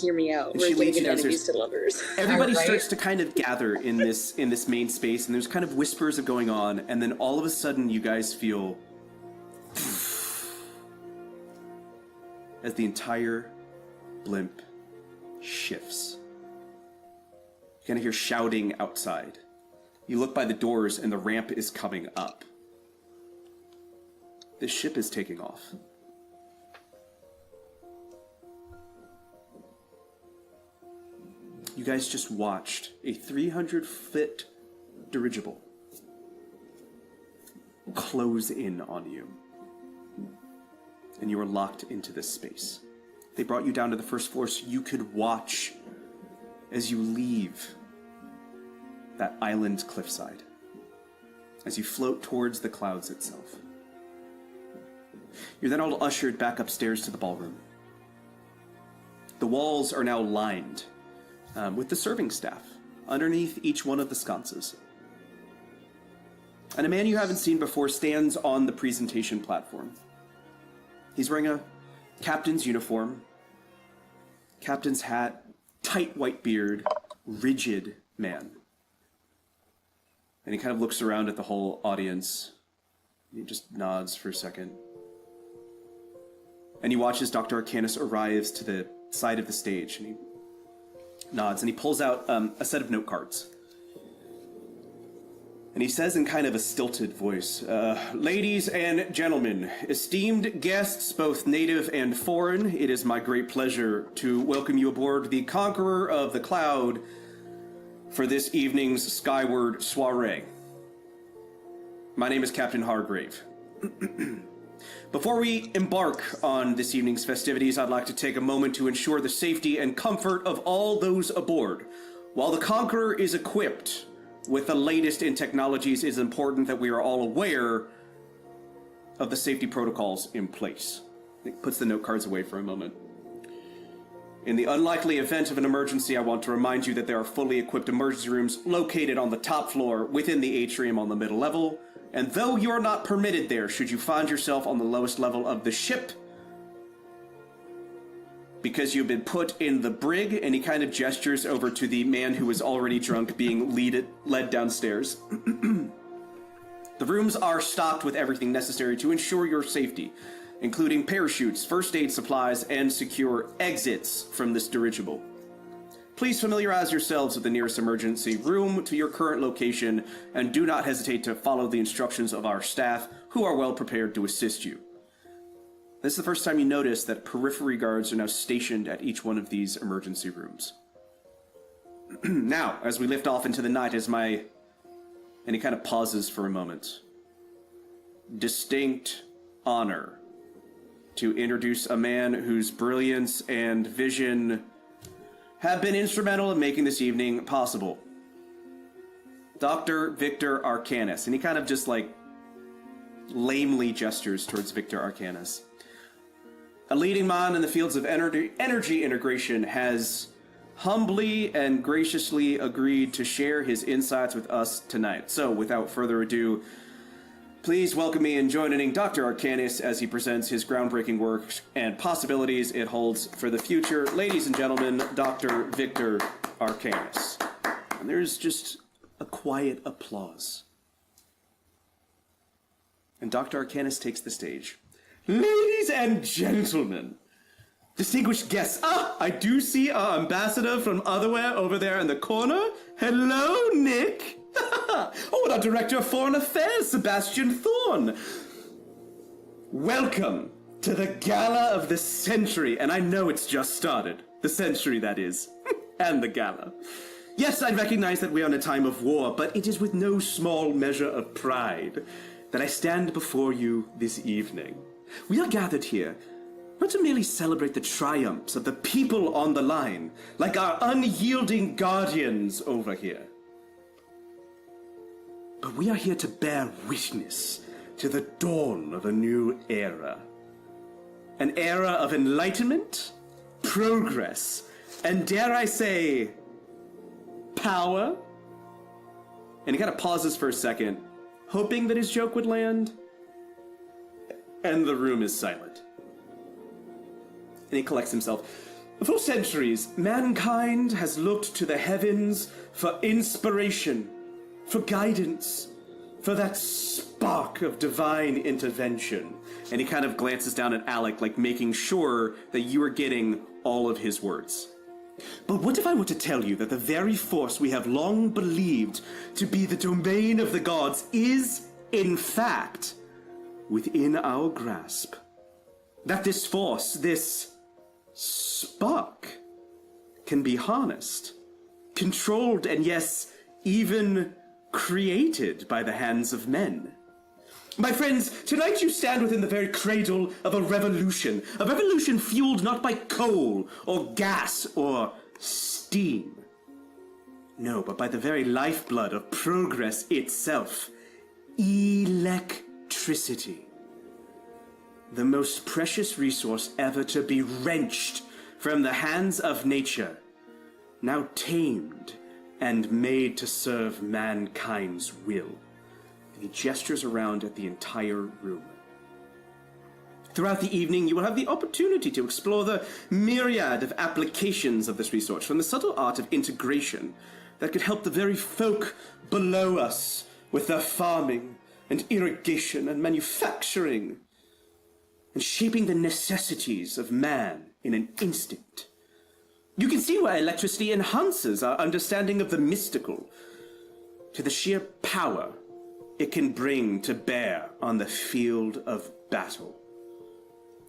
Hear me out. And We're she leads you getting downstairs. enemies to lovers. Everybody Alright. starts to kind of gather in this main space, and there's kind of whispers of going on, and then all of a sudden you guys feel as the entire blimp shifts. You kind of hear shouting outside. You look by the doors, and the ramp is coming up. This ship is taking off. You guys just watched a 300-foot dirigible close in on you. And you were locked into this space. They brought you down to the first floor so you could watch as you leave that island cliffside, as you float towards the clouds itself. You're then all ushered back upstairs to the ballroom. The walls are now lined with the serving staff underneath each one of the sconces. And a man you haven't seen before stands on the presentation platform. He's wearing a captain's uniform, captain's hat, tight white beard, rigid man. And he kind of looks around at the whole audience. He just nods for a second. And he watches Dr. Arcanus arrives to the side of the stage, and he nods, and he pulls out a set of note cards. And he says in kind of a stilted voice, ladies and gentlemen, esteemed guests, both native and foreign, it is my great pleasure to welcome you aboard the Conqueror of the Cloud for this evening's Skyward Soirée. My name is Captain Hargrave. Before we embark on this evening's festivities, I'd like to take a moment to ensure the safety and comfort of all those aboard. While the Conqueror is equipped with the latest in technologies, it is important that we are all aware of the safety protocols in place. He puts the note cards away for a moment. In the unlikely event of an emergency, I want to remind you that there are fully equipped emergency rooms located on the top floor within the atrium on the middle level. And though you're not permitted there, should you find yourself on the lowest level of the ship, because you've been put in the brig, and he kind of gestures over to the man who is already drunk being led downstairs. The rooms are stocked with everything necessary to ensure your safety, including parachutes, first aid supplies, and secure exits from this dirigible. Please familiarize yourselves with the nearest emergency room to your current location, and do not hesitate to follow the instructions of our staff, who are well prepared to assist you. This is the first time you notice that periphery guards are now stationed at each one of these emergency rooms. Now, as we lift off into the night, and he kind of pauses for a moment. Distinct honor to introduce a man whose brilliance and vision have been instrumental in making this evening possible. Dr. Victor Arcanus. And he kind of just like lamely gestures towards Victor Arcanus. A leading man in the fields of energy integration has humbly and graciously agreed to share his insights with us tonight. So, without further ado, please welcome me in joining Dr. Arcanus as he presents his groundbreaking work and possibilities it holds for the future. Ladies and gentlemen, Dr. Victor Arcanus. And there's just a quiet applause. And Dr. Arcanus takes the stage. Ladies and gentlemen, distinguished guests. I do see our ambassador from Otherwhere over there in the corner. Hello, Nick. Oh, and our director of foreign affairs, Sebastian Thorne. Welcome to the gala of the century. And I know it's just started. The century, that is. And the gala. Yes, I recognize that we are in a time of war, but it is with no small measure of pride that I stand before you this evening. We are gathered here not to merely celebrate the triumphs of the people on the line, like our unyielding guardians over here. But we are here to bear witness to the dawn of a new era. An era of enlightenment, progress, and dare I say, power? And he kind of pauses for a second, hoping that his joke would land, and the room is silent. And he collects himself. For centuries, mankind has looked to the heavens for inspiration, for guidance, for that spark of divine intervention. And he kind of glances down at Alec, like making sure that you are getting all of his words. But what if I were to tell you that the very force we have long believed to be the domain of the gods is, in fact, within our grasp? That this force, this spark, can be harnessed, controlled, and yes, even created by the hands of men. My friends, tonight you stand within the very cradle of a revolution fueled not by coal or gas or steam. No, but by the very lifeblood of progress itself, electricity. The most precious resource ever to be wrenched from the hands of nature, now tamed and made to serve mankind's will. And he gestures around at the entire room. Throughout the evening, you will have the opportunity to explore the myriad of applications of this resource, from the subtle art of integration that could help the very folk below us with their farming and irrigation and manufacturing, and shaping the necessities of man in an instant. You can see why electricity enhances our understanding of the mystical, to the sheer power it can bring to bear on the field of battle.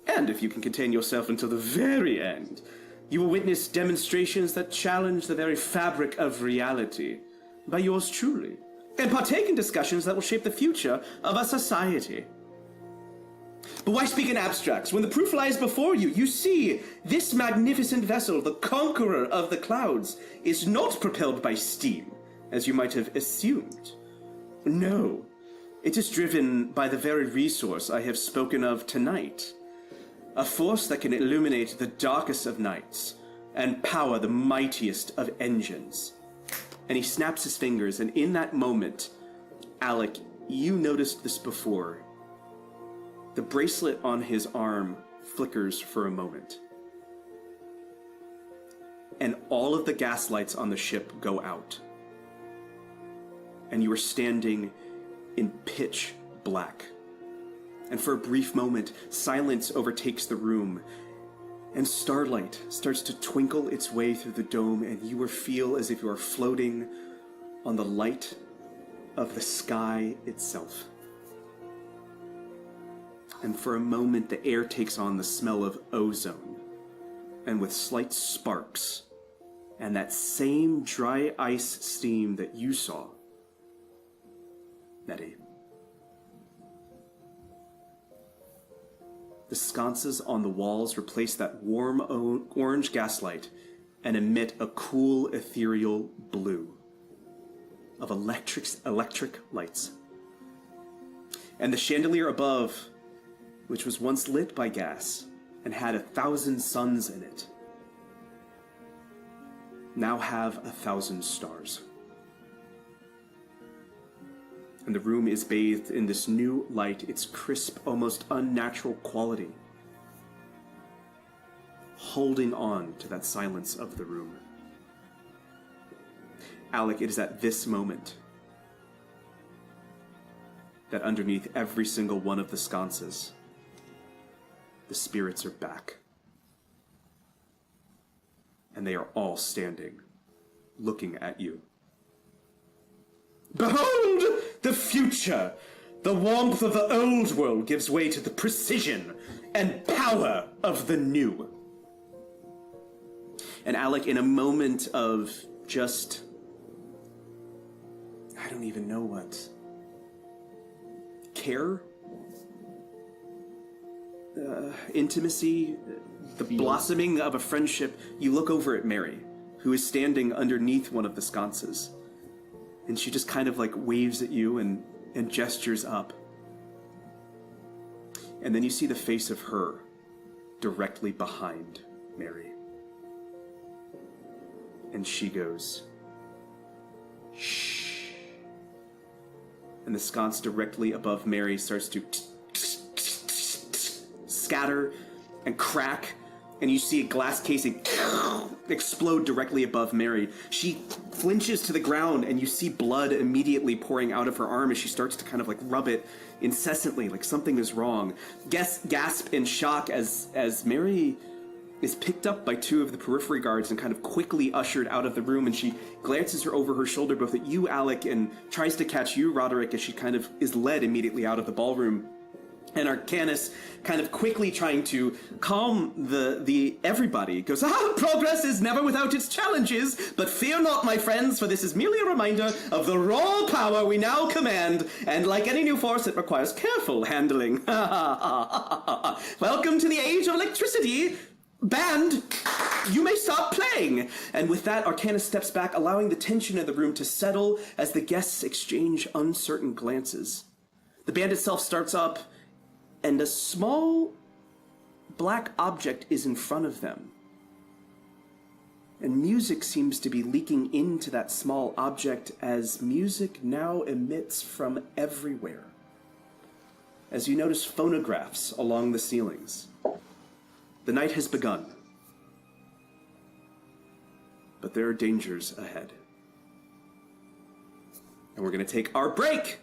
And if you can contain yourself until the very end, you will witness demonstrations that challenge the very fabric of reality by yours truly, and partake in discussions that will shape the future of a society. But why speak in abstracts? When the proof lies before you, you see this magnificent vessel, the conqueror of the clouds, is not propelled by steam, as you might have assumed. No, it is driven by the very resource I have spoken of tonight. A force that can illuminate the darkest of nights and power the mightiest of engines. And he snaps his fingers, and in that moment, Alec, you noticed this before. The bracelet on his arm flickers for a moment. And all of the gas lights on the ship go out. And you are standing in pitch black. And for a brief moment, silence overtakes the room, and starlight starts to twinkle its way through the dome, and you feel as if you are floating on the light of the sky itself. And for a moment, the air takes on the smell of ozone, and with slight sparks, and that same dry ice steam that you saw, Nettie. The sconces on the walls replace that warm orange gaslight and emit a cool ethereal blue of electric lights. And the chandelier above, which was once lit by gas and had 1,000 suns in it, now have 1,000 stars. And the room is bathed in this new light, its crisp, almost unnatural quality, holding on to that silence of the room. Alec, it is at this moment that underneath every single one of the sconces, the spirits are back. And they are all standing, looking at you. Behold the future! The warmth of the old world gives way to the precision and power of the new. And Alec, in a moment of just, I don't even know what, care? Intimacy? The blossoming of a friendship, you look over at Mary, who is standing underneath one of the sconces. And she just kind of like waves at you and gestures up. And then you see the face of her directly behind Mary. And she goes, shh. And the sconce directly above Mary starts to scatter and crack. And you see a glass casing explode directly above Mary. She flinches to the ground, and you see blood immediately pouring out of her arm as she starts to kind of like rub it incessantly, like something is wrong. Gasp in shock as Mary is picked up by two of the periphery guards and kind of quickly ushered out of the room, and she glances her over her shoulder both at you, Alec, and tries to catch you, Roderick, as she kind of is led immediately out of the ballroom. And Arcanus, kind of quickly trying to calm the everybody, goes, progress is never without its challenges, but fear not, my friends, for this is merely a reminder of the raw power we now command, and like any new force, it requires careful handling. Welcome to the age of electricity. Band, you may stop playing. And with that, Arcanus steps back, allowing the tension in the room to settle as the guests exchange uncertain glances. The band itself starts up, and a small black object is in front of them. And music seems to be leaking into that small object as music now emits from everywhere. As you notice phonographs along the ceilings. The night has begun. But there are dangers ahead. And we're going to take our break!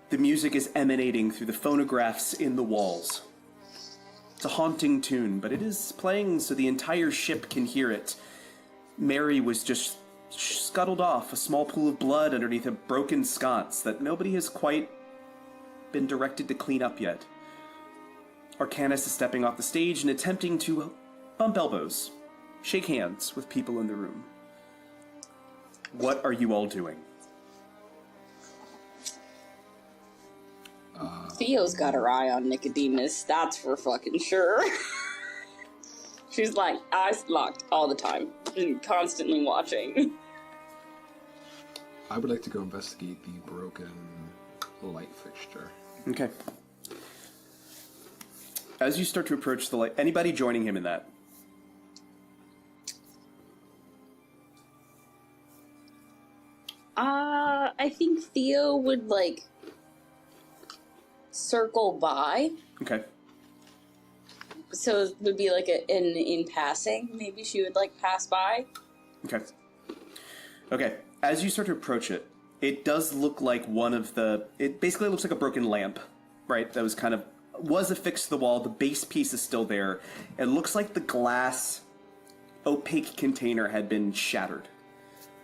The music is emanating through the phonographs in the walls. It's a haunting tune, but it is playing so the entire ship can hear it. Mary was just scuttled off, a small pool of blood underneath a broken sconce that nobody has quite been directed to clean up yet. Arcanus is stepping off the stage and attempting to bump elbows, shake hands with people in the room. What are you all doing? Theo's got her eye on Nicodemus, that's for fucking sure. She's like, eyes locked all the time, and constantly watching. I would like to go investigate the broken light fixture. Okay. As you start to approach the light, anybody joining him in that? I think Theo would, like, circle by. Okay. So it would be like in passing. Maybe she would, like, pass by. Okay. Okay. As you start to approach it, it does look like one of the... It basically looks like a broken lamp, right? That was affixed to the wall. The base piece is still there. It looks like the glass opaque container had been shattered.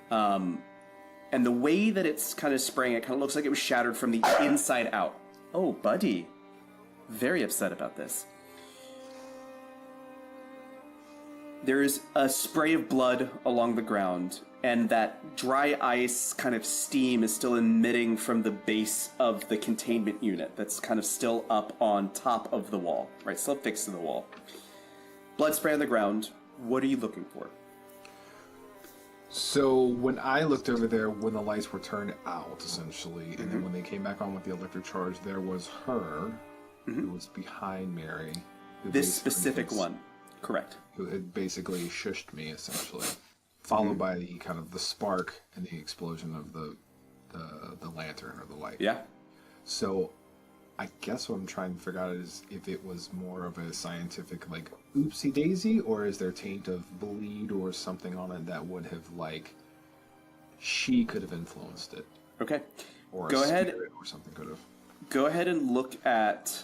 And the way that it's kind of spraying, it kind of looks like it was shattered from the inside out. Oh, buddy. Very upset about this. There is a spray of blood along the ground, and that dry ice kind of steam is still emitting from the base of the containment unit that's kind of still up on top of the wall, right? Still fixed to the wall. Blood spray on the ground. What are you looking for? So when I looked over there, when the lights were turned out, essentially, and then when they came back on with the electric charge, there was her, who was behind Mary. This specific one. Correct. Who had basically shushed me, essentially. Followed by the kind of the spark and the explosion of the lantern or the light. Yeah. So I guess what I'm trying to figure out is if it was more of a scientific, like, oopsie daisy, or is there taint of bleed or something on it that would have, like, she could have influenced it. Okay. Or Go a ahead. spirit or something could have. Go ahead and look at...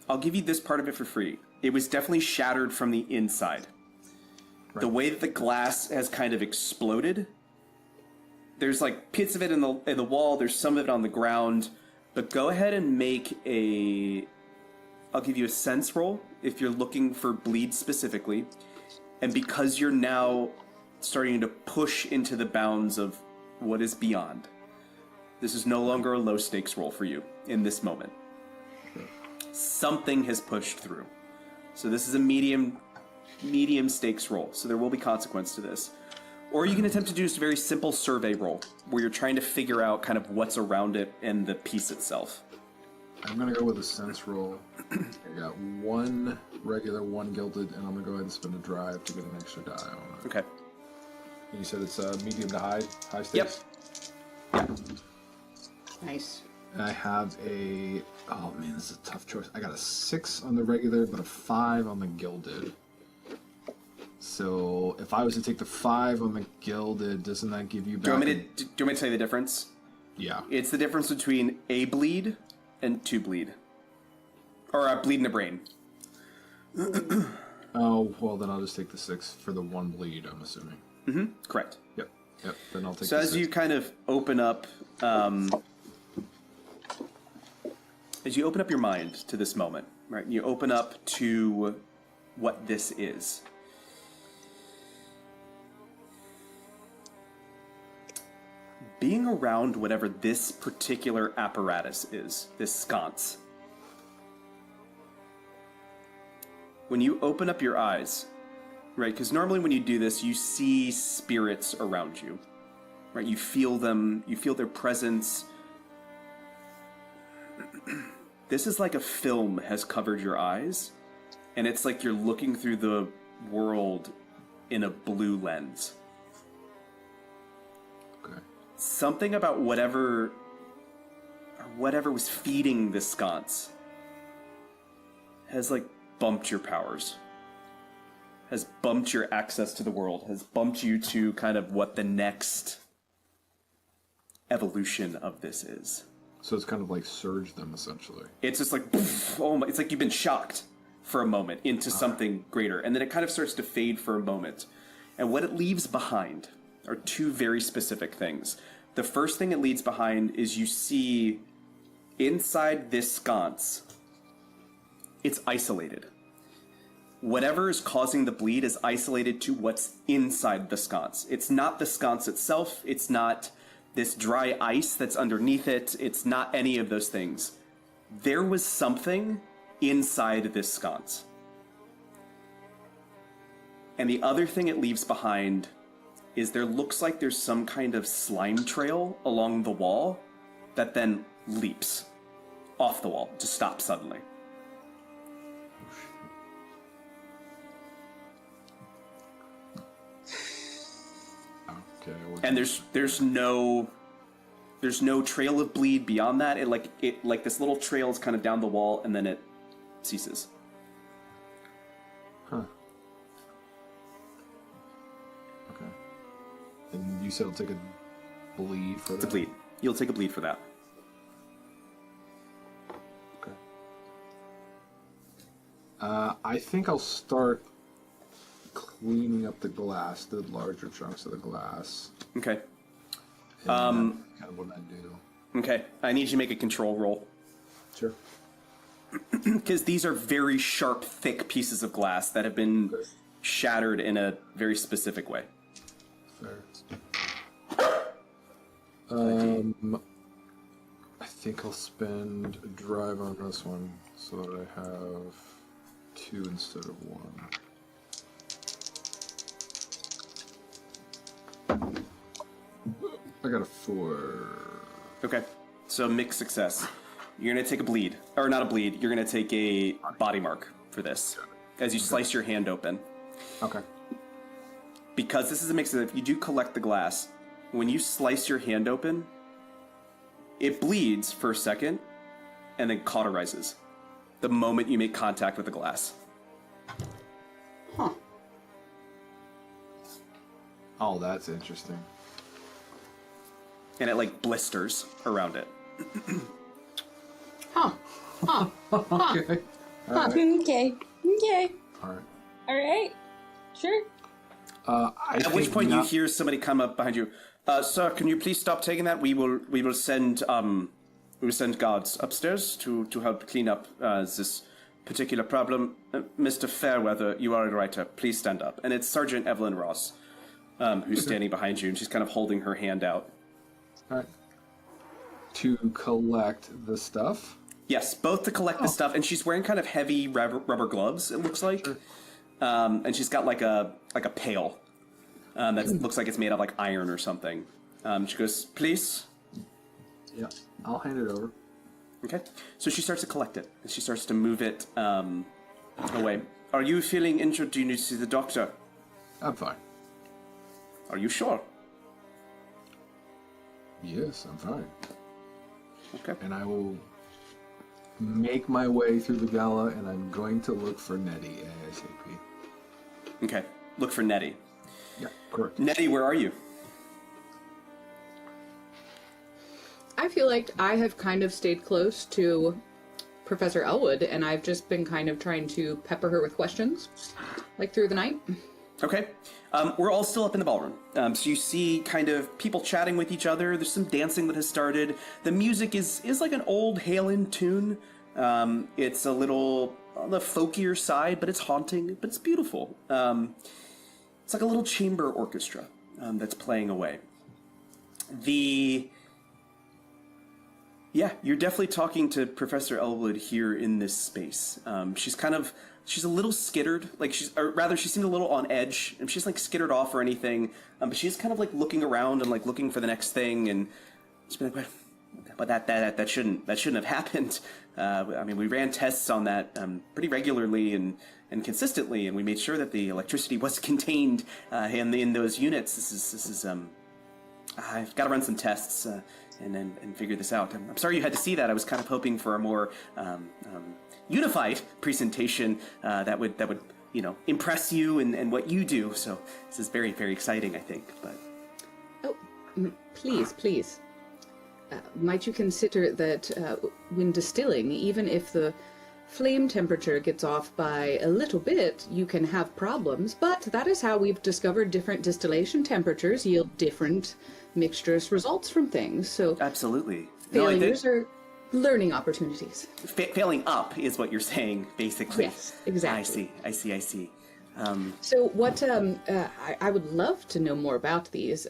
I'll give you this part of it for free. It was definitely shattered from the inside. Right. The way that the glass has kind of exploded, there's like pits of it in the wall, there's some of it on the ground, but go ahead and make a... I'll give you a sense roll if you're looking for bleed specifically. And because you're now starting to push into the bounds of what is beyond, this is no longer a low stakes roll for you in this moment. Something has pushed through. So this is a medium stakes roll, so there will be consequence to this. Or you can attempt to do just a very simple survey roll, where you're trying to figure out kind of what's around it and the piece itself. I'm going to go with a sense roll. I got one regular, one gilded, and I'm going to go ahead and spin a drive to get an extra die on it. Okay. And you said it's medium to high stakes? Yep. Nice. And I have a... Oh, man, this is a tough choice. I got a 6 on the regular, but a 5 on the gilded. So, if I was to take the 5 on the gilded, doesn't that give you back... Do you want me to tell you the difference? Yeah. It's the difference between a bleed and 2 bleed. Or a bleed in the brain. Oh, well, then I'll just take the 6 for the 1 bleed, I'm assuming. Mm-hmm. Correct. Yep. Then I'll take So the as 6. you kind of open up... as you open up your mind to this moment, right? You open up to what this is. Being around whatever this particular apparatus is, this sconce. When you open up your eyes, right? Because normally when you do this, you see spirits around you, right? You feel them, you feel their presence. This is like a film has covered your eyes, and it's like you're looking through the world in a blue lens. Okay. Something about whatever was feeding this sconce has like bumped your powers, has bumped your access to the world, has bumped you to kind of what the next evolution of this is. So it's kind of like surge them, essentially. It's just like, oh my, it's like you've been shocked for a moment into something greater. And then it kind of starts to fade for a moment. And what it leaves behind are two very specific things. The first thing it leaves behind is you see inside this sconce, it's isolated. Whatever is causing the bleed is isolated to what's inside the sconce. It's not the sconce itself. It's not this dry ice that's underneath it. It's not any of those things. There was something inside this sconce. And the other thing it leaves behind is there looks like there's some kind of slime trail along the wall that then leaps off the wall to stop suddenly. Okay. And there's no trail of bleed beyond that. It like this little trail is kind of down the wall and then it ceases. Huh. Okay. And you said it'll take a bleed for that? It's a bleed. You'll take a bleed for that. Okay. I think I'll start cleaning up the glass, the larger chunks of the glass. Okay. And kind of what I do. Okay. I need you to make a control roll. Sure. Because these are very sharp, thick pieces of glass that have been shattered in a very specific way. Fair. I think I'll spend a drive on this one so that I have 2 instead of 1. I got a 4. Okay. So mixed success. You're going to take a bleed. Or not a bleed. You're going to take a body mark for this. As you slice your hand open. Okay. Because this is a mix of, if you do collect the glass, when you slice your hand open, it bleeds for a second and then cauterizes the moment you make contact with the glass. Huh. Oh, that's interesting. And it like blisters around it. Huh. Huh. Okay. All right. Okay. Okay. All right. All right. Sure. At which point you hear somebody come up behind you. Sir, can you please stop taking that? We will send guards upstairs to help clean up this particular problem. Mr. Fairweather, you are a writer. Please stand up. And it's Sergeant Evelyn Ross, who's standing behind you, and she's kind of holding her hand out. All right. To collect the stuff? Yes, both to collect the stuff, and she's wearing kind of heavy rubber gloves, it looks like. Sure. And she's got like a pail that looks like it's made of like iron or something. She goes, please. Yeah, I'll hand it over. Okay. So she starts to collect it, and she starts to move it away. Are you feeling injured? Do you need to see the doctor? I'm fine. Are you sure? Yes, I'm fine. Okay. And I will make my way through the gala, and I'm going to look for Nettie ASAP. Okay. Look for Nettie. Yeah, correct. Nettie, where are you? I feel like I have kind of stayed close to Professor Elwood, and I've just been kind of trying to pepper her with questions, like through the night. Okay. We're all still up in the ballroom. So you see kind of people chatting with each other. There's some dancing that has started. The music is like an old Halen tune. It's a little on the folkier side, but it's haunting, but it's beautiful. It's like a little chamber orchestra that's playing away. Yeah, you're definitely talking to Professor Elwood here in this space. She's a little skittered, like she seemed a little on edge, and she's like skittered off or anything, but she's kind of like looking around and like looking for the next thing, and she's been like, but that shouldn't have happened. I mean, we ran tests on that pretty regularly and consistently, and we made sure that the electricity was contained in those units. This is I've got to run some tests and figure this out. I'm sorry you had to see that. I was kind of hoping for a more unified presentation that would impress you and what you do. So this is very, very exciting, I think. But please. might you consider that when distilling, even if the flame temperature gets off by a little bit, you can have problems, but that is how we've discovered different distillation temperatures yield different mixturous results from things. So Absolutely. failures are learning opportunities. Failing up is what you're saying, basically. Yes, exactly. I see. So what I would love to know more about these.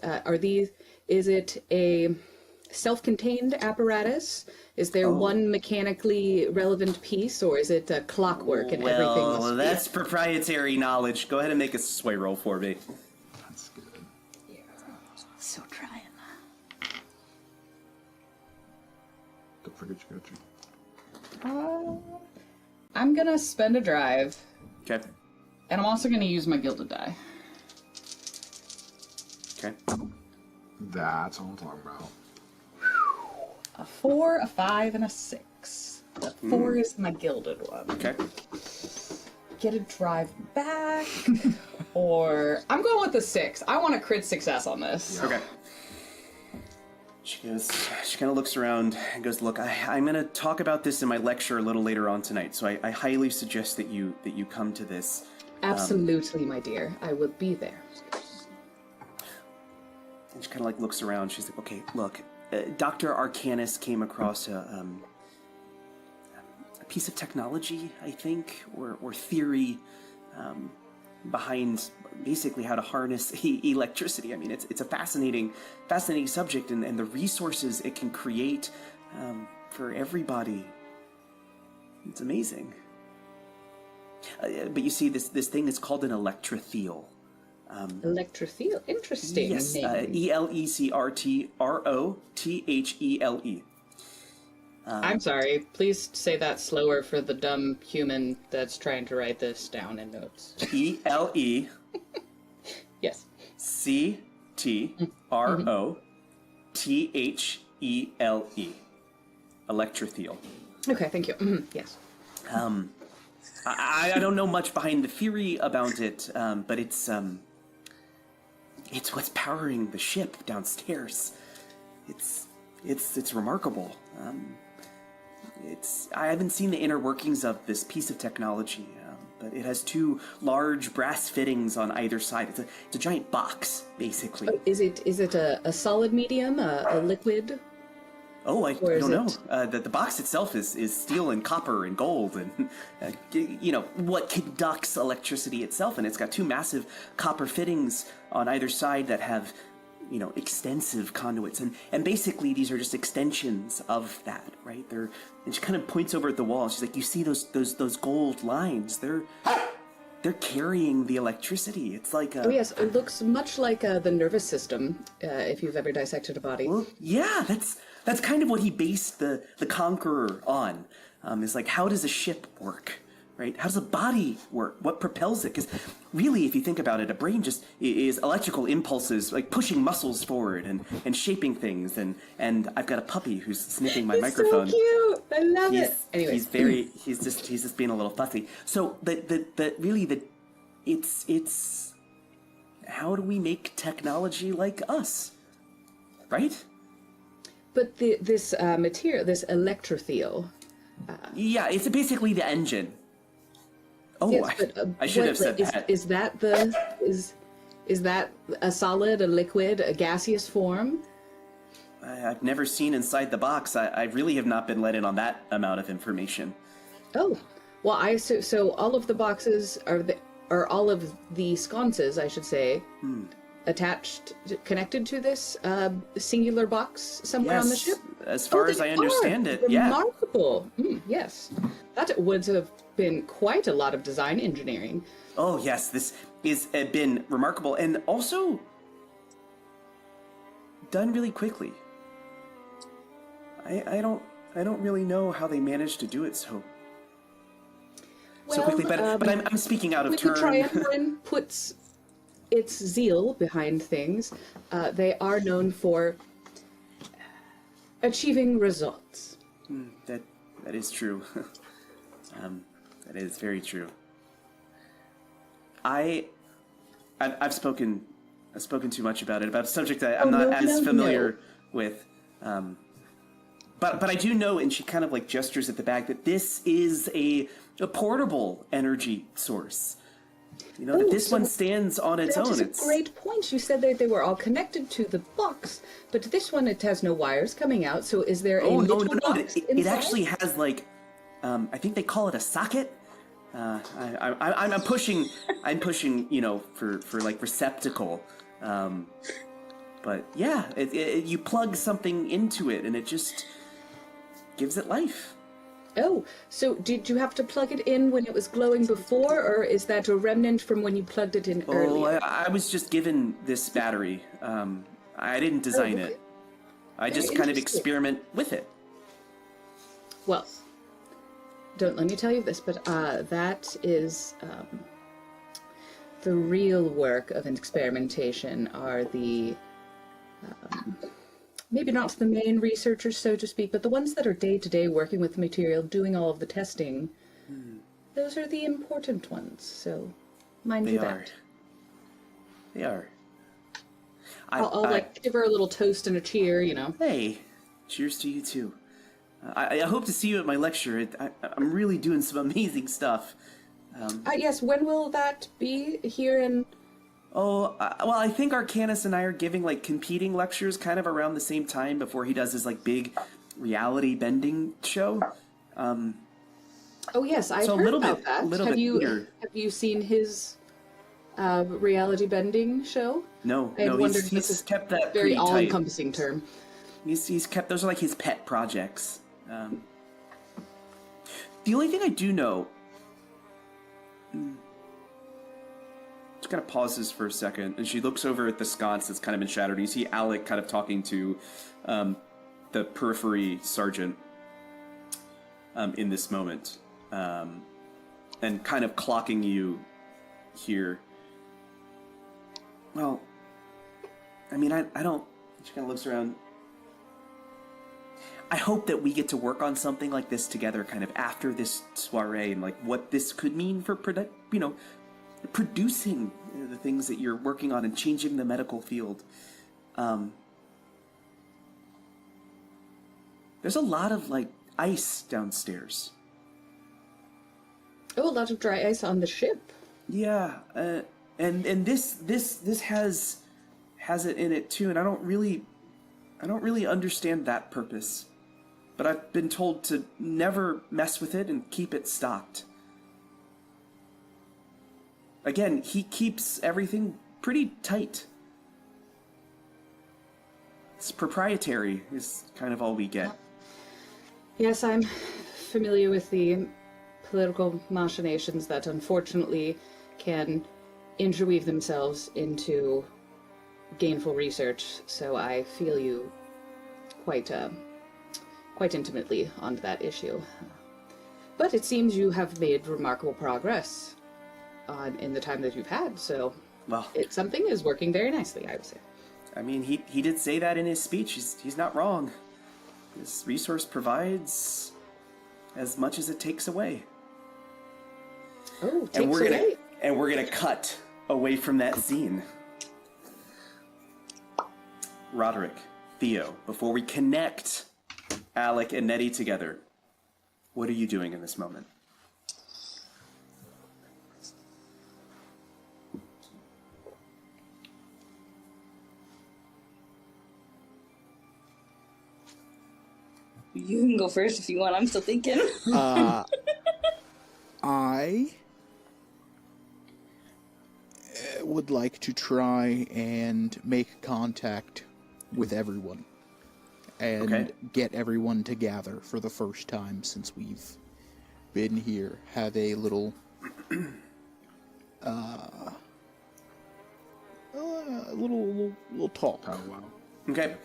Is it a self-contained apparatus? Is there one mechanically relevant piece, or is it clockwork and everything must Well, be? that's proprietary knowledge. Go ahead and make a sway roll for me. That's good. So trying. Don't forget you got your... I'm gonna spend a drive, Okay. and I'm also gonna use my gilded die. Okay. That's what I'm talking about. A 4, a 5, and a 6. The 4 is my gilded one. Okay. Get a drive back, or I'm going with the 6. I want a crit success on this. Okay. She kind of looks around and goes, look, I'm going to talk about this in my lecture a little later on tonight, so I highly suggest that you come to this. Absolutely, my dear. I will be there. And she kind of like looks around. She's like, okay, look, Dr. Arcanus came across a piece of technology, I think, or theory behind basically how to harness electricity. I mean, it's a fascinating subject, and the resources it can create for everybody. It's amazing. But you see, this thing is called an electrophiel. Electrophiel. Interesting Yes, name. Electrothele. I'm sorry. Please say that slower for the dumb human that's trying to write this down in notes. ELECTROTHELE. Yes. Electrothele. Okay, thank you. Yes. I don't know much behind the theory about it, but it's what's powering the ship downstairs. It's remarkable. I haven't seen the inner workings of this piece of technology, but it has 2 large brass fittings on either side. It's a giant box, basically. Is it a solid medium, a liquid? Oh, I Or is don't know. The box itself is steel and copper and gold, and what conducts electricity itself, and it's got 2 massive copper fittings on either side that have extensive conduits, and basically these are just extensions of that, right? And she kind of points over at the wall. She's like, you see those gold lines? They're carrying the electricity. It's like Oh yes, it looks much like the nervous system. If you've ever dissected a body. Well, yeah, that's kind of what he based the Conqueror on. Is like, how does a ship work? Right? How does a body work? What propels it? Because really, if you think about it, a brain just is electrical impulses, like pushing muscles forward and shaping things. And I've got a puppy who's sniffing my microphone. So cute. I love it. Anyway, He's just being a little fussy. So it's how do we make technology like us? Right? but this material, this electrothele. Yeah, it's basically the engine. Oh, Yes, but, I should have said that. Is that a solid, a liquid, a gaseous form? I've never seen inside the box. I really have not been let in on that amount of information. Oh, well, so all of the boxes are all of the sconces, I should say, connected to this singular box somewhere on the ship. As far as I understand it, yeah. Remarkable. Yes, that would have been quite a lot of design engineering. Oh yes, this has been remarkable and also done really quickly. I don't really know how they managed to do it so quickly, but I'm speaking out of turn. The Triumvirate puts its zeal behind things. They are known for achieving results. That is true. That is very true. I've spoken too much about it, about a subject that I'm not as familiar with. But I do know, and she kind of like gestures at the bag, that this is a portable energy source. You know, that this one stands on its own. That is a great point. You said that they were all connected to the box, but this one, it has no wires coming out, so is there a little box It inside? actually has, like, I think they call it a socket. I'm pushing, you know, for like receptacle. But yeah, you plug something into it, and it just gives it life. Oh, so did you have to plug it in when it was glowing before, or is that a remnant from when you plugged it in earlier? I was just given this battery. I didn't design it. I just kind of experiment with it. Well, don't let me tell you this, but that is the real work of experimentation are the maybe not the main researchers, so to speak, but the ones that are day-to-day working with the material, doing all of the testing. Those are the important ones, so mind you that. They are. I'll like give her a little toast and a cheer, you know. Hey, cheers to you too. I hope to see you at my lecture. I'm really doing some amazing stuff. Yes, when will that be here in... Well, I think Arcanus and I are giving, like, competing lectures kind of around the same time before he does his, like, big reality bending show. Oh, yes, I've heard about that. Have you seen his reality bending show? No, he's kept that very pretty tight. all-encompassing term. He's kept, those are like his pet projects. The only thing I do know... Just kind of pauses for a second, and she looks over at the sconce that's kind of been shattered. You see Alec kind of talking to the periphery sergeant in this moment, and kind of clocking you here. Well, I mean, I don't... She kind of looks around. I hope that we get to work on something like this together kind of after this soiree, and like what this could mean for producing the things that you're working on and changing the medical field. There's a lot of like ice downstairs. Oh, a lot of dry ice on the ship. Yeah, and this has it in it too, and I don't really understand that purpose. But I've been told to never mess with it and keep it stocked. Again, he keeps everything pretty tight. It's proprietary is kind of all we get. Yes, I'm familiar with the political machinations that unfortunately can interweave themselves into gainful research, so I feel you quite intimately on that issue. But it seems you have made remarkable progress in the time that you've had, so well, something is working very nicely, I would say. I mean, he did say that in his speech. He's not wrong. This resource provides as much as it takes away. Oh, takes away. And we're gonna cut away from that scene. Roderick, Theo, before we connect Alec and Nettie together, what are you doing in this moment? You can go first if you want. I'm still thinking. I would like to try and make contact with everyone and get everyone to gather for the first time since we've been here. Have a little little talk. Oh, wow. Okay.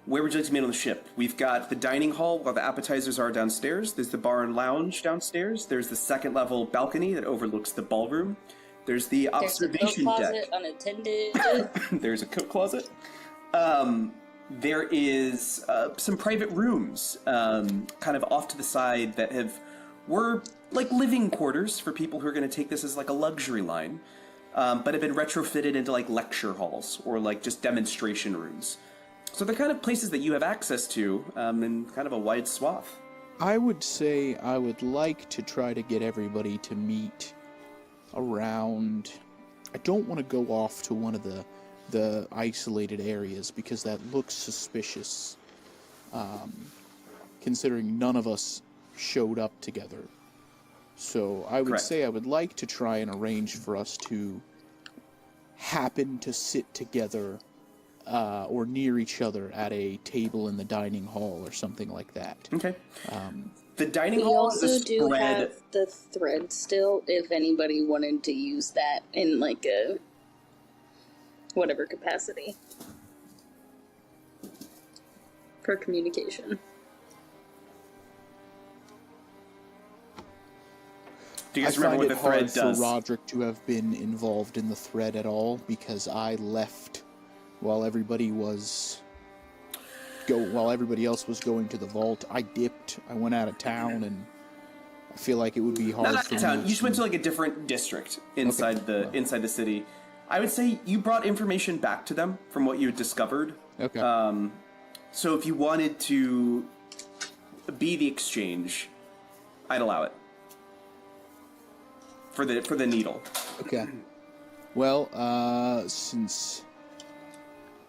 Where would you like to meet on the ship? We've got the dining hall where the appetizers are downstairs. There's the bar and lounge downstairs. There's the second level balcony that overlooks the ballroom. There's the observation coat deck. closet unattended. There's a coat closet. There is some private rooms kind of off to the side that were like living quarters for people who are going to take this as like a luxury line, but have been retrofitted into like lecture halls or like just demonstration rooms. So they're kind of places that you have access to in kind of a wide swath. I would say I would like to try to get everybody to meet around... I don't want to go off to one of the isolated areas because that looks suspicious, considering none of us showed up together. So I would Correct. say I would like to try and arrange for us to happen to sit together or near each other at a table in the dining hall or something like that. Okay. The dining We hall is also a do spread. have the thread still, if anybody wanted to use that in like a whatever capacity for communication. Do you guys I remember find what it the hard thread does? for Roderick to have been involved in the thread at all because I left while everybody else was going to the vault. I dipped. I went out of town, and I feel like it would be hard Not for out of town. me. You just went to like a different district inside the city. I would say you brought information back to them from what you had discovered. Okay. So if you wanted to be the exchange, I'd allow it for the needle. Okay. Well, since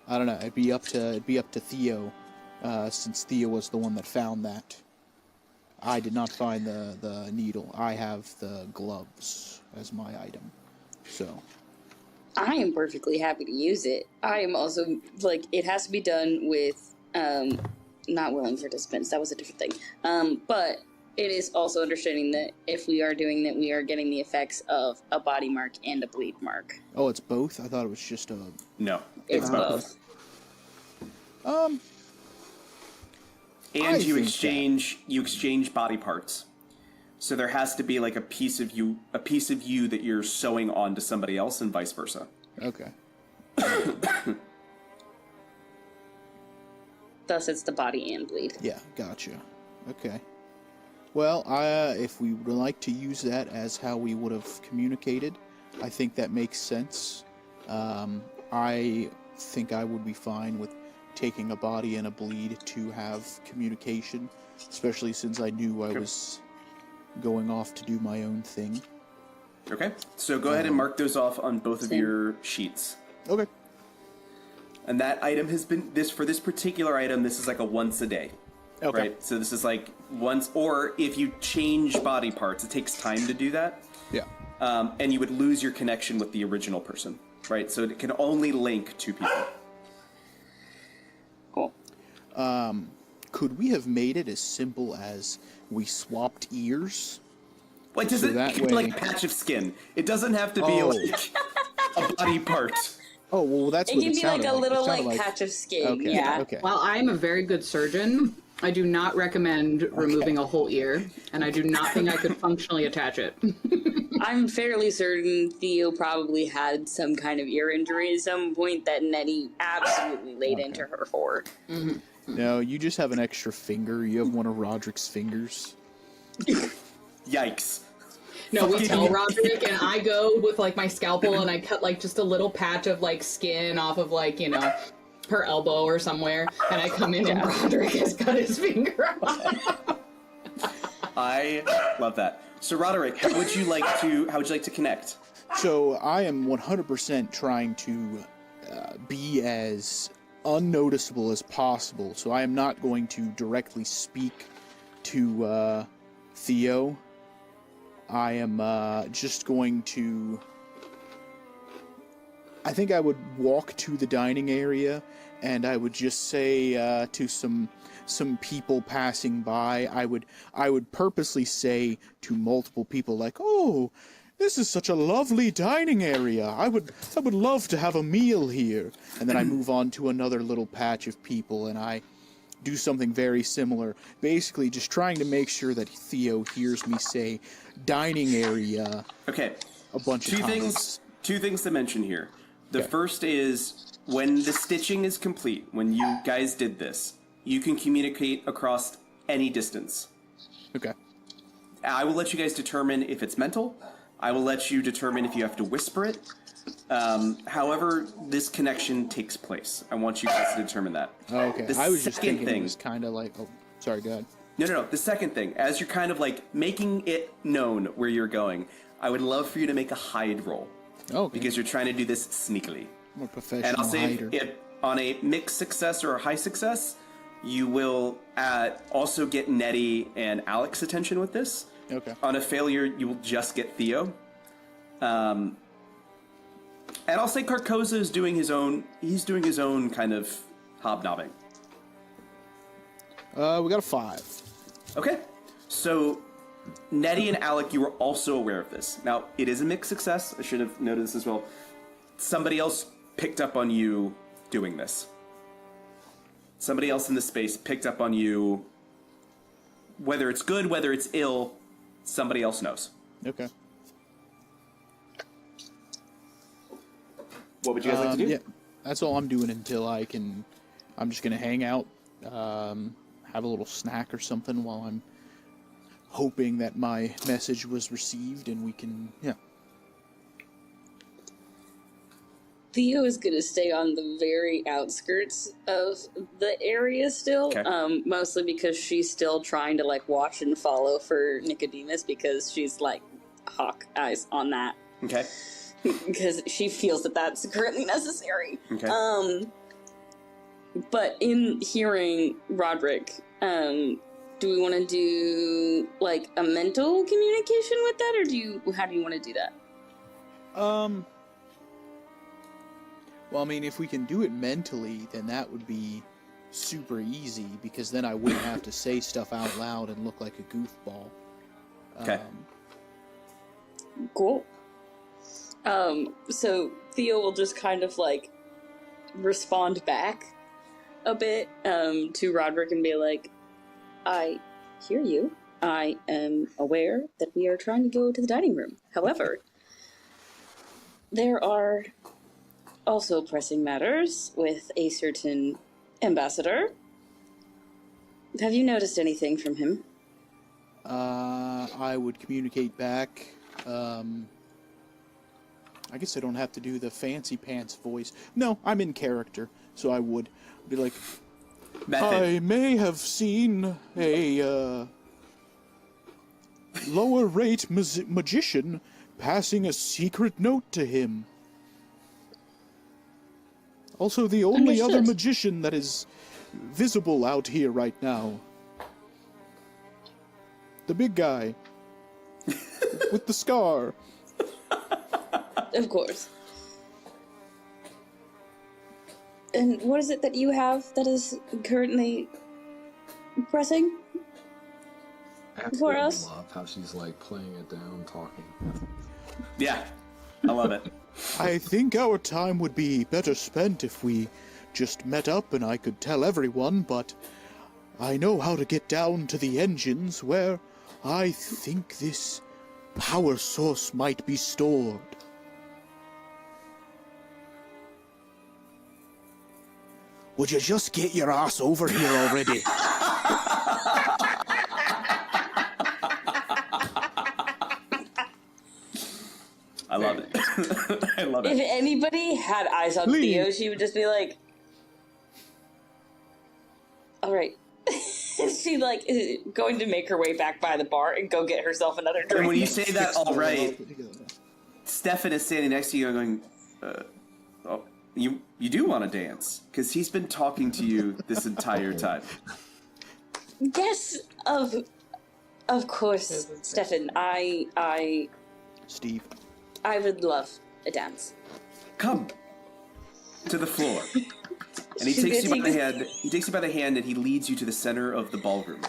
I don't know, it'd be up to Theo, since Theo was the one that found that. I did not find the needle. I have the gloves as my item. So. I am perfectly happy to use it. I am also, like, it has to be done with, not willing participants. That was a different thing. But it is also understanding that if we are doing that, we are getting the effects of a body mark and a bleed mark. Oh, it's both? I thought it was just a... No, It's both. And I you think exchange body parts. So there has to be like a piece of you that you're sewing onto somebody else, and vice versa. Okay. Thus, it's the body and bleed. Yeah, gotcha. Okay. Well, if we would like to use that as how we would have communicated, I think that makes sense. I think I would be fine with taking a body and a bleed to have communication, especially since I knew I was going off to do my own thing. Okay, so go ahead and mark those off on both of your sheets. Okay. And that item has been for this particular item. This is like a once a day. Okay. Right. So this is like once, or if you change body parts, it takes time to do that. Yeah. And you would lose your connection with the original person. Right. So it can only link two people. Cool. Could we have made it as simple as we swapped ears? Like, does it that could be like way- a patch of skin? It doesn't have to be Oh. like a body part. Oh, well, that's It what can it be sounded like a It little sounded like patch of skin. Okay. Yeah. Okay. While I'm a very good surgeon, I do not recommend removing a whole ear, and I do not think I could functionally attach it. I'm fairly certain Theo probably had some kind of ear injury at some point that Nettie absolutely laid into her for. No, you just have an extra finger. You have one of Roderick's fingers. Yikes. No, we Fucking- tell Roderick, and I go with like my scalpel and I cut like just a little patch of like skin off of like, you know, her elbow or somewhere, and I come in and Roderick has cut his finger off. I love that. So Roderick, how would you like to connect? So I am 100% trying to be as unnoticeable as possible. So I am not going to directly speak to Theo. I am just going to... I think I would walk to the dining area, and I would just say to some people passing by, I would purposely say to multiple people like, "Oh, this is such a lovely dining area. I would love to have a meal here." And then I move on to another little patch of people, and I do something very similar. Basically, just trying to make sure that Theo hears me say dining area Okay. a bunch of times. Two things to mention here. The Okay. first is when the stitching is complete, when you guys did this, you can communicate across any distance. Okay. I will let you guys determine if it's mental. I will let you determine if you have to whisper it. However, this connection takes place. I want you guys to determine that. Oh, okay. The I was just second thinking thing- it was kind of like... Oh, sorry, go ahead. No. The second thing, as you're kind of like making it known where you're going, I would love for you to make a hide roll. Oh, okay. Because you're trying to do this sneakily. I'm a professional And I'll say hider. if on a mixed success or a high success, you will also get Nettie and Alex's attention with this. Okay. On a failure, you will just get Theo. And I'll say Carcosa is doing his own. He's doing his own kind of hobnobbing. We got a 5. Okay, so Nettie and Alec, you were also aware of this. Now, it is a mixed success. I should have noted this as well. Somebody else picked up on you doing this. Somebody else in the space picked up on you. Whether it's good, whether it's ill, somebody else knows. Okay. What would you guys like to do? Yeah, that's all I'm doing until I can... I'm just going to hang out, have a little snack or something while I'm hoping that my message was received and we can... Yeah. Theo is going to stay on the very outskirts of the area still, Okay. Mostly because she's still trying to like watch and follow for Nicodemus because she's like hawk eyes on that Okay. because she feels that that's currently necessary. Okay. But in hearing Roderick, do we want to do like a mental communication with that, or how do you want to do that? Well, I mean, if we can do it mentally, then that would be super easy, because then I wouldn't have to say stuff out loud and look like a goofball. Okay. Cool. So Theo will just kind of like respond back a bit to Roderick and be like, I hear you. I am aware that we are trying to go to the dining room. However, there are also pressing matters with a certain ambassador. Have you noticed anything from him? I would communicate back. I guess I don't have to do the fancy pants voice. No, I'm in character, so I would be like, Method. I may have seen a lower rate magician passing a secret note to him. Also, the only other Understood. magician that is visible out here right now. The big guy. With the scar. Of course. And what is it that you have that is currently pressing? For Absolutely us? love how she's like playing it down, talking. Yeah, I love it. I think our time would be better spent if we just met up and I could tell everyone, but I know how to get down to the engines where I think this power source might be stored. Would you just get your ass over here already? I love it. I love If it. anybody had eyes on Leave. Theo, she would just be like, alright. She like is going to make her way back by the bar and go get herself another drink. And when you say that, all right, Stefan is standing next to you and going, oh, you do want to dance? Because he's been talking to you this entire time. Yes, of course, Stefan. Steve. I would love a dance. Come to the floor. And he takes you by the hand. He takes you by the hand and he leads you to the center of the ballroom.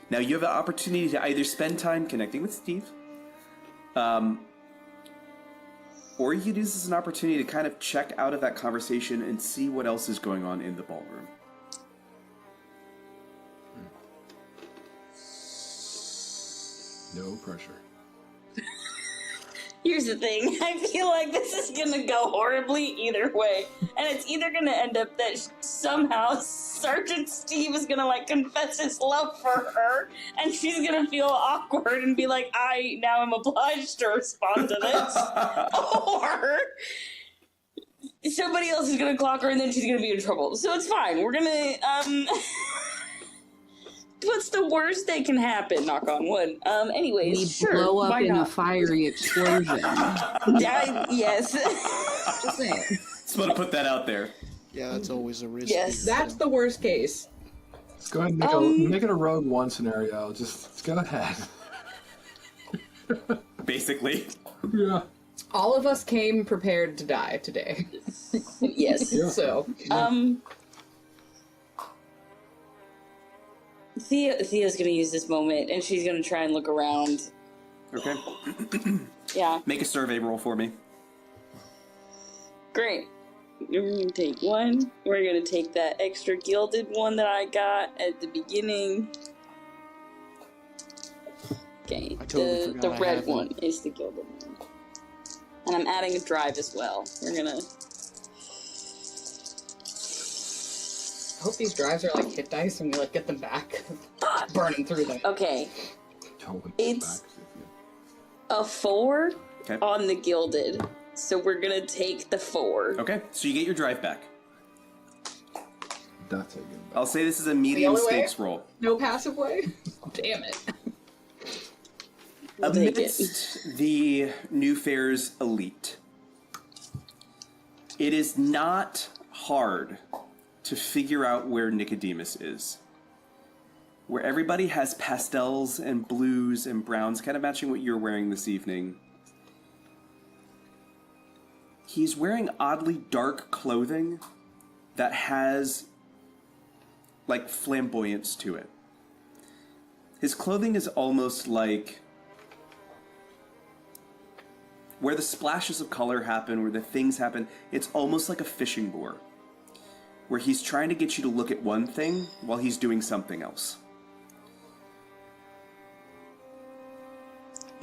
Now you have the opportunity to either spend time connecting with Steve, or you could use this as an opportunity to kind of check out of that conversation and see what else is going on in the ballroom. No pressure. Here's the thing. I feel like this is gonna go horribly either way. And it's either gonna end up that somehow Sergeant Steve is gonna like confess his love for her and she's gonna feel awkward and be like, I now am obliged to respond to this. Or somebody else is gonna clock her, and then she's gonna be in trouble. So it's fine. We're gonna what's the worst that can happen? Knock on wood. Anyways, We sure. blow up why in a not? fiery explosion. Yes. Just saying. Just want to put that out there. Yeah, that's always a risk. Yes. That's the worst case. Let's go ahead and make it a Rogue One scenario. Just go ahead. Basically. Yeah. All of us came prepared to die today. Yes. Yeah. So, Theo's gonna use this moment, and she's gonna try and look around. Okay. Yeah. Make a survey roll for me. Great. We're gonna take one. We're gonna take that extra gilded one that I got at the beginning. Okay, I totally the forgot I red had one is the gilded one. And I'm adding a drive as well. We're gonna... I hope these drives are like hit dice and we like get them back. Burning through them. Okay, Totally. It's- a 4 Okay. on the gilded. So we're gonna take the 4. Okay, so you get your drive back. That's a good. I'll say this is a medium only way? stakes roll. No passive way? Damn it. We'll take it. Amidst the New Fair's elite, it is not hard to figure out where Nicodemus is. Where everybody has pastels and blues and browns, kind of matching what you're wearing this evening. He's wearing oddly dark clothing that has, like, flamboyance to it. His clothing is almost like where the splashes of color happen, where the things happen, it's almost like a fishing lure, where he's trying to get you to look at one thing while he's doing something else.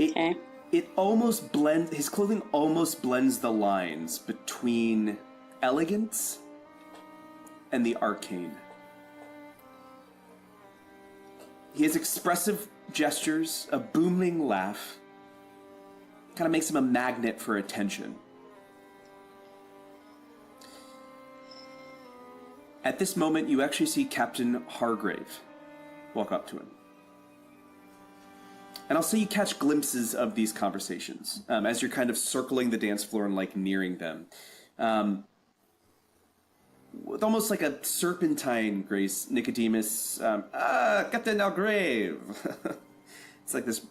Okay. It almost blends, his clothing almost blends the lines between elegance and the arcane. He has expressive gestures, a booming laugh, kind of makes him a magnet for attention. At this moment, you actually see Captain Hargrave walk up to him. And I'll say you catch glimpses of these conversations as you're kind of circling the dance floor and like nearing them. With almost like a serpentine grace, Nicodemus, Captain Hargrave. It's like this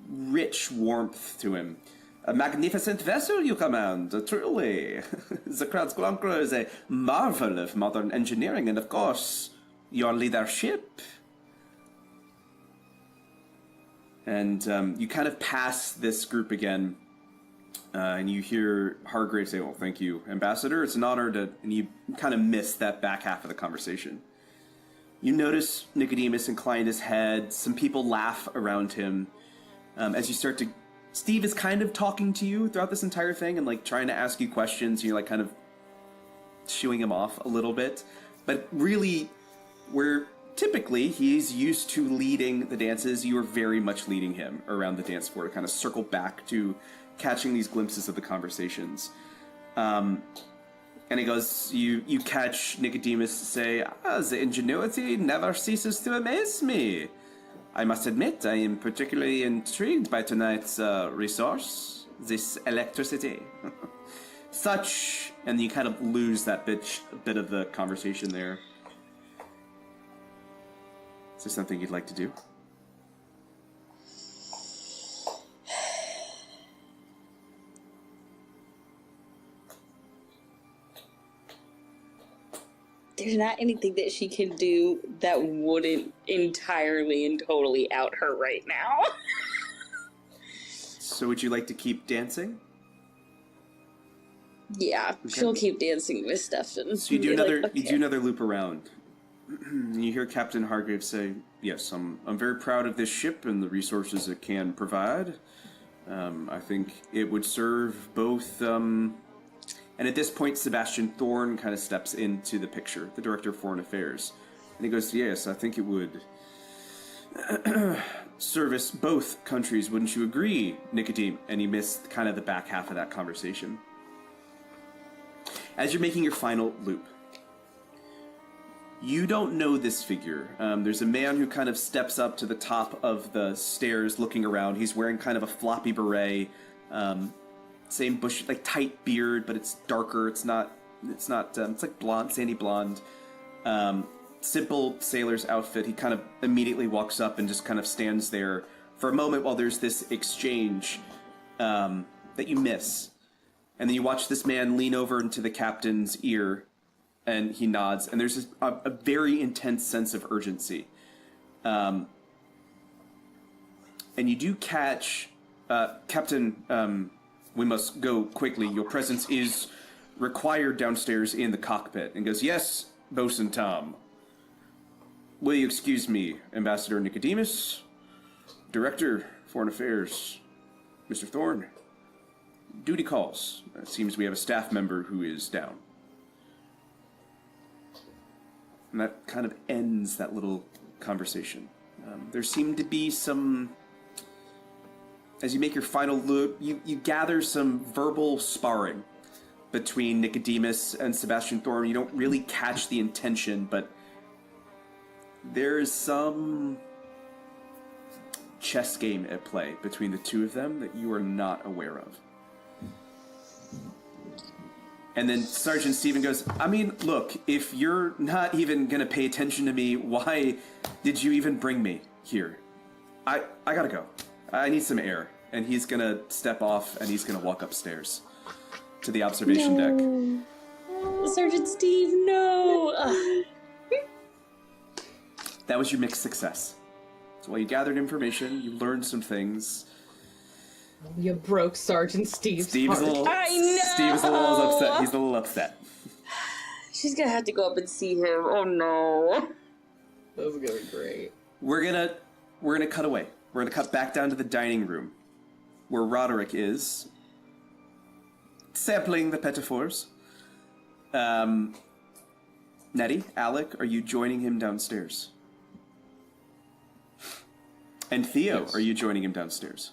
rich warmth to him. A magnificent vessel you command, truly. The Crown's Conqueror is a marvel of modern engineering, and of course, your leadership. And you kind of pass this group again, and you hear Hargrave say, "Well, thank you, Ambassador. It's an honor to..." And you kind of miss that back half of the conversation. You notice Nicodemus incline his head. Some people laugh around him. As you start to... Steve is kind of talking to you throughout this entire thing and like trying to ask you questions. You're like kind of shooing him off a little bit. But really, where typically he's used to leading the dances, you are very much leading him around the dance floor to kind of circle back to catching these glimpses of the conversations. And he goes, you catch Nicodemus say, the ingenuity never ceases to amaze me. I must admit, I am particularly intrigued by tonight's resource, this electricity. Such, and you kind of lose that bit of the conversation there. Is there something you'd like to do? There's not anything that she can do that wouldn't entirely and totally out her right now. So would you like to keep dancing? Yeah, she'll keep dancing with Stefan. So you do Be another like, you okay. do another loop around. You hear Captain Hargrave say, "Yes, I'm very proud of this ship and the resources it can provide. I think it would serve both." And at this point, Sebastian Thorne kind of steps into the picture, the director of Foreign Affairs, and he goes, "Yes, I think it would service both countries. Wouldn't you agree, Nicodeme?" And he missed kind of the back half of that conversation. As you're making your final loop, you don't know this figure. There's a man who kind of steps up to the top of the stairs looking around. He's wearing kind of a floppy beret, same bush, like tight beard, but it's darker. It's like blonde, sandy blonde. Simple sailor's outfit. He kind of immediately walks up and just kind of stands there for a moment while there's this exchange that you miss. And then you watch this man lean over into the captain's ear, and he nods, and there's a very intense sense of urgency. And you do catch, Captain, we must go quickly. Your presence is required downstairs in the cockpit. And goes, yes, Bosun Tom. Will you excuse me, Ambassador Nicodemus? Director, Foreign Affairs, Mr. Thorne. Duty calls. It seems we have a staff member who is down. And that kind of ends that little conversation. There seem to be some... As you make your final loop, you gather some verbal sparring between Nicodemus and Sebastian Thorne. You don't really catch the intention, but there's some chess game at play between the two of them that you are not aware of. And then Sergeant Stephen goes, I mean, look, if you're not even going to pay attention to me, why did you even bring me here? I gotta go. I need some air. And he's going to step off and he's going to walk upstairs to the observation deck. Oh, Sergeant Steve, no! That was your mixed success. So while you gathered information, you learned some things. You broke Sergeant Steve's Steve's heart. I know! Steve's a little upset. He's a little upset. She's gonna have to go up and see him. Oh no. This is gonna be great. We're gonna cut away. We're gonna cut back down to the dining room, where Roderick is sampling the petitfours. Nettie, Alec, are you joining him downstairs? And Theo, Yes. are you joining him downstairs?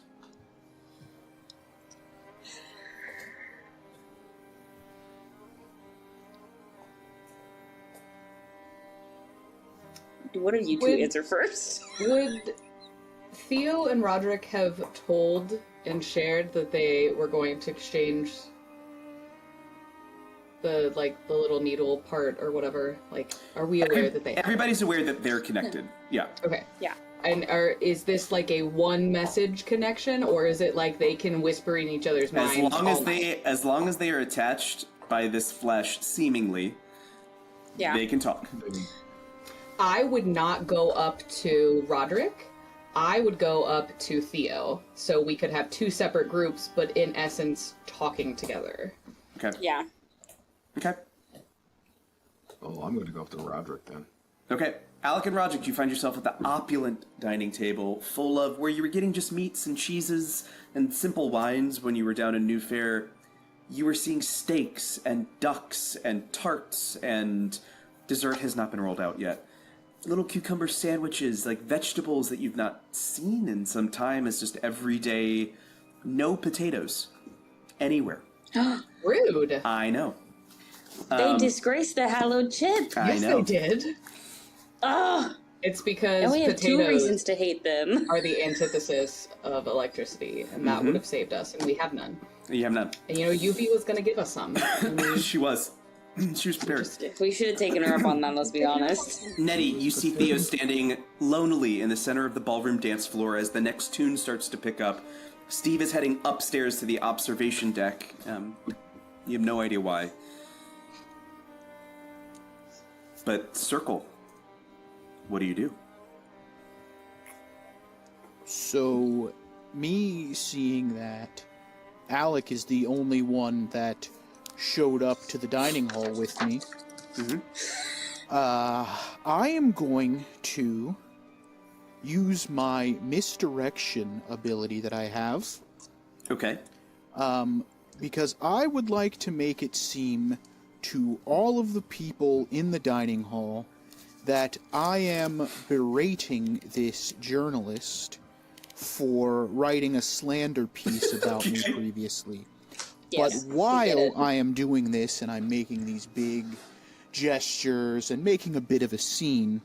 What do you two answer first? Would Theo and Roderick have told and shared that they were going to exchange the little needle part or whatever? Like, are we aware that they have? Everybody's aware that they're connected. Yeah. Okay. Yeah. And is this like a one message connection, or is it like they can whisper in each other's minds? As long as they are attached by this flesh, seemingly, Yeah. they can talk. I would not go up to Roderick. I would go up to Theo, so we could have two separate groups, but in essence, talking together. Okay. Yeah. Okay. Oh, I'm going to go up to Roderick then. Okay. Alec and Roderick, you find yourself at the opulent dining table, full of where you were getting just meats and cheeses and simple wines when you were down in New Fair. You were seeing steaks and ducks and tarts, and dessert has not been rolled out yet. Little cucumber sandwiches, like vegetables that you've not seen in some time, as just everyday, no potatoes anywhere. Rude. I know. They disgraced the Hallowed Chips. I Yes, know. they did. Ugh. It's because And we have two potatoes reasons to hate them. are the antithesis of electricity, and that would have saved us, and we have none. You have none. And Yubi was going to give us some. and we- She was. She was prepared. We should have taken her up on that, let's be honest. Nettie, you see Theo standing lonely in the center of the ballroom dance floor as the next tune starts to pick up. Steve is heading upstairs to the observation deck. You have no idea why. But Circle, what do you do? So, me seeing that Alec is the only one that showed up to the dining hall with me, I am going to use my misdirection ability that I have, Okay. because I would like to make it seem to all of the people in the dining hall that I am berating this journalist for writing a slander piece about me previously. Yes, but we while get it. I am doing this and I'm making these big gestures and making a bit of a scene,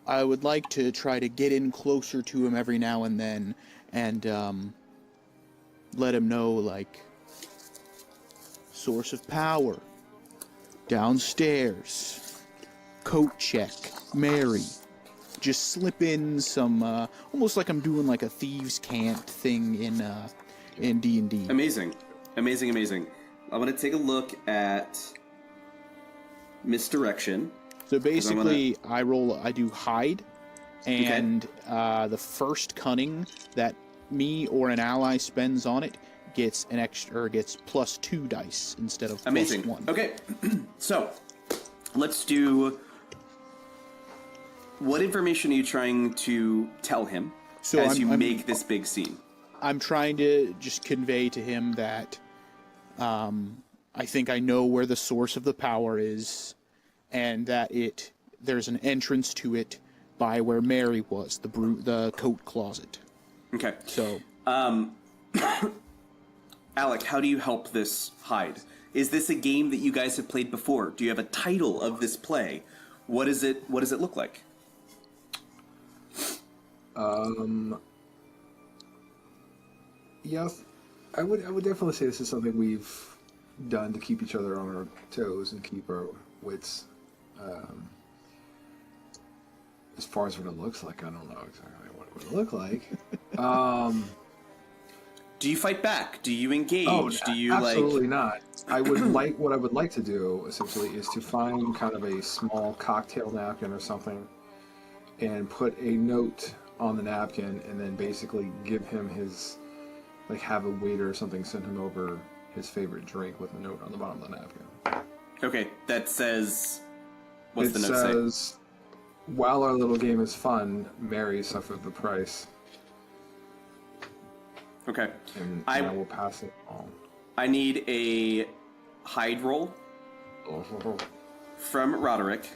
I would like to try to get in closer to him every now and then and let him know, like, source of power, downstairs, coat check, Mary. Just slip in some, almost like I'm doing like a thieves' cant thing in D&D. Amazing. Amazing, amazing. I want to take a look at misdirection. So basically, I do hide, and the first cunning that me or an ally spends on it gets an extra, or gets +2 dice instead of Amazing. +1. Okay, so let's do. What information are you trying to tell him as you make this big scene? I'm trying to just convey to him that I think I know where the source of the power is, and that there's an entrance to it by where Mary was, the coat closet. Okay. So, Alec, how do you help this hide? Is this a game that you guys have played before? Do you have a title of this play? What does it look like? Yeah, I would definitely say this is something we've done to keep each other on our toes and keep our wits. As far as what it looks like, I don't know exactly what it would look like. Do you fight back? Do you engage? Oh, do you absolutely not. What I would like to do essentially is to find kind of a small cocktail napkin or something, and put a note on the napkin, and then basically give him his, like, have a waiter or something send him over his favorite drink with a note on the bottom of the napkin. Okay, that says. What's the note It say? says, "While our little game is fun, Mary suffered the price." Okay. And I will pass it on. I need a hide roll from Roderick.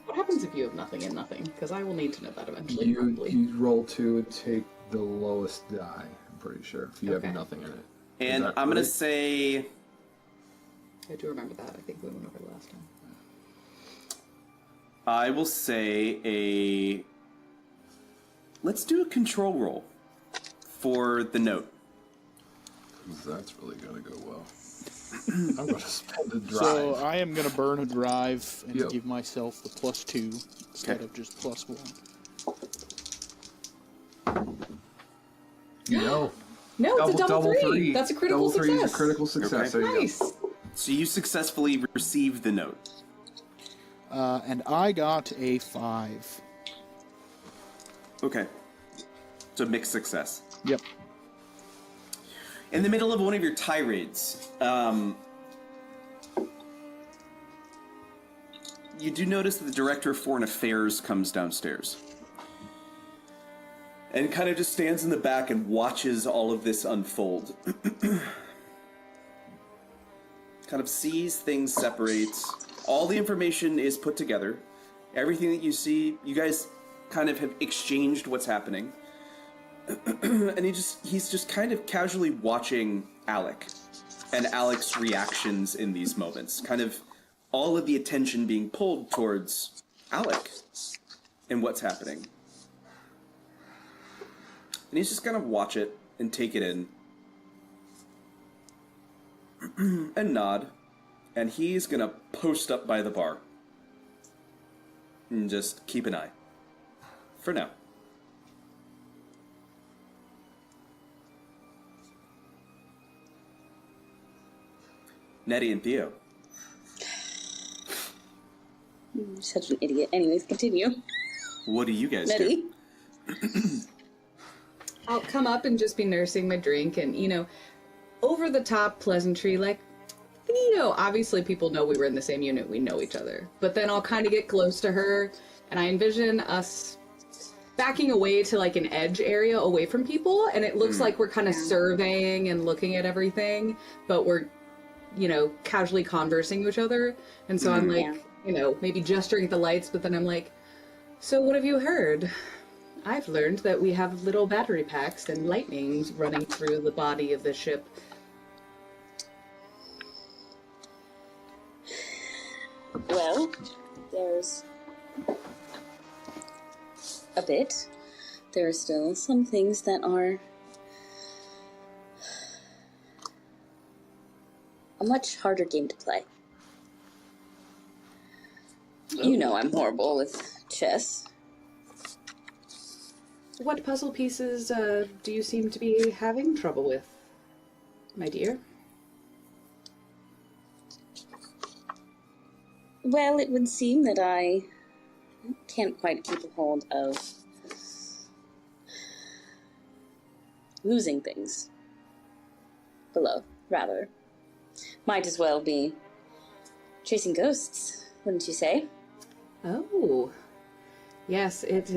What happens if you have nothing and nothing? Because I will need to know that eventually. You roll 2 and take the lowest die, I'm pretty sure, if you Okay. have nothing in it. And I'm going to say. I do remember that. I think we went over it last time. I will say a. Let's do a control roll for the note. That's really going to go well. I'm going to spend a drive. So I am going to burn a drive and Yep. give myself the +2 instead of just +1. No. No, it's a double three. three. That's a critical double three is success. a critical success. Okay. There you Nice. So you successfully received the note. And I got a 5. Okay. So mixed success. Yep. In the middle of one of your tirades, you do notice that the director of Foreign Affairs comes downstairs. And kind of just stands in the back and watches all of this unfold. Kind of sees things separate. All the information is put together. Everything that you see, you guys kind of have exchanged what's happening. And he's just kind of casually watching Alec and Alec's reactions in these moments. Kind of all of the attention being pulled towards Alec and what's happening. And he's just gonna watch it and take it in. And nod. And he's gonna post up by the bar. And just keep an eye. For now. Nettie and Theo. I'm such an idiot. Anyways, continue. What do you guys Nettie? do? I'll come up and just be nursing my drink and, over the top pleasantry, like, obviously people know we were in the same unit, we know each other. But then I'll kind of get close to her, and I envision us backing away to like an edge area away from people, and it looks like we're kind of surveying and looking at everything, but we're, casually conversing with each other. And so I'm like, maybe gesturing at the lights, but then I'm like, so what have you heard? I've learned that we have little battery packs and lightnings running through the body of the ship. shadows a bit, there are still some things that are a much harder game to play. You know I'm horrible with chess. What puzzle pieces do you seem to be having trouble with, my dear? Well, it would seem that I can't quite keep a hold of losing things below, rather. Might as well be chasing ghosts, wouldn't you say? Oh, yes, it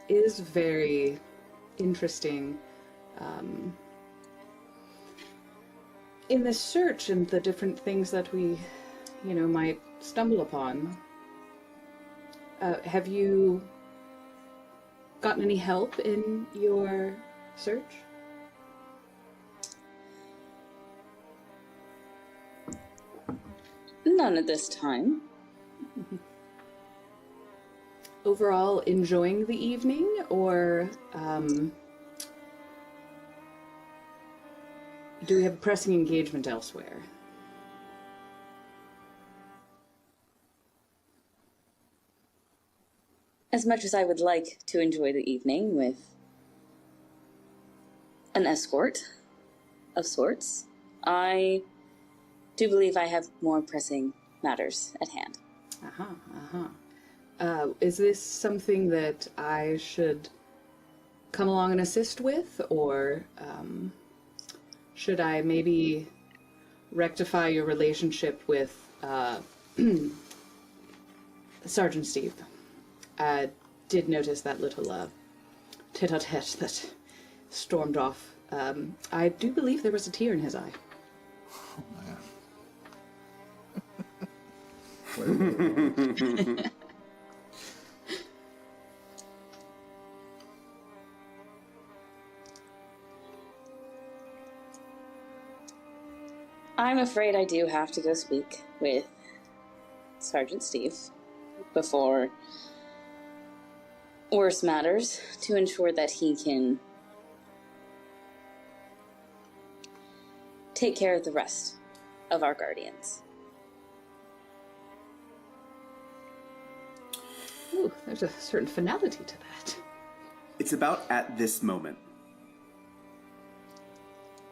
is very interesting. In the search and the different things that we, might stumble upon, have you gotten any help in your search? None at this time. Overall, enjoying the evening, or do we have a pressing engagement elsewhere? As much as I would like to enjoy the evening with an escort of sorts, I do believe I have more pressing matters at hand. Is this something that I should come along and assist with, or should I maybe rectify your relationship with Sergeant Steve? I did notice that little tete-a-tete that stormed off. I do believe there was a tear in his eye. Oh, man. I'm afraid I do have to go speak with Sergeant Steve before worse matters to ensure that he can take care of the rest of our guardians. Ooh, there's a certain finality to that. It's about at this moment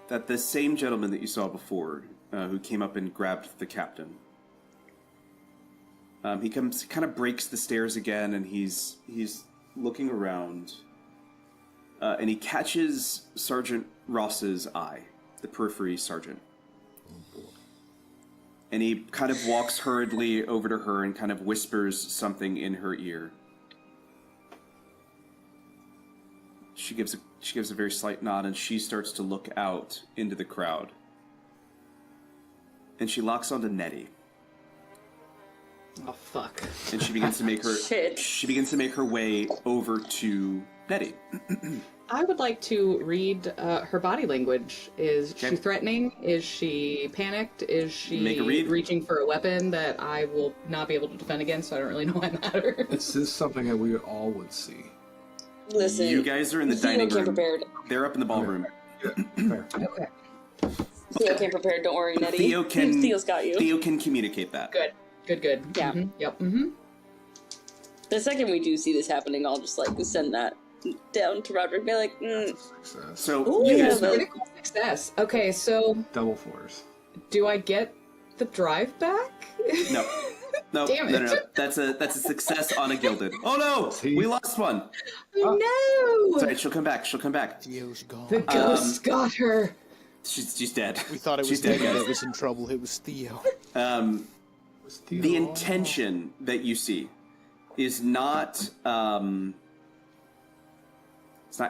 that the same gentleman that you saw before, who came up and grabbed the captain, he kind of breaks the stairs again, and he's looking around, and he catches Sergeant Ross's eye, the periphery sergeant. And he kind of walks hurriedly over to her and kind of whispers something in her ear. She gives a very slight nod, and she starts to look out into the crowd. And she locks onto Nettie. Oh, fuck. And she begins to make her Shit. She begins to make her way over to Nettie. I would like to read her body language. Is she threatening? Is she panicked? Is she Make a read. reaching for a weapon that I will not be able to defend against, so I don't really know why it matters? This is something that we all would see. Listen, You guys are in the Theo dining came room. prepared. They're up in the ballroom. Fair. Okay. Theo came prepared. Don't worry, Nettie. Theo's got you. Theo can communicate that. Good. Yeah. Mm-hmm. Yep. Mm-hmm. The second we do see this happening, I'll just send that down to Roderick. Be like, Success. So Ooh, you yeah, guys, but- Critical success. Okay, so Double fours. do I get the drive back? no. Damn it. No. That's a success on a gilded. Oh no! See? We lost one. No! It's alright, she'll come back. Theo's gone. The ghost got her. She's dead. We thought it She's was dead, Nettie guys. that was in trouble. It was Theo. Was Theo The all- intention that you see is not it's not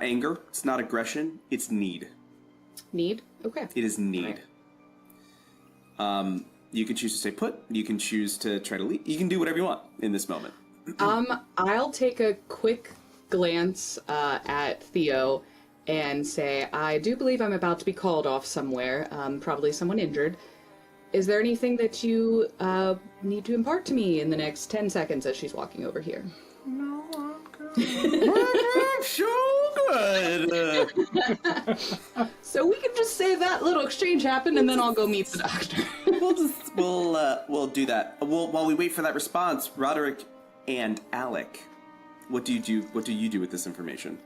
anger, it's not aggression, it's need. Need? Okay. It is need. You can choose to stay put, you can choose to try to leave, you can do whatever you want in this moment. I'll take a quick glance at Theo and say, I do believe I'm about to be called off somewhere, probably someone injured. is there anything that you need to impart to me in the next 10 seconds as she's walking over here? No, I'm good. So good. So we can just say that little exchange happened, and then I'll go meet the doctor. We'll do that. While we wait for that response, Roderick and Alec, what do you do? What do you do with this information?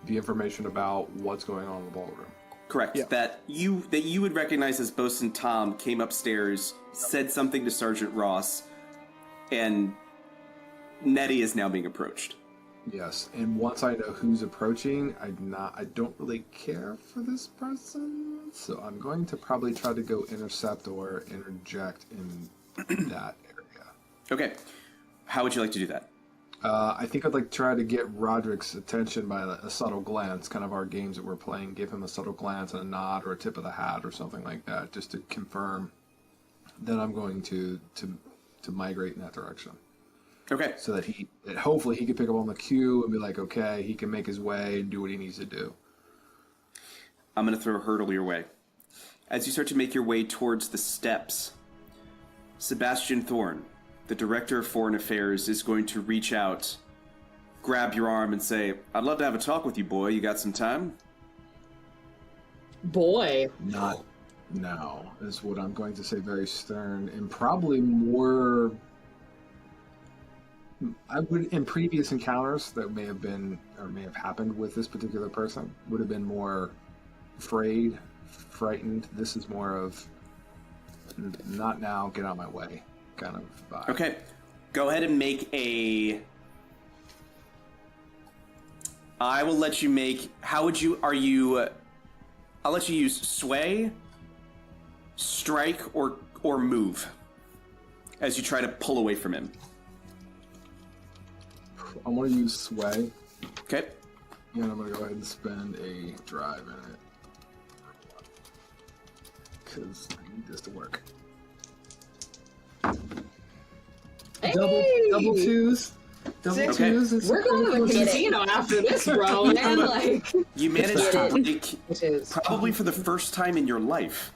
The information about what's going on in the ballroom. Correct. Yeah. That you would recognize as Bosun Tom came upstairs, said something to Sergeant Ross, and Nettie is now being approached. Yes, and once I know who's approaching, I don't really care for this person, so I'm going to probably try to go intercept or interject in that area. Okay. How would you like to do that? I think I'd like to try to get Roderick's attention by a subtle glance, kind of our games that we're playing. Give him a subtle glance and a nod or a tip of the hat or something like that, just to confirm that I'm going to migrate in that direction. Okay. So that hopefully he can pick up on the cue and be like, okay, he can make his way and do what he needs to do. I'm going to throw a hurdle your way. As you start to make your way towards the steps, Sebastian Thorne, the Director of Foreign Affairs, is going to reach out, grab your arm, and say, "I'd love to have a talk with you, boy. You got some time?" Boy. Not now, is what I'm going to say, very stern, and probably more... I would, in previous encounters that may have been, or may have happened with this particular person, would have been more afraid, frightened. This is more of, not now, get out of my way, kind of vibe. Okay. Go ahead and make a... I will let you make... How would you... Are you... I'll let you use sway, strike, or move as you try to pull away from him. I want to use sway, Okay. and I'm going to go ahead and spend a drive in it. Because I need this to work. Hey! Double twos. Double Okay. twos. Is We're going to the casino after this, bro, man. Like, You managed to break, it is. probably for the first time in your life,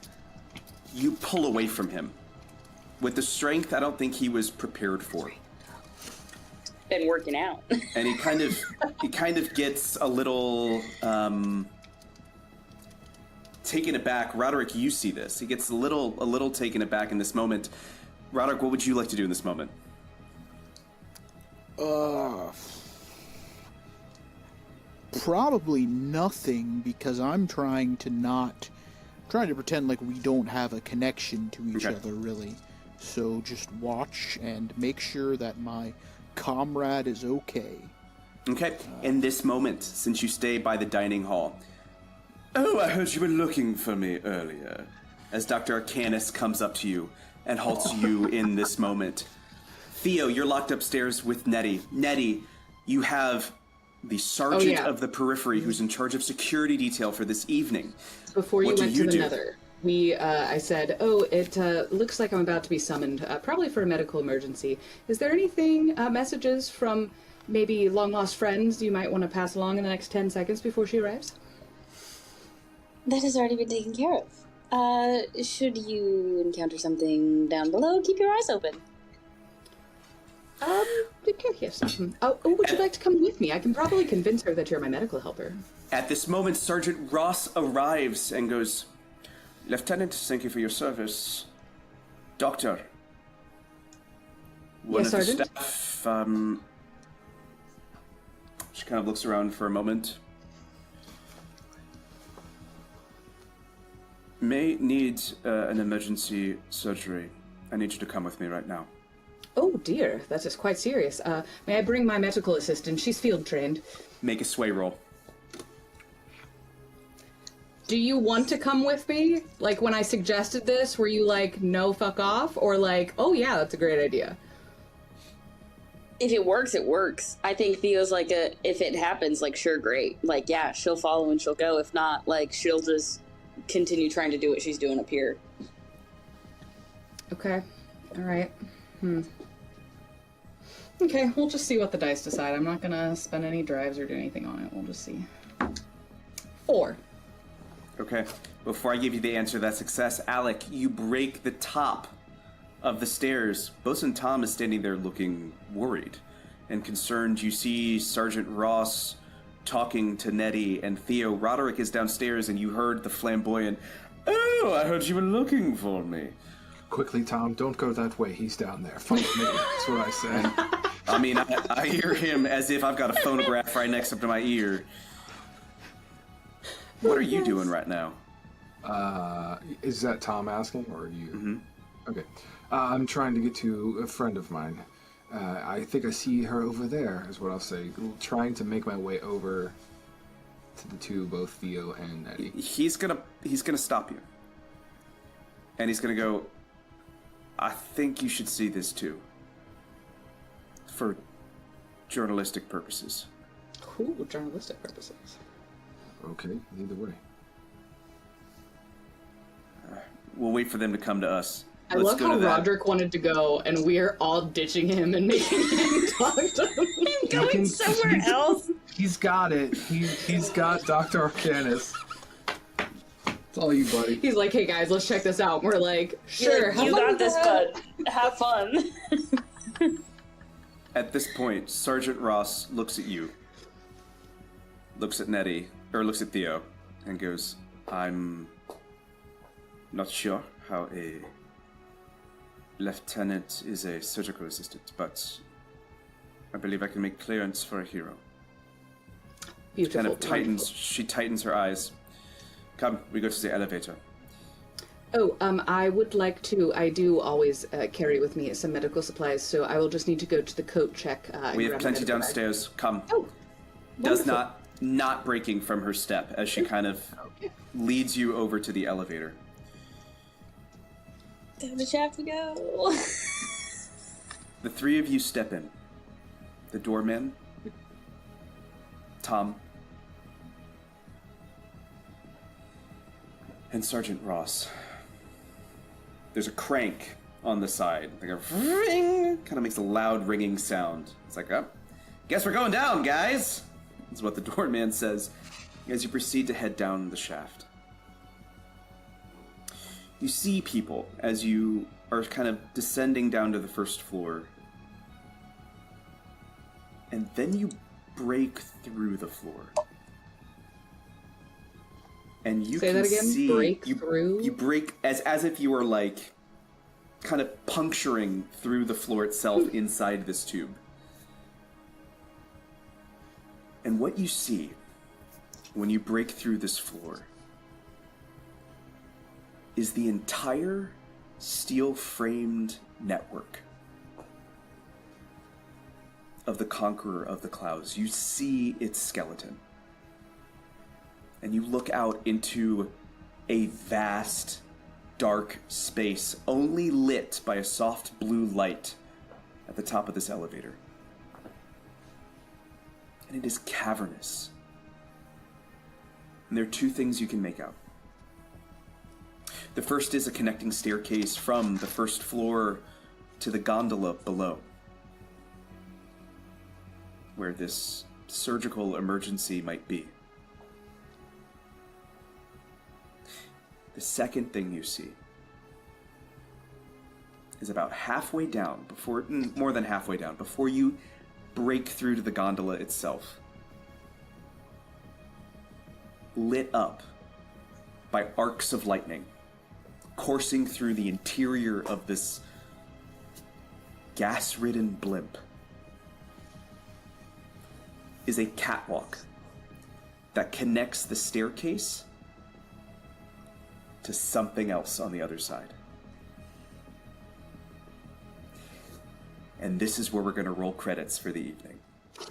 you pull away from him. With the strength I don't think he was prepared for. Been working out. And he kind of gets a little taken aback. Roderick, you see this. He gets a little taken aback in this moment. Roderick, what would you like to do in this moment? Probably nothing, because I'm trying to pretend like we don't have a connection to each Okay. other, really. So just watch and make sure that my comrade is okay. Okay, in this moment, since you stay by the dining hall. "Oh, I heard you were looking for me earlier." As Dr. Arcanus comes up to you and halts you in this moment. Theo, you're locked upstairs with Nettie. Nettie, you have the sergeant of the periphery who's in charge of security detail for this evening. Before you What do went you to the do? nether, I said, it looks like I'm about to be summoned, probably for a medical emergency. Is there anything, messages from maybe long-lost friends you might want to pass along in the next 10 seconds before she arrives? That has already been taken care of. Should you encounter something down below, keep your eyes open. Yes. Would you like to come with me? I can probably convince her that you're my medical helper. At this moment, Sergeant Ross arrives and goes, "Lieutenant, thank you for your service. Doctor." One Yes, of the Sergeant? staff, she kind of looks around for a moment. "May need an emergency surgery. I need you to come with me right now." Oh dear, that is quite serious. May I bring my medical assistant? She's field trained. Make a sway roll. Do you want to come with me? Like, when I suggested this, were you like, no, fuck off? Or like, oh yeah, that's a great idea? If it works, it works. I think Theo's like if it happens, like, sure, great. Like, yeah, she'll follow and she'll go. If not, like, she'll just continue trying to do what she's doing up here. Okay. Alright. Okay, we'll just see what the dice decide. I'm not gonna spend any drives or do anything on it. We'll just see. 4. Okay. Before I give you the answer to that success, Alec, you break the top of the stairs. Bosun Tom is standing there looking worried and concerned. You see Sergeant Ross talking to Nettie and Theo. Roderick is downstairs, and you heard the flamboyant, "Oh, I heard you were looking for me." Quickly, Tom, don't go that way. He's down there. Follow me. That's what I say. I mean, I hear him as if I've got a phonograph right next up to my ear. What are you doing right now? Is that Tom asking, or are you? Mm-hmm. Okay. I'm trying to get to a friend of mine. I think I see her over there, is what I'll say. Trying to make my way over to the two, both Theo and Eddie. He's gonna stop you. And he's gonna go, "I think you should see this too. For journalistic purposes." Cool, journalistic purposes. Okay, either way. We'll wait for them to come to us. I love how Roderick wanted to go, and we're all ditching him and making him talk to him. I'm going somewhere else. He's got it. He's got Dr. Arcanus. It's all you, buddy. He's like, "Hey guys, let's check this out." And we're like, "Sure, You got this, bud. Have fun." At this point, Sergeant Ross looks at you, looks at Nettie, or looks at Theo, and goes, "I'm not sure how a lieutenant is a surgical assistant, but I believe I can make clearance for a hero." Beautiful. Kind of tightens. She tightens her eyes. "Come, we go to the elevator." Oh, I would like to. I do always carry with me some medical supplies, so I will just need to go to the coat check. We have plenty downstairs. Come. Oh, Does wonderful. not breaking from her step as she kind of leads you over to the elevator. Down the shaft we go. The three of you step in. The doorman, Tom, and Sergeant Ross. There's a crank on the side, like a ring, kind of makes a loud ringing sound. It's like, "Oh, guess we're going down, guys." That's what the doorman says as you proceed to head down the shaft. You see people as you are kind of descending down to the first floor. And then you break through the floor. And you Say can that again? see Break you, through? You break as if you were like kind of puncturing through the floor itself inside this tube. And what you see when you break through this floor is the entire steel-framed network of the Conqueror of the Clouds. You see its skeleton. And you look out into a vast, dark space, only lit by a soft blue light at the top of this elevator. And it is cavernous. And there are two things you can make out. The first is a connecting staircase from the first floor to the gondola below, where this surgical emergency might be. The second thing you see is about halfway down, more than halfway down, before you break through to the gondola itself, lit up by arcs of lightning, coursing through the interior of this gas-ridden blimp, is a catwalk that connects the staircase to something else on the other side. And this is where we're going to roll credits for the evening.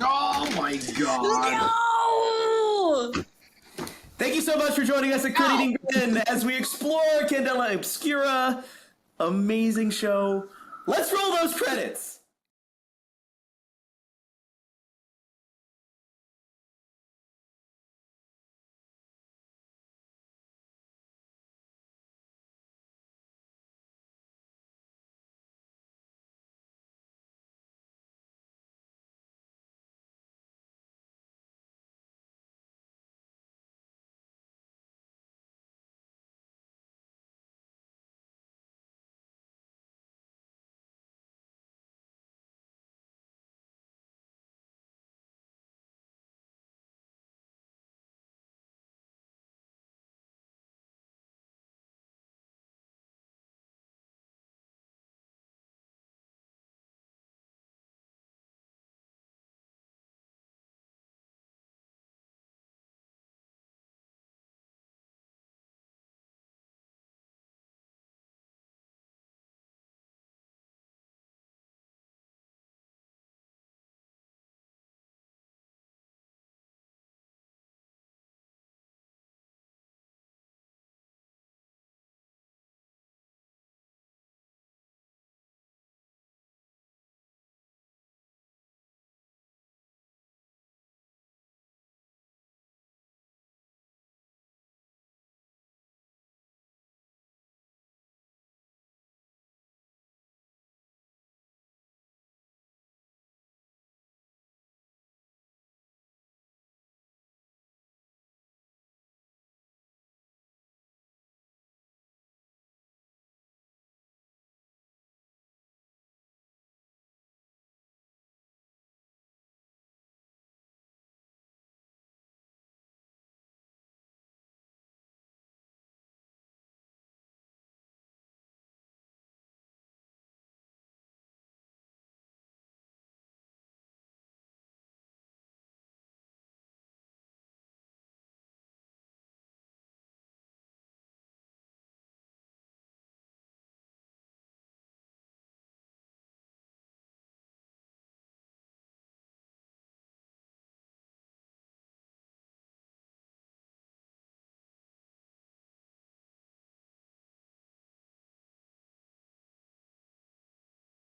Oh my god! No! Thank you so much for joining us at Crit Eating Grin as we explore Candela Obscura. Amazing show. Let's roll those credits!